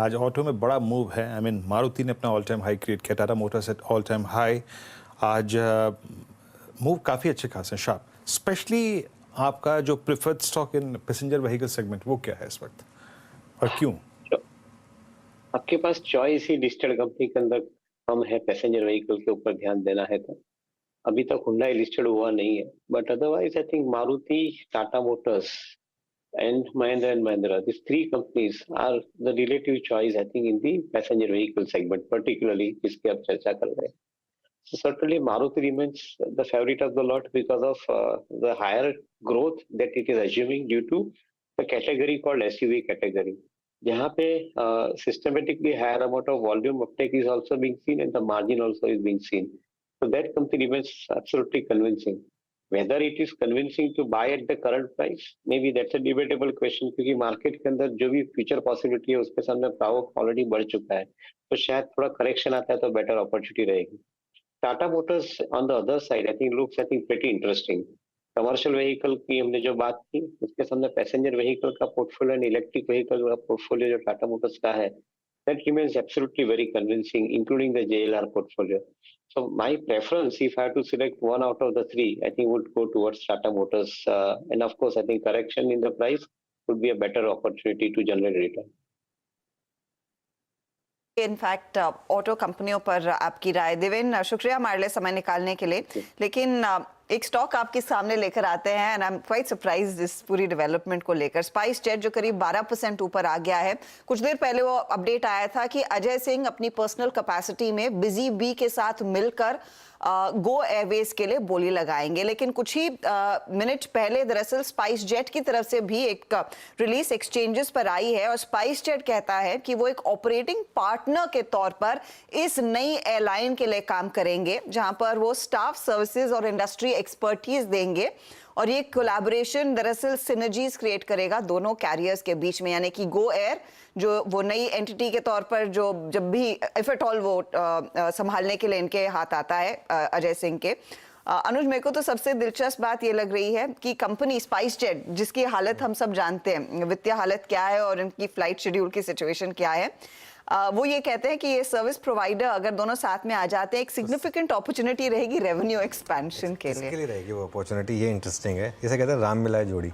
आज auto में बड़ा move है, आई मीन मारुति ने अपना ऑल टाइम हाई क्रिएट किया, Tata Motors at all time high. आज मूव काफ़ी अच्छे खासे शार्प। स्पेशली आपका जो preferred stock in passenger vehicle segment वो क्या है इस वक्त और क्यों? आपके पास चॉइस ही लिस्टेड कंपनी के अंदर कम है पैसेंजर व्हीकल के ऊपर ध्यान देना है तो अभी तक हुंडई लिस्टेड हुआ नहीं है, but otherwise I think Maruti, Tata Motors and Mahindra, these three companies are the relative choice I think in the passenger vehicle segment, particularly जिसकी आप चर्चा कर रहे हैं। So certainly Maruti remains the favorite of the lot because of the higher growth that it is assuming due to the category called SUV category, जहाँ पे systematically higher amount of volume uptake is also being seen and the margin also is being seen. So that company remains absolutely convincing. Whether it is convincing to buy at the current price, maybe that's a debatable question, क्योंकि market के अंदर जो भी future possibility है उसके सामने price already बढ़ चुका है, तो शायद थोड़ा करेक्शन आता है तो बेटर अपॉर्चुनिटी रहेगी। Tata Motors on the other side I think looks pretty interesting. Commercial vehicle की हमने जो बात की उसके सामने पैसेंजर व्हीकल का पोर्टफोलियो एंड इलेक्ट्रिक व्हीकल का पोर्टफोलियो जो टाटा मोटर्स का है that remains absolutely very convincing, including the JLR portfolio. So my preference, if I have to select one out of the three, I think would go towards Tata Motors. And of course, I think correction in the price would be a better opportunity to generate return. In fact auto कंपनियों पर आपकी राय। देवेन, शुक्रिया हमारे लिए समय निकालने के लिए। लेकिन एक स्टॉक आपके सामने लेकर आते हैं and I am quite surprised इस पूरी डेवलपमेंट को लेकर। स्पाइस जेट जो करीब 12% ऊपर आ गया है। कुछ देर पहले वो अपडेट आया था कि अजय सिंह अपनी पर्सनल कैपेसिटी में बिजी बी के साथ मिलकर गो एयरवेज के लिए बोली लगाएंगे, लेकिन कुछ ही मिनट पहले दरअसल स्पाइस जेट की तरफ से भी एक रिलीज एक्सचेंजेस पर आई है और स्पाइस जेट कहता है कि वो एक ऑपरेटिंग पार्टनर के तौर पर इस नई एयरलाइन के लिए काम करेंगे, जहां पर वो स्टाफ सर्विसेज और इंडस्ट्री एक्सपर्टीज देंगे और ये कोलैबोरेशन दरअसल सिनर्जीज क्रिएट करेगा दोनों कैरियर्स के बीच में, यानी कि गो एयर जो वो नई एंटिटी के तौर पर जो जब भी इफ एट ऑल वो संभालने के लिए इनके हाथ आता है अजय सिंह के। अनुज, मेरे को तो सबसे दिलचस्प बात ये लग रही है कि कंपनी स्पाइस जेट, जिसकी हालत हम सब जानते हैं, वित्तीय हालत क्या है और इनकी फ्लाइट शेड्यूल की सिचुएशन क्या है, वो ये कहते हैं कि ये सर्विस प्रोवाइडर अगर दोनों साथ में आ जाते हैं एक सिग्निफिकेंट अपॉर्चुनिटी रहेगी रेवेन्यू एक्सपेंशन के लिए। किसके लिए रहेगी वो अपॉर्चुनिटी? ये इंटरेस्टिंग है। इसे कहते हैं राम मिलाए जोड़ी।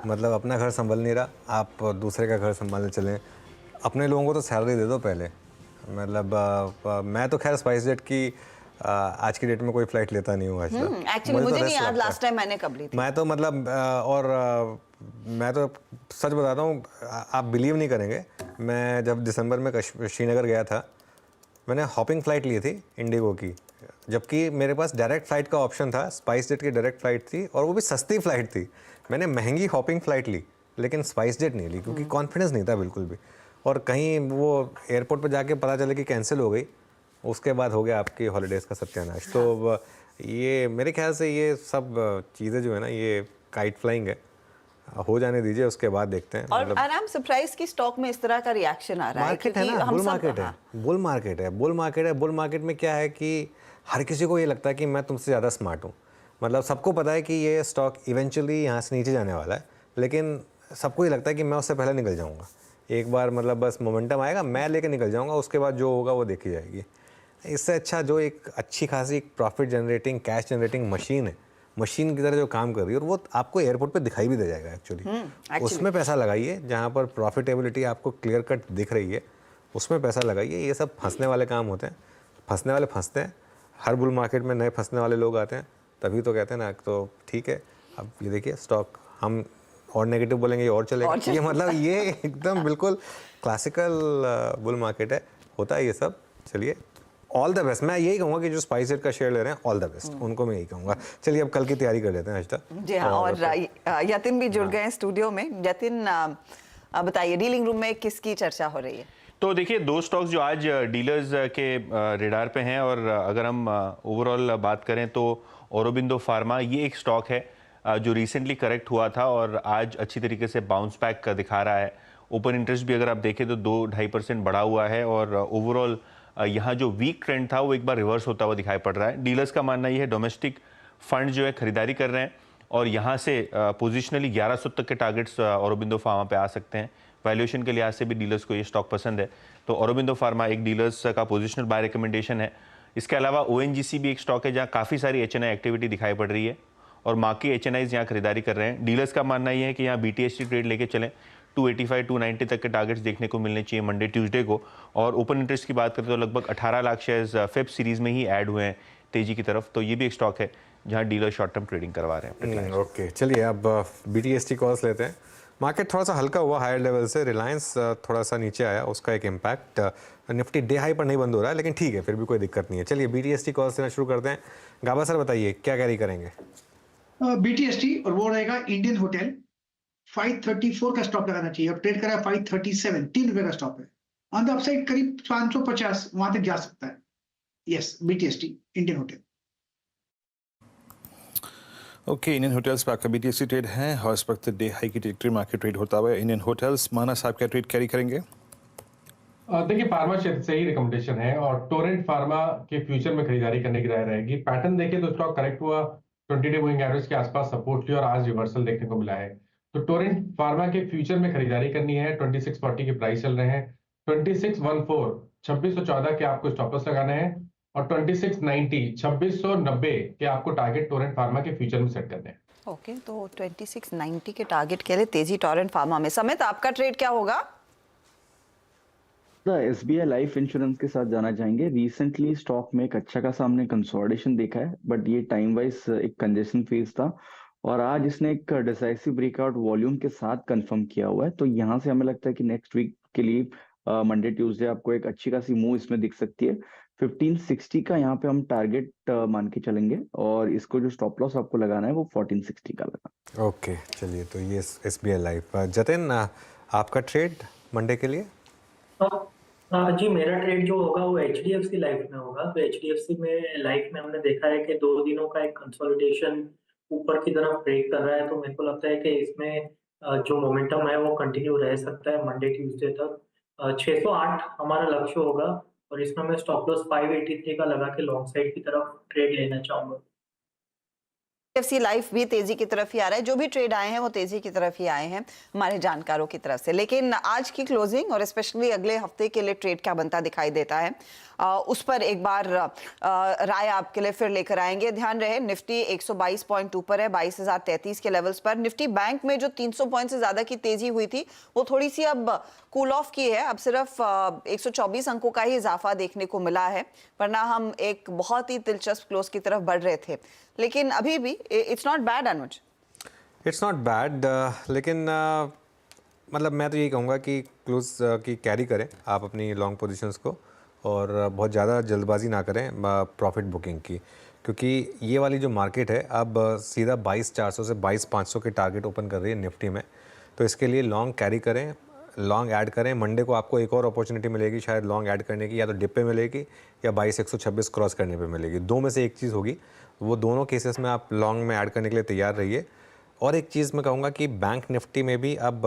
मतलब अपना घर संभल नहीं रहा, आप दूसरे का घर संभालने चलें। अपने लोगों को तो सैलरी दे दो पहले। मतलब मैं तो खैर स्पाइस जेट की आज की डेट में कोई फ्लाइट लेता नहीं हूँ आज तक। एक्चुअली मुझे नहीं याद लास्ट टाइम मैंने कब ली थी। मैं तो मतलब मैं तो सच बताता हूँ, आप बिलीव नहीं करेंगे, मैं जब दिसंबर में श्रीनगर गया था, मैंने हॉपिंग फ़्लाइट ली थी इंडिगो की, जबकि मेरे पास डायरेक्ट फ़्लाइट का ऑप्शन था। स्पाइस जेट की डायरेक्ट फ़्लाइट थी और वो भी सस्ती फ़्लाइट थी। मैंने महंगी हॉपिंग फ़्लाइट ली लेकिन स्पाइस जेट नहीं ली क्योंकि कॉन्फिडेंस नहीं था बिल्कुल भी। और कहीं वो एयरपोर्ट पर जाके पता चले कि कैंसिल हो गई, उसके बाद हो गया आपकी हॉलीडेज़ का सत्यानाश। तो ये मेरे ख्याल से ये सब चीज़ें जो है ना, ये काइट फ्लाइंग है, हो जाने दीजिए, उसके बाद देखते हैं। और आई एम सरप्राइज कि स्टॉक में इस तरह का रिएक्शन आ रहा है। मार्केट है ना, बुल मार्केट है, बुल मार्केट है, बुल मार्केट है। बुल मार्केट में क्या है कि हर किसी को ये लगता है कि मैं तुमसे ज़्यादा स्मार्ट हूँ। मतलब सबको पता है कि ये स्टॉक इवेंचुअली यहाँ से नीचे जाने वाला है, लेकिन सबको ये लगता है कि मैं उससे पहले निकल जाऊँगा। एक बार मतलब बस मोमेंटम आएगा, मैं लेके निकल जाऊँगा, उसके बाद जो होगा वो देखी जाएगी। इससे अच्छा जो एक अच्छी खासी profit generating, cash generating machine है, मशीन की तरह जो काम कर रही है, और वो आपको एयरपोर्ट पे दिखाई भी दे जाएगा एक्चुअली। उसमें पैसा लगाइए, जहाँ पर प्रॉफिटेबिलिटी आपको क्लियर कट दिख रही है, उसमें पैसा लगाइए। ये सब फंसने वाले काम होते हैं, फंसने वाले फंसते हैं। हर बुल मार्केट में नए फंसने वाले लोग आते हैं, तभी तो कहते हैं ना। तो ठीक है, अब ये देखिए स्टॉक, हम और नेगेटिव बोलेंगे ये और चलेगा। ये मतलब ये एकदम बिल्कुल क्लासिकल बुल मार्केट है, होता है ये सब। चलिए, ऑल द बेस्ट। मैं यही कहूँगा कि जो स्पाइस जेट का शेयर ले रहे हैं, ऑल द बेस्ट, उनको मैं यही कहूँगा। चलिए अब कल की तैयारी कर लेते हैं आज तक। जी हाँ, और यतिन भी जुड़ गए हैं स्टूडियो में। यतिन, बताइए डीलिंग रूम में किसकी चर्चा हो रही है? तो देखिए, दो स्टॉक्स जो आज डीलर्स के रेडार पे हैं, और अगर हम ओवरऑल बात करें तो औरोबिंदो फार्मा, ये एक स्टॉक है जो रिसेंटली करेक्ट हुआ था और आज अच्छी तरीके से बाउंस बैक दिखा रहा है। ओपन इंटरेस्ट भी अगर आप देखें तो 2-2.5% बढ़ा हुआ है, और ओवरऑल यहाँ जो वीक ट्रेंड था वो एक बार रिवर्स होता हुआ दिखाई पड़ रहा है। डीलर्स का मानना ये है डोमेस्टिक फंड जो है खरीदारी कर रहे हैं, और यहाँ से पोजिशनली 1100 तक के टारगेट्स औरोबिंदो फार्मा पे आ सकते हैं। वैल्यूएशन के लिहाज से भी डीलर्स को ये स्टॉक पसंद है, तो औरोबिंदो फार्मा एक डीलर्स का पोजिशनल बाय रिकमेंडेशन है। इसके अलावा ONGC भी एक स्टॉक है जहाँ काफ़ी सारी HNI एक्टिविटी दिखाई पड़ रही है, और मार्की HNIs यहाँ खरीदारी कर रहे हैं। डीलर्स का मानना ये है कि यहाँ BTST ट्रेड लेके चलें, 285-290 तक के टारगेट्स देखने को मिलने चाहिए मंडे ट्यूसडे को। और ओपन इंटरेस्ट की बात करें तो लगभग 18 लाख शेयर्स फेब सीरीज में ही ऐड हुए हैं तेजी की तरफ, तो ये भी एक स्टॉक है जहां डीलर शॉर्ट टर्म ट्रेडिंग करवा रहे हैं। ओके, चलिए अब BTST कॉल्स लेते हैं। मार्केट थोड़ा सा हल्का हुआ हायर लेवल से, रिलायंस थोड़ा सा नीचे आया, उसका एक इम्पैक्ट। निफ्टी डे हाई पर नहीं बंद हो रहा है, लेकिन ठीक है, फिर भी कोई दिक्कत नहीं है। चलिए BTST कॉल्स लेना शुरू करते हैं। गाबा सर बताइए क्या कैरी करेंगे? BTST, और वो रहेगा इंडियन होटल। 534 का स्टॉप लगाना चाहिए। अब ट्रेड करा 537, ₹3 का स्टॉप है। ऑन द अपसाइड करीब 550 वहां तक जा सकता है। Yes, BTST, Indian hotel. Okay, Indian hotels पर आपका BTST ट्रेड है, और इस वक्त डे हाई की ट्रेड मार्केट ट्रेड होता हुआ इंडियन होटल्स। माना साहब क्या ट्रेड कैरी करेंगे? देखिए, फार्मा क्षेत्र से ही रिकमेंडेशन है, और टोरेंट फार्मा के फ्यूचर में खरीदारी करने की राय रहेगी। पैटर्न देखिए तो स्टॉक करेक्ट हुआ, 20 डे मूविंग एवरेज के आसपास सपोर्ट लिया और आज रिवर्सल देखने को मिला है। तो टोरेंट फार्मा के फ्यूचर में खरीदारी करनी है। 2640 के प्राइस चल रहे हैं। 2614, 2614 के आपको स्टॉप लॉस लगाने हैं, और 2690, 2690 के आपको टारगेट टोरेंट फार्मा के फ्यूचर में सेट करने हैं। ओके, तो 2690 के टारगेट के लिए तेजी टोरेंट फार्मा में। समित, आपका ट्रेड क्या होगा? SBI लाइफ इंश्योरेंस के साथ जाना चाहेंगे। रिसेंटली स्टॉक में एक अच्छा खासा हमने कंसोलिडेशन देखा है, बट ये टाइम वाइज एक कंजेशन फेज था और आज इसने एक डिसाइसिव ब्रेकआउट वॉल्यूम के साथ कंफर्म किया हुआ है। तो यहाँ से हमें लगता है कि नेक्स्ट वीक के लिए मंडे ट्यूसडे आपको एक अच्छी खासी मूव इसमें दिख सकती है। 1560 का यहाँ पे हम टारगेट मान के चलेंगे और इसको जो स्टॉप लॉस आपको लगाना है वो 1460 का लगा। ओके, चलिए, तो ये SBI लाइफ। जतिन, आपका ट्रेड मंडे के लिए? जी, मेरा ट्रेड जो होगा वो HDFC लाइफ में होगा। तो HDFC में लाइफ में हमने देखा है कि 2 दिनों का एक कंसोलिडेशन ऊपर की तरफ ब्रेक कर रहा है, तो मेरे को लगता है कि इसमें जो मोमेंटम है वो कंटिन्यू रह सकता है मंडे ट्यूसडे तक। 608 हमारा लक्ष्य होगा और इसमें मैं स्टॉप लॉस 583 का लगा के लॉन्ग साइड की तरफ ट्रेड लेना चाहूंगा। HDFC लाइफ भी तेजी की तरफ ही आ रहा है। जो भी ट्रेड आए हैं वो तेजी की तरफ ही आए हैं हमारे जानकारों की तरफ से। लेकिन आज की क्लोजिंग और स्पेशली अगले हफ्ते के लिए ट्रेड क्या बनता दिखाई देता है, उस पर एक बार राय आपके लिए फिर लेकर आएंगे। ध्यान रहे, निफ्टी 122 पॉइंट ऊपर है 22,033 के लेवल्स पर। निफ्टी बैंक में जो 300 पॉइंट से ज्यादा की तेजी हुई थी वो थोड़ी सी अब कूल ऑफ की है। अब सिर्फ 124 अंकों का ही इजाफा देखने को मिला है, वरना हम एक बहुत ही दिलचस्प क्लोज की तरफ बढ़ रहे थे। लेकिन अभी भी it's not bad Anuj. It's not bad, लेकिन मतलब मैं तो यही कहूँगा कि क्लोज की कैरी करें आप अपनी लॉन्ग पोजीशंस को और बहुत ज़्यादा जल्दबाजी ना करें प्रॉफिट बुकिंग की, क्योंकि ये वाली जो मार्केट है अब सीधा 22,400 से 22,500 के टारगेट ओपन कर रही है निफ्टी में। तो इसके लिए लॉन्ग कैरी करें, लॉन्ग ऐड करें। मंडे को आपको एक और अपॉर्चुनिटी मिलेगी शायद लॉन्ग ऐड करने की, या तो डिप पे मिलेगी या 22,126 क्रॉस करने पे मिलेगी। दो में से एक चीज़ होगी, वो दोनों केसेस में आप लॉन्ग में ऐड करने के लिए तैयार रहिए। और एक चीज़ मैं कहूँगा कि बैंक निफ्टी में भी अब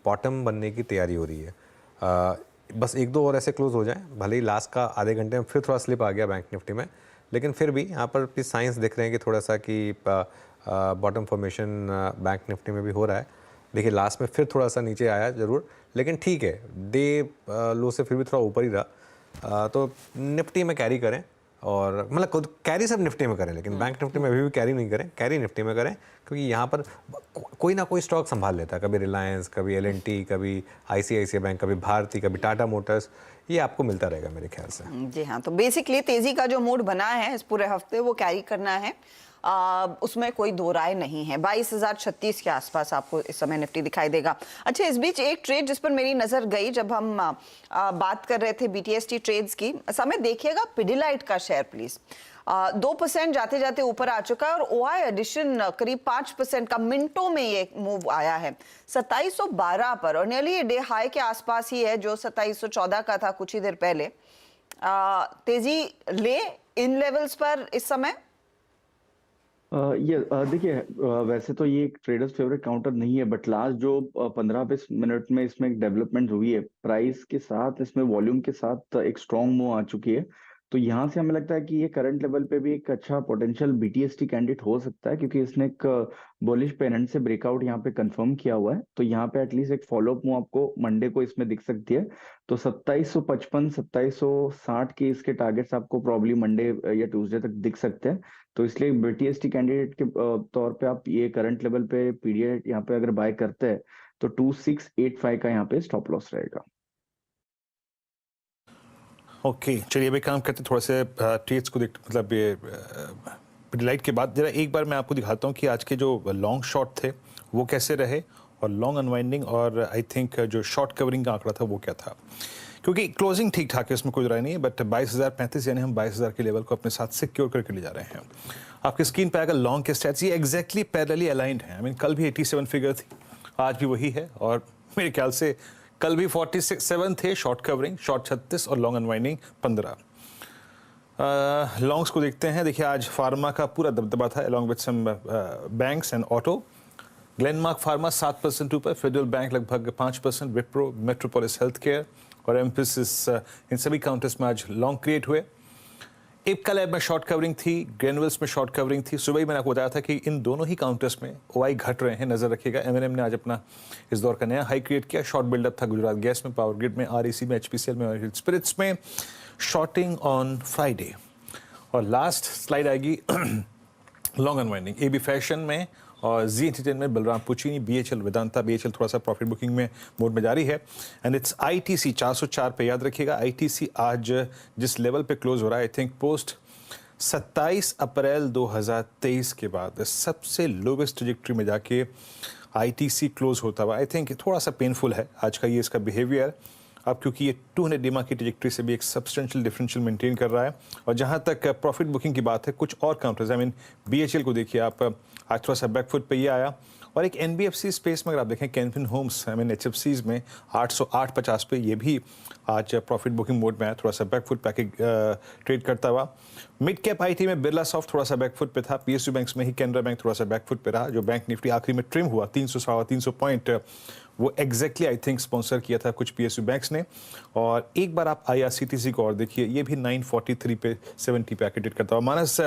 बॉटम बनने की तैयारी हो रही है। बस एक दो और ऐसे क्लोज हो जाएं, भले ही लास्ट का आधे घंटे में फिर थोड़ा स्लिप आ गया बैंक निफ्टी में, लेकिन फिर भी यहाँ पर भी साइंस दिख रहे हैं कि थोड़ा सा कि बॉटम फॉर्मेशन बैंक निफ्टी में भी हो रहा है। देखिए लास्ट में फिर थोड़ा सा नीचे आया ज़रूर, लेकिन ठीक है, डे लो से फिर भी थोड़ा ऊपर ही रहा। तो निफ्टी में कैरी करें, और मतलब खुद कैरी सब निफ्टी में करें, लेकिन बैंक निफ्टी में अभी भी कैरी नहीं करें, कैरी निफ्टी में करें, क्योंकि यहाँ पर कोई ना कोई स्टॉक संभाल लेता है। कभी रिलायंस, कभी L&T, कभी ICICI बैंक, कभी भारती, कभी टाटा मोटर्स, ये आपको मिलता रहेगा मेरे ख्याल से। जी हाँ, तो बेसिकली तेजी का जो मूड बना है इस पूरे हफ्ते वो कैरी करना है, उसमें कोई दो राय नहीं है। 22,036 के आसपास आपको इस समय निफ्टी दिखाई देगा। अच्छा, इस बीच एक ट्रेड जिस पर मेरी नजर गई जब हम बात कर रहे थे BTST ट्रेड्स की, समय देखिएगा पिडिलाइट का शेयर प्लीज 2% जाते जाते ऊपर आ चुका है और OI एडिशन करीब 5% का मिनटों में ये मूव आया है 2712 पर, और नियरली ये डे हाई के आसपास ही है जो 2714 का था कुछ ही देर पहले। तेजी ले इन लेवल्स पर इस समय? ये देखिए, वैसे तो ये एक ट्रेडर्स फेवरेट काउंटर नहीं है, बट लास्ट जो 15-20 मिनट में इसमें एक डेवलपमेंट हुई है, प्राइस के साथ इसमें वॉल्यूम के साथ एक स्ट्रॉन्ग मूव आ चुकी है। तो यहाँ से हमें लगता है कि ये करंट लेवल पे भी एक अच्छा पोटेंशियल BTST कैंडिडेट हो सकता है, क्योंकि इसने एक बुलिश पेनेंट से ब्रेकआउट यहाँ पे कंफर्म किया हुआ है। तो यहाँ पे एटलीस्ट एक फॉलोअप मूव आपको मंडे को इसमें दिख सकती है। तो 2755 2760 के इसके टारगेट्स आपको प्रॉब्ली मंडे या ट्यूसडे तक दिख सकते हैं। तो इसलिए BTST कैंडिडेट के तौर पे आप ये करंट लेवल पे पीरियड यहाँ पे अगर बाय करते हैं तो 2685 का यहाँ पे स्टॉप लॉस रहेगा। ओके, चलिए अभी काम करते थोड़ा से ट्रेड्स को देख, मतलब ये पिडिलाइट के बाद जरा एक बार मैं आपको दिखाता हूँ कि आज के जो लॉन्ग शॉट थे वो कैसे रहे, और लॉन्ग अनवाइंडिंग और आई थिंक जो शॉर्ट कवरिंग का आंकड़ा था वो क्या था। क्योंकि क्लोजिंग ठीक ठाक है, इसमें कोई राय नहीं है, बट 22,035 यानी हम 22,000 के लेवल को अपने साथ सिक्योर करके ले जा रहे हैं। आपकी स्क्रीन पे आएगा लॉन्ग के स्टैट्स, ये एग्जैक्टली पैरेलली अलाइंड है। आई मीन कल भी 87 फिगर थी, आज भी वही है, और मेरे ख्याल से कल भी 47 थे शॉर्ट कवरिंग, शॉर्ट 36 और लॉन्ग अनवाइंडिंग 15। लॉन्ग्स को देखते हैं। देखिए आज फार्मा का पूरा दबदबा था, along with some banks and auto. Glenmark pharma 7% ऊपर, फेडरल बैंक लगभग 5%, विप्रो, मेट्रोपोलिस हेल्थ केयर और एम्फेसिस, इन सभी काउंटर्स में आज लॉन्ग क्रिएट हुए। इप्का लैब में शॉर्ट कवरिंग थी, ग्रेनुअल्स में शॉर्ट कवरिंग थी। सुबह ही मैंने आपको बताया था कि इन दोनों ही काउंटर्स में OI घट रहे हैं, नजर रखिएगा। M&M ने आज अपना इस दौर का नया हाई क्रिएट किया। शॉर्ट बिल्डअप था गुजरात गैस में, पावर ग्रिड में, REC में, HPCL में, स्पिरिट्स में। Shorting on Friday. और लास्ट स्लाइड आएगी लॉन्ग अनवाइंडिंग एबी फैशन में और Zee entertainment Balram Puchini, BHEL Vedanta, BHEL थोड़ा सा प्रॉफिट बुकिंग में मोड में जारी है एंड इट्स आईटीसी 404 पे। याद रखिएगा आईटीसी आज जिस लेवल पे क्लोज हो रहा है, आई थिंक पोस्ट 27 अप्रैल 2023 के बाद सबसे लोवेस्ट ट्रजेक्टरी में जाके आईटीसी क्लोज होता हुआ, आई थिंक थोड़ा सा पेनफुल है आज का ये इसका बिहेवियर अब, क्योंकि ये 200 डिमा की ट्रजेक्टरी से भी एक सब्सटेंशियल डिफरेंशियल मेंटेन कर रहा है। और जहां तक प्रॉफिट बुकिंग की बात है, कुछ और काउंटर्स आई मीन बीएचएल को देखिए आप, आज थोड़ा सा बैकफुट पे ये आया। और एक एनबीएफसी स्पेस में अगर आप देखें कैनफिन होम्स आई मीन एचएफसीज में 808.50 पे ये भी आज प्रॉफिट बुकिंग मोड में आया, थोड़ा सा बैकफुट पैकेज ट्रेड करता हुआ। मिड कैप आईटी में बिरला सॉफ्ट थोड़ा सा बैकफुट पे था, पीएसयू बैंक्स में ही कैनरा बैंक थोड़ा सा बैकफुट पे रहा। जो बैंक निफ्टी आखिरी में ट्रिम हुआ 300 पॉइंट, वो एग्जैक्टली आई थिंक स्पॉन्सर किया था कुछ पीएसयू बैंक्स ने। और एक बार आप आईआरसीटीसी को और देखिए, ये भी 943 पे 70 पे ट्रेड करता हुआ। मानस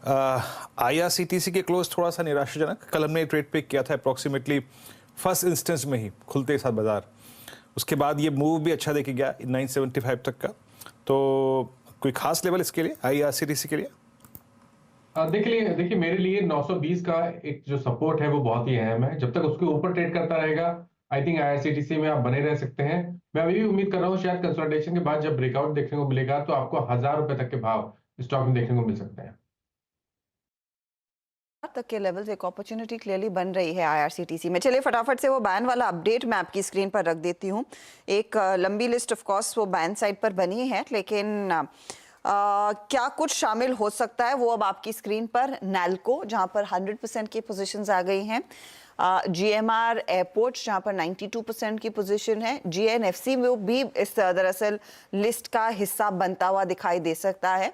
आईआरसीटीसी के क्लोज थोड़ा सा निराशाजनक, कल हमने ट्रेड पे किया था अप्रॉक्सीमेटली फर्स्ट इंस्टेंस में ही खुलते साथ बाजार, उसके बाद ये मूव भी अच्छा देके गया 975 तक का। तो कोई खास लेवल इसके लिए आईआरसीटीसी के लिए? देखिए मेरे लिए 920 का एक जो सपोर्ट है वो बहुत ही अहम है। जब तक उसके ऊपर ट्रेड करता रहेगा, आई थिंक आईआरसीटीसी में आप बने रह सकते हैं। मैं अभी भी उम्मीद कर रहा हूँ शायद कंसोलिडेशन के बाद जब ब्रेकआउट देखने को मिलेगा तो आपको 1000 रुपए तक के भाव स्टॉक में देखने को मिल सकते हैं। तक के लेवल्स एक अपॉर्चुनिटी क्लियरली बन रही है आईआरसीटीसी में। चलिए फटाफट से वो बैन वाला अपडेट मैं आपकी स्क्रीन पर रख देती हूँ। एक लंबी लिस्ट ऑफ कोर्स वो बैन साइड पर बनी है, लेकिन क्या कुछ शामिल हो सकता है वो अब आपकी स्क्रीन पर। नैल्को जहां पर 100% की पोजीशंस आ गई हैं, जीएमआर एयरपोर्ट्स जहां पर 92% की पोजीशन है, जीएनएफसी में भी इस दरअसल लिस्ट का हिस्सा बनता हुआ दिखाई दे सकता है।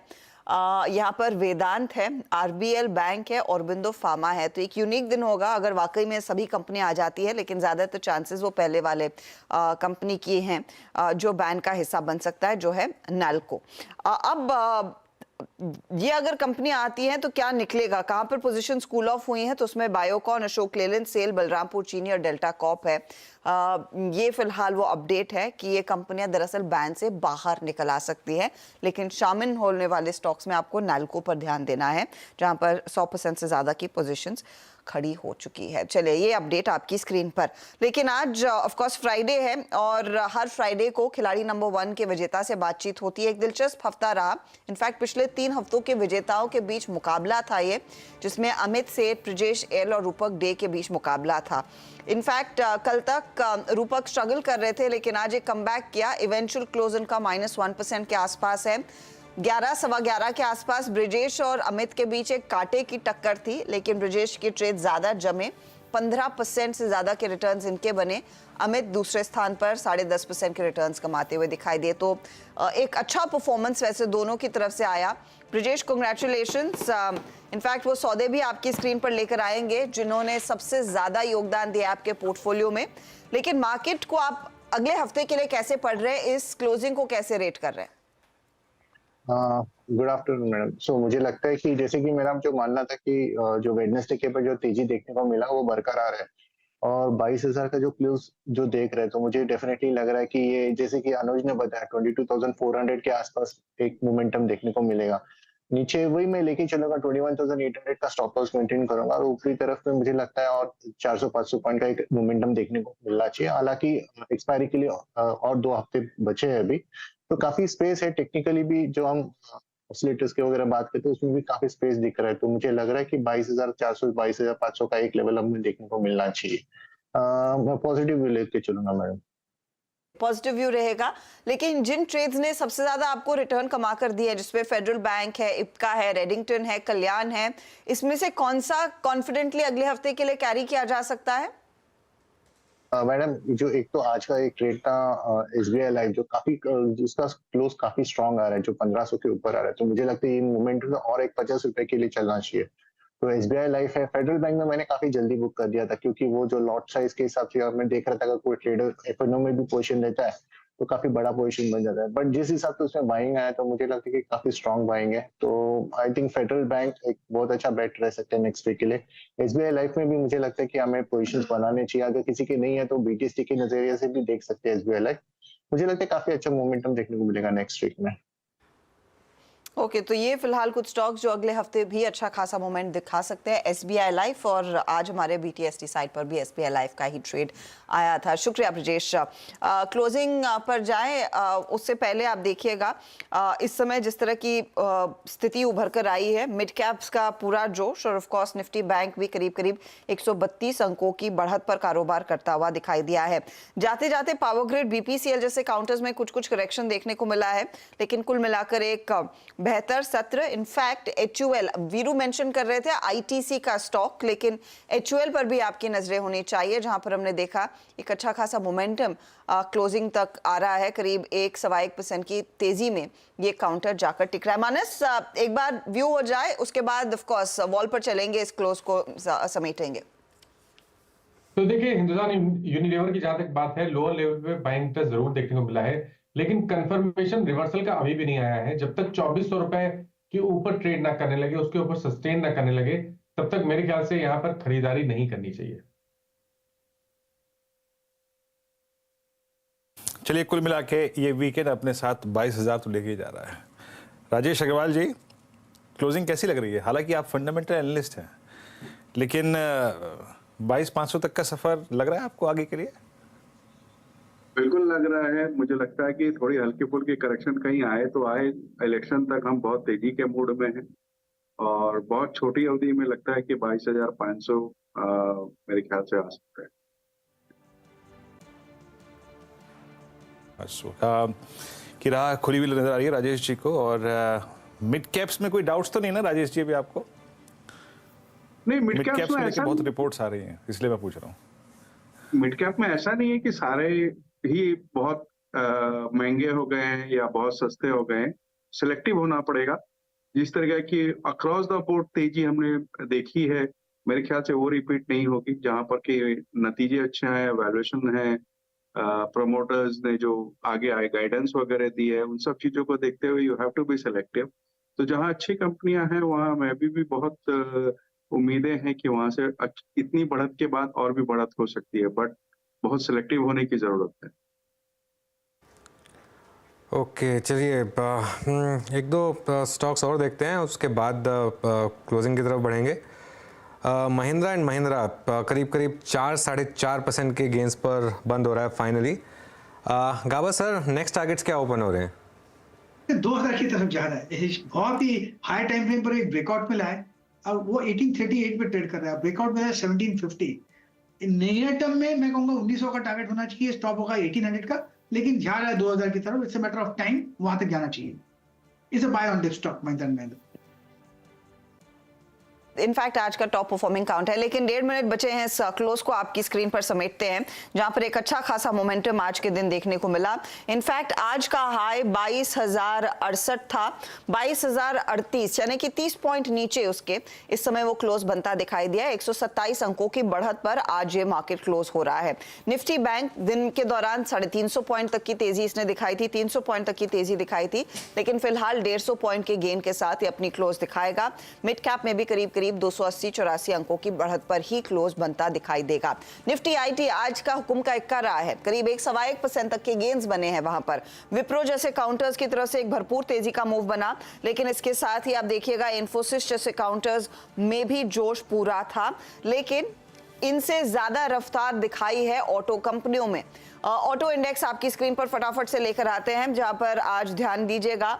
यहाँ पर वेदांत है, आरबीएल बैंक है, औरबिंदो फार्मा है। तो एक यूनिक दिन होगा अगर वाकई में सभी कंपनी आ जाती है, लेकिन ज़्यादातर चांसेस वो पहले वाले कंपनी की हैं जो बैन का हिस्सा बन सकता है, जो है नैल्को। अब ये अगर कंपनी आती है तो क्या निकलेगा, कहां पर पोजीशन कूल ऑफ हुई है, तो उसमें बायोकॉन, अशोक लेलैंड, सेल, बलरामपुर चीनी और डेल्टा कॉप है। ये फिलहाल वो अपडेट है कि ये कंपनियां दरअसल बैन से बाहर निकल आ सकती है, लेकिन शामिल होने वाले स्टॉक्स में आपको नैल्को पर ध्यान देना है जहां पर 100% से ज्यादा की पोजीशंस खड़ी हो चुकी है। चलिए ये अपडेट आपकी स्क्रीन पर। लेकिन आज ऑफ कोर्स फ्राइडे है और हर फ्राइडे को खिलाड़ी नंबर 1 के विजेता से बातचीत होती है। एक दिलचस्प हफ्ता रहा। इनफैक्ट पिछले 3 हफ्तों के विजेताओं के बीच मुकाबला था ये, जिसमें अमित सेठ, ब्रिजेश एल और रूपक डे के बीच मुकाबला था। इनफैक्ट कल तक रूपक स्ट्रगल कर रहे थे, लेकिन आज एक कमबैक किया। इवेंचुअल क्लोज उनका -1% के आसपास है। 11 सवा 11 के आसपास ब्रिजेश और अमित के बीच एक कांटे की टक्कर थी, लेकिन ब्रिजेश के ट्रेड ज्यादा जमे, 15% से ज्यादा के रिटर्न्स इनके बने। अमित दूसरे स्थान पर 10.5% के रिटर्न्स कमाते हुए दिखाई दिए। तो एक अच्छा परफॉर्मेंस वैसे दोनों की तरफ से आया। ब्रिजेश कांग्रेचुलेशंस। इनफैक्ट वो सौदे भी आपकी स्क्रीन पर लेकर आएंगे जिन्होंने सबसे ज्यादा योगदान दिया आपके पोर्टफोलियो में। लेकिन मार्केट को आप अगले हफ्ते के लिए कैसे पढ़ रहे हैं, इस क्लोजिंग को कैसे रेट कर रहे हैं? Good afternoon madam. सो मुझे लगता है कि जैसे कि मेरा जो मानना था कि जो वेडनेसडे के पर जो तेजी देखने को मिला वो बरकरार है, और 22,000 का जो क्लोज जो देख रहे हैं, तो मुझे डेफिनेटली लग रहा है कि ये जैसे कि अनुज ने बताया 22,400 के आसपास एक मोमेंटम देखने को मिलेगा। नीचे वही मैं लेके चलूंगा, 21,800 का स्टॉप लॉस मेंटेन करूंगा, और ऊपरी तरफ में मुझे लगता है और 400-500 पॉइंट का एक मोमेंटम देखने को मिलना चाहिए। हालांकि एक्सपायरी के लिए और 2 हफ्ते बचे हैं अभी, तो काफी स्पेस है। टेक्निकली भी जो हम ऑसिलेटर्स के वगैरह बात करते हैं उसमें भी काफी स्पेस दिख रहा है। तो मुझे लग रहा है कि 22,400 22,500 का एक लेवल हमें देखने को मिलना चाहिए। मैं पॉजिटिव व्यू लेके चलूंगा मैडम। पॉजिटिव व्यू रहेगा, लेकिन जिन ट्रेड्स ने सबसे ज्यादा आपको रिटर्न कमा कर दिया है, जिसमें फेडरल बैंक है, इप्का है, रेडिंगटन है, कल्याण है, इसमें से कौन सा कॉन्फिडेंटली अगले हफ्ते के लिए कैरी किया जा सकता है? मैडम जो एक तो आज का एक ट्रेड था एसबीआई लाइफ, जो काफी जिसका क्लोज काफी स्ट्रांग आ रहा है, जो 1500 के ऊपर आ रहा है। तो मुझे लगता है ये मोमेंटम और एक 50 रुपए के लिए चलना चाहिए। तो एसबीआई लाइफ है। फेडरल बैंक में मैंने काफी जल्दी बुक कर दिया था, क्योंकि वो जो लॉट साइज के हिसाब से मैं देख रहा था, अगर कोई ट्रेडर एफएनओ में भी पोजीशन लेता है तो काफी बड़ा पोजीशन बन जाता है। बट जिस हिसाब से उसमें बाइंग आया तो मुझे लगता है कि काफी स्ट्रांग बाइंग है। तो आई थिंक फेडरल बैंक एक बहुत अच्छा बेट रह सकते हैं नेक्स्ट वीक के लिए। एसबीआई लाइफ में भी मुझे लगता है कि हमें पोजीशंस बनाने चाहिए। अगर किसी के नहीं है तो बीटीएसटी के नजरिए से भी देख सकते हैं एसबीआई लाइफ। मुझे लगता है काफी अच्छा मोमेंटम देखने को मिलेगा नेक्स्ट वीक में। ओके तो ये फिलहाल कुछ स्टॉक्स जो अगले हफ्ते भी अच्छा खासा मोमेंट दिखा सकते हैं, एसबीआई लाइफ, और आज हमारे बीटीएसटी साइट पर भी एसबीआई लाइफ का ही ट्रेड आया था। शुक्रिया ब्रजेश। क्लोजिंग पर जाएं उससे पहले आप देखिएगा इस समय जिस तरह की स्थिति उभर कर आई है, मिड कैप्स का पूरा जोश, और ऑफ कोर्स निफ्टी बैंक भी करीब करीब 132 अंकों की बढ़त पर कारोबार करता हुआ दिखाई दिया है। जाते जाते पावर ग्रिड, बीपीसीएल जैसे काउंटर्स में कुछ कुछ करेक्शन देखने को मिला है, लेकिन कुल मिलाकर एक बेहतर सत्र। इनफैक्ट एचयूएल, वीरू मेंशन कर रहे थे आईटीसी का स्टॉक, लेकिन एचयूएल पर भी आपकी नजरें होनी चाहिए, जहां पर हमने देखा एक अच्छा खासा मोमेंटम क्लोजिंग तक आ रहा है। करीब 1.25% की तेजी में ये काउंटर जाकर टिक रहा है। मानस, एक बार व्यू हो जाए उसके बाद ऑफ कोर्स वॉल पर चलेंगे, इस क्लोज को समेटेंगे। तो देखिए, हिंदुस्तान यूनिलीवर की जहां तक बात है, लोअर लेवल पे बाइंग इंटरेस्ट जरूर देखने को मिला है, लेकिन कंफर्मेशन रिवर्सल का अभी भी नहीं आया है। जब तक 2400 रुपए के ऊपर ट्रेड ना करने लगे, उसके ऊपर सस्टेन ना करने लगे, तब तक मेरे ख्याल से यहां पर खरीदारी नहीं करनी चाहिए। चलिए, कुल मिला के ये वीकेंड अपने साथ 22,000 तो लेके जा रहा है। राजेश अग्रवाल जी, क्लोजिंग कैसी लग रही है? हालांकि आप फंडामेंटल एनालिस्ट हैं, लेकिन 22,500 तक का सफर लग रहा है आपको आगे के लिए? बिल्कुल लग रहा है। मुझे लगता है कि थोड़ी हल्की फुल्की करेक्शन कहीं आए तो आए। इलेक्शन तक हम बहुत तेजी के मूड में हैं, और बहुत छोटी अवधि में लगता है कि 22,500 मेरे ख्याल से आ सकता है। की राह खुली हुई नजर आ रही है राजेश जी को। और मिड कैप्स में कोई डाउट्स तो नहीं ना राजेश जी अभी आपको? नहीं, मिड कैप्स कैप्स में में ऐसा बहुत रिपोर्ट्स आ रही हैं, इसलिए मैं पूछ रहा हूँ। मिड कैप में ऐसा नहीं है कि सारे ही बहुत महंगे हो गए हैं या बहुत सस्ते हो गए हैं। सिलेक्टिव होना पड़ेगा। जिस तरह की अक्रॉस द बोर्ड तेजी हमने देखी है, मेरे ख्याल से वो रिपीट नहीं होगी। जहां पर कि नतीजे अच्छे हैं, वैल्यूएशन है, प्रमोटर्स ने जो आगे आए गाइडेंस वगैरह दी है, उन सब चीजों को देखते हुए you have to be selective. तो जहां अच्छी कंपनियां हैं वहां मैं भी बहुत उम्मीदें हैं कि वहां से इतनी बढ़त के बाद और भी बढ़त हो सकती है, बट बहुत सिलेक्टिव होने की जरूरत है। ओके, चलिए एक दो स्टॉक्स और देखते हैं, उसके बाद क्लोजिंग की तरफ बढ़ेंगे। महिंद्रा एंड महिंद्रा करीब करीब 4-4.5% के गेंस पर बंद हो रहा है फाइनली। गाबा सर, नेक्स्ट टारगेट्स क्या ओपन हो रहे हैं? 2000 की तरफ जा रहा है। बहुत ही हाई टाइम फ्रेम पर एक ब्रेकआउट मिला है, अब वो 1838 पे ट्रेड कर रहा है। ब्रेकआउट मिला है 1750। नियर टर्म में मैं कहूंगा 1900 का टारगेट होना चाहिए, स्टॉप होगा 1800 का, लेकिन जा रहा है 2000 की तरफ। It's a matter of time, वहां तक जाना चाहिए। It's a buy on this stock Mahindra and Mahindra. In fact आज का टॉप परफॉर्मिंग काउंट है, लेकिन 1.5 मिनट बचे हैं इस क्लोज को आपकी स्क्रीन पर समेटते हैं, जहां पर एक अच्छा खासा मोमेंटम आज के दिन देखने को मिला। इनफैक्ट आज का हाई 22,068 था, 22,038 यानी कि 30 पॉइंट नीचे उसके इस समय वो क्लोज बनता दिखाई दिया। 127 अंकों की बढ़त पर आज ये मार्केट क्लोज हो रहा है। निफ्टी बैंक दिन के दौरान 350 पॉइंट तक की तेजी इसने दिखाई थी, 300 पॉइंट तक की तेजी दिखाई थी, लेकिन फिलहाल 150 पॉइंट के गेन के साथ ये अपनी क्लोज दिखाएगा। मिड कैप में भी करीब 280-84 अंकों की बढ़त पर ही क्लोज बनता दिखाई देगा। निफ्टी आईटी आज का हुक्म का इक्का रहा है, करीब 1.25% तक के गेन्स बने हैं वहां पर। विप्रो जैसे काउंटर्स की तरफ से एक भरपूर तेजी का मूव बना, लेकिन इसके साथ ही आप देखिएगा इन्फोसिस जैसे काउंटर्स में भी जोश पूरा था, लेकिन इनसे ज्यादा रफ्तार दिखाई है ऑटो कंपनियों में। ऑटो इंडेक्स आपकी स्क्रीन पर फटाफट से लेकर आते हैं, जहां पर आज ध्यान दीजिएगा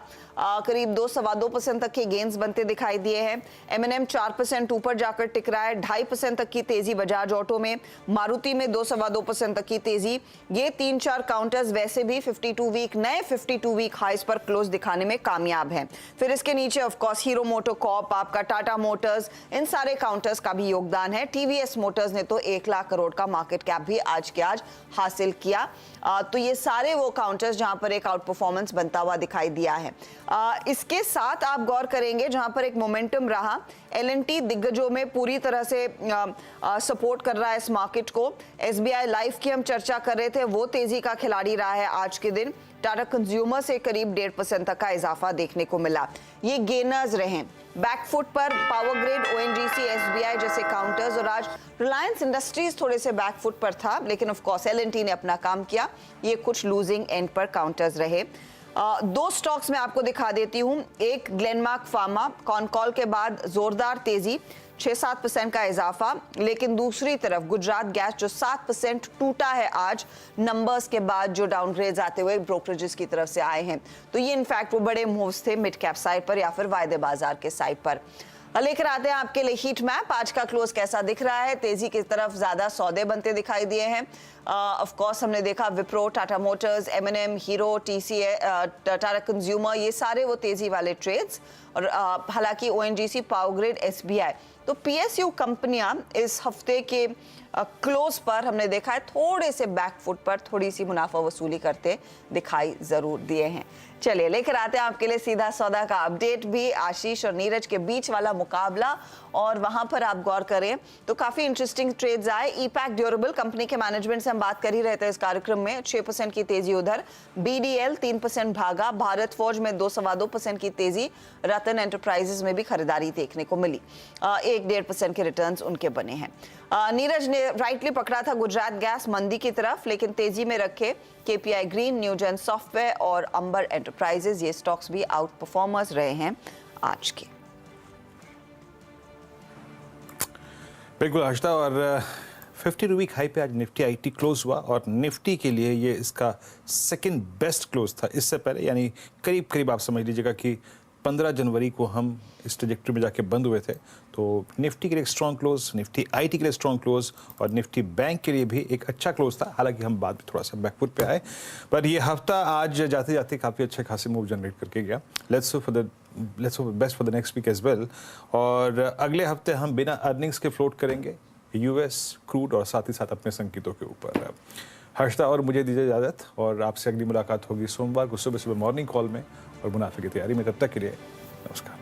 करीब 2-2.25% तक के गेंस बनते दिखाई दिए हैं। M&M 4% ऊपर जाकर टिक रहा है, 2.5% तक की तेजी बजाज ऑटो में, मारुति में 2-2.25% तक की तेजी। ये 3-4 काउंटर्स वैसे भी 52 वीक नए 52 वीक हाइस पर क्लोज दिखाने में कामयाब हैं। फिर इसके नीचे ऑफ कोर्स हीरो मोटोकॉर्प, आपका टाटा मोटर्स, इन सारे काउंटर्स का भी योगदान है। टीवीएस मोटर्स ने तो 1 लाख करोड़ का मार्केट कैप भी आज के आज हासिल किया। तो ये सारे वो काउंटर्स जहां पर एक आउट परफॉर्मेंस बनता हुआ दिखाई दिया है। इसके साथ आप गौर करेंगे जहां पर एक मोमेंटम रहा, L&T दिग्गजों में पूरी तरह से सपोर्ट कर रहा है इस मार्केट को। SBI लाइफ की हम चर्चा कर रहे थे, वो तेजी का खिलाड़ी रहा है आज के दिन। टाटा कंज्यूमर से करीब 1.5% तक का इजाफा देखने को मिला। ये गेनर्स रहे। बैकफुट पर पावर ग्रिड, ONGC, SBI जैसे काउंटर्स, और आज रिलायंस इंडस्ट्रीज थोड़े से बैकफुट पर था, लेकिन ऑफ कोर्स L&T ने अपना काम किया। ये कुछ लूजिंग एंड पर काउंटर्स रहे। दो स्टॉक्स मैं आपको दिखा देती हूं। एक ग्लेनमार्क फार्मा, कॉनकॉल के बाद जोरदार तेजी, 6-7% का इजाफा। लेकिन दूसरी तरफ गुजरात गैस जो 7% टूटा है आज नंबर्स के बाद, जो डाउनग्रेड्स आते हुए ब्रोकरेजेस की तरफ से आए हैं। तो ये इनफैक्ट वो बड़े मूव्स थे मिड कैप साइड पर या फिर वायदे बाजार के साइड पर। लेकर आते हैं आपके लिए हीट मैप। आज का क्लोज कैसा दिख रहा है? तेजी की तरफ ज्यादा सौदे बनते दिखाई दिए हैं। ऑफ कोर्स हमने देखा Wipro, Tata Motors, M&M, hero, TCS, Tata consumer, ये सारे वो तेजी वाले ट्रेड्स। और हालांकि ONGC, पावर ग्रिड, SBI, तो PSU कंपनियां इस हफ्ते के क्लोज पर हमने देखा है थोड़े से बैकफुट पर थोड़ी सी मुनाफा वसूली करते दिखाई जरूर दिए हैं। चलिए लेकर आते हैं आपके लिए सीधा सौदा का अपडेट भी। आशीष और नीरज के बीच वाला मुकाबला, और वहां पर आप गौर करें तो काफी इंटरेस्टिंग ट्रेड्स आए। ईपैक ड्यूरेबल कंपनी के मैनेजमेंट से हम बात कर ही रहे थे इस कार्यक्रम में, 6% की तेजी उधर। BDL 3% भागा, भारत फोर्ज में 2-2.5% की तेजी, रतन एंटरप्राइजेस में भी खरीदारी देखने को मिली, 1-1.5% के रिटर्न्स उनके बने हैं। नीरज ने राइटली पकड़ा था गुजरात गैस मंदी की तरफ, लेकिन तेजी में रखे KPI ग्रीन, न्यूजेन सॉफ्टवेयर और अंबर एंटरप्राइजेस, ये स्टॉक्स भी आउट परफॉर्मर्स रहे हैं आज के। बिल्कुल हर्षदा, और 50 वीक हाई पे आज निफ्टी IT क्लोज हुआ, और निफ्टी के लिए ये इसका सेकंड बेस्ट क्लोज था इससे पहले, यानी करीब करीब आप समझ लीजिएगा कि 15 जनवरी को हम इस ट्रैजेक्टरी में जाके बंद हुए थे। तो निफ्टी के लिए एक स्ट्रॉन्ग क्लोज, निफ्टी IT के लिए स्ट्रॉन्ग क्लोज, और निफ्टी बैंक के लिए भी एक अच्छा क्लोज था। हालांकि हम बाद में थोड़ा सा बैकफुट पे आए, पर ये हफ्ता आज जाते जाते काफ़ी अच्छे खासे मूव जनरेट करके गया। Let's hope best for the next week as well. और अगले हफ्ते हम बिना अर्निंग्स के फ्लोट करेंगे US क्रूड और साथ ही साथ अपने संकेतों के ऊपर। हर्षदा और मुझे दीजिए इजाज़त, और आपसे अगली मुलाकात होगी सोमवार को सुबह सुबह मॉर्निंग कॉल में और मुनाफे की तैयारी में। तब तक के लिए नमस्कार।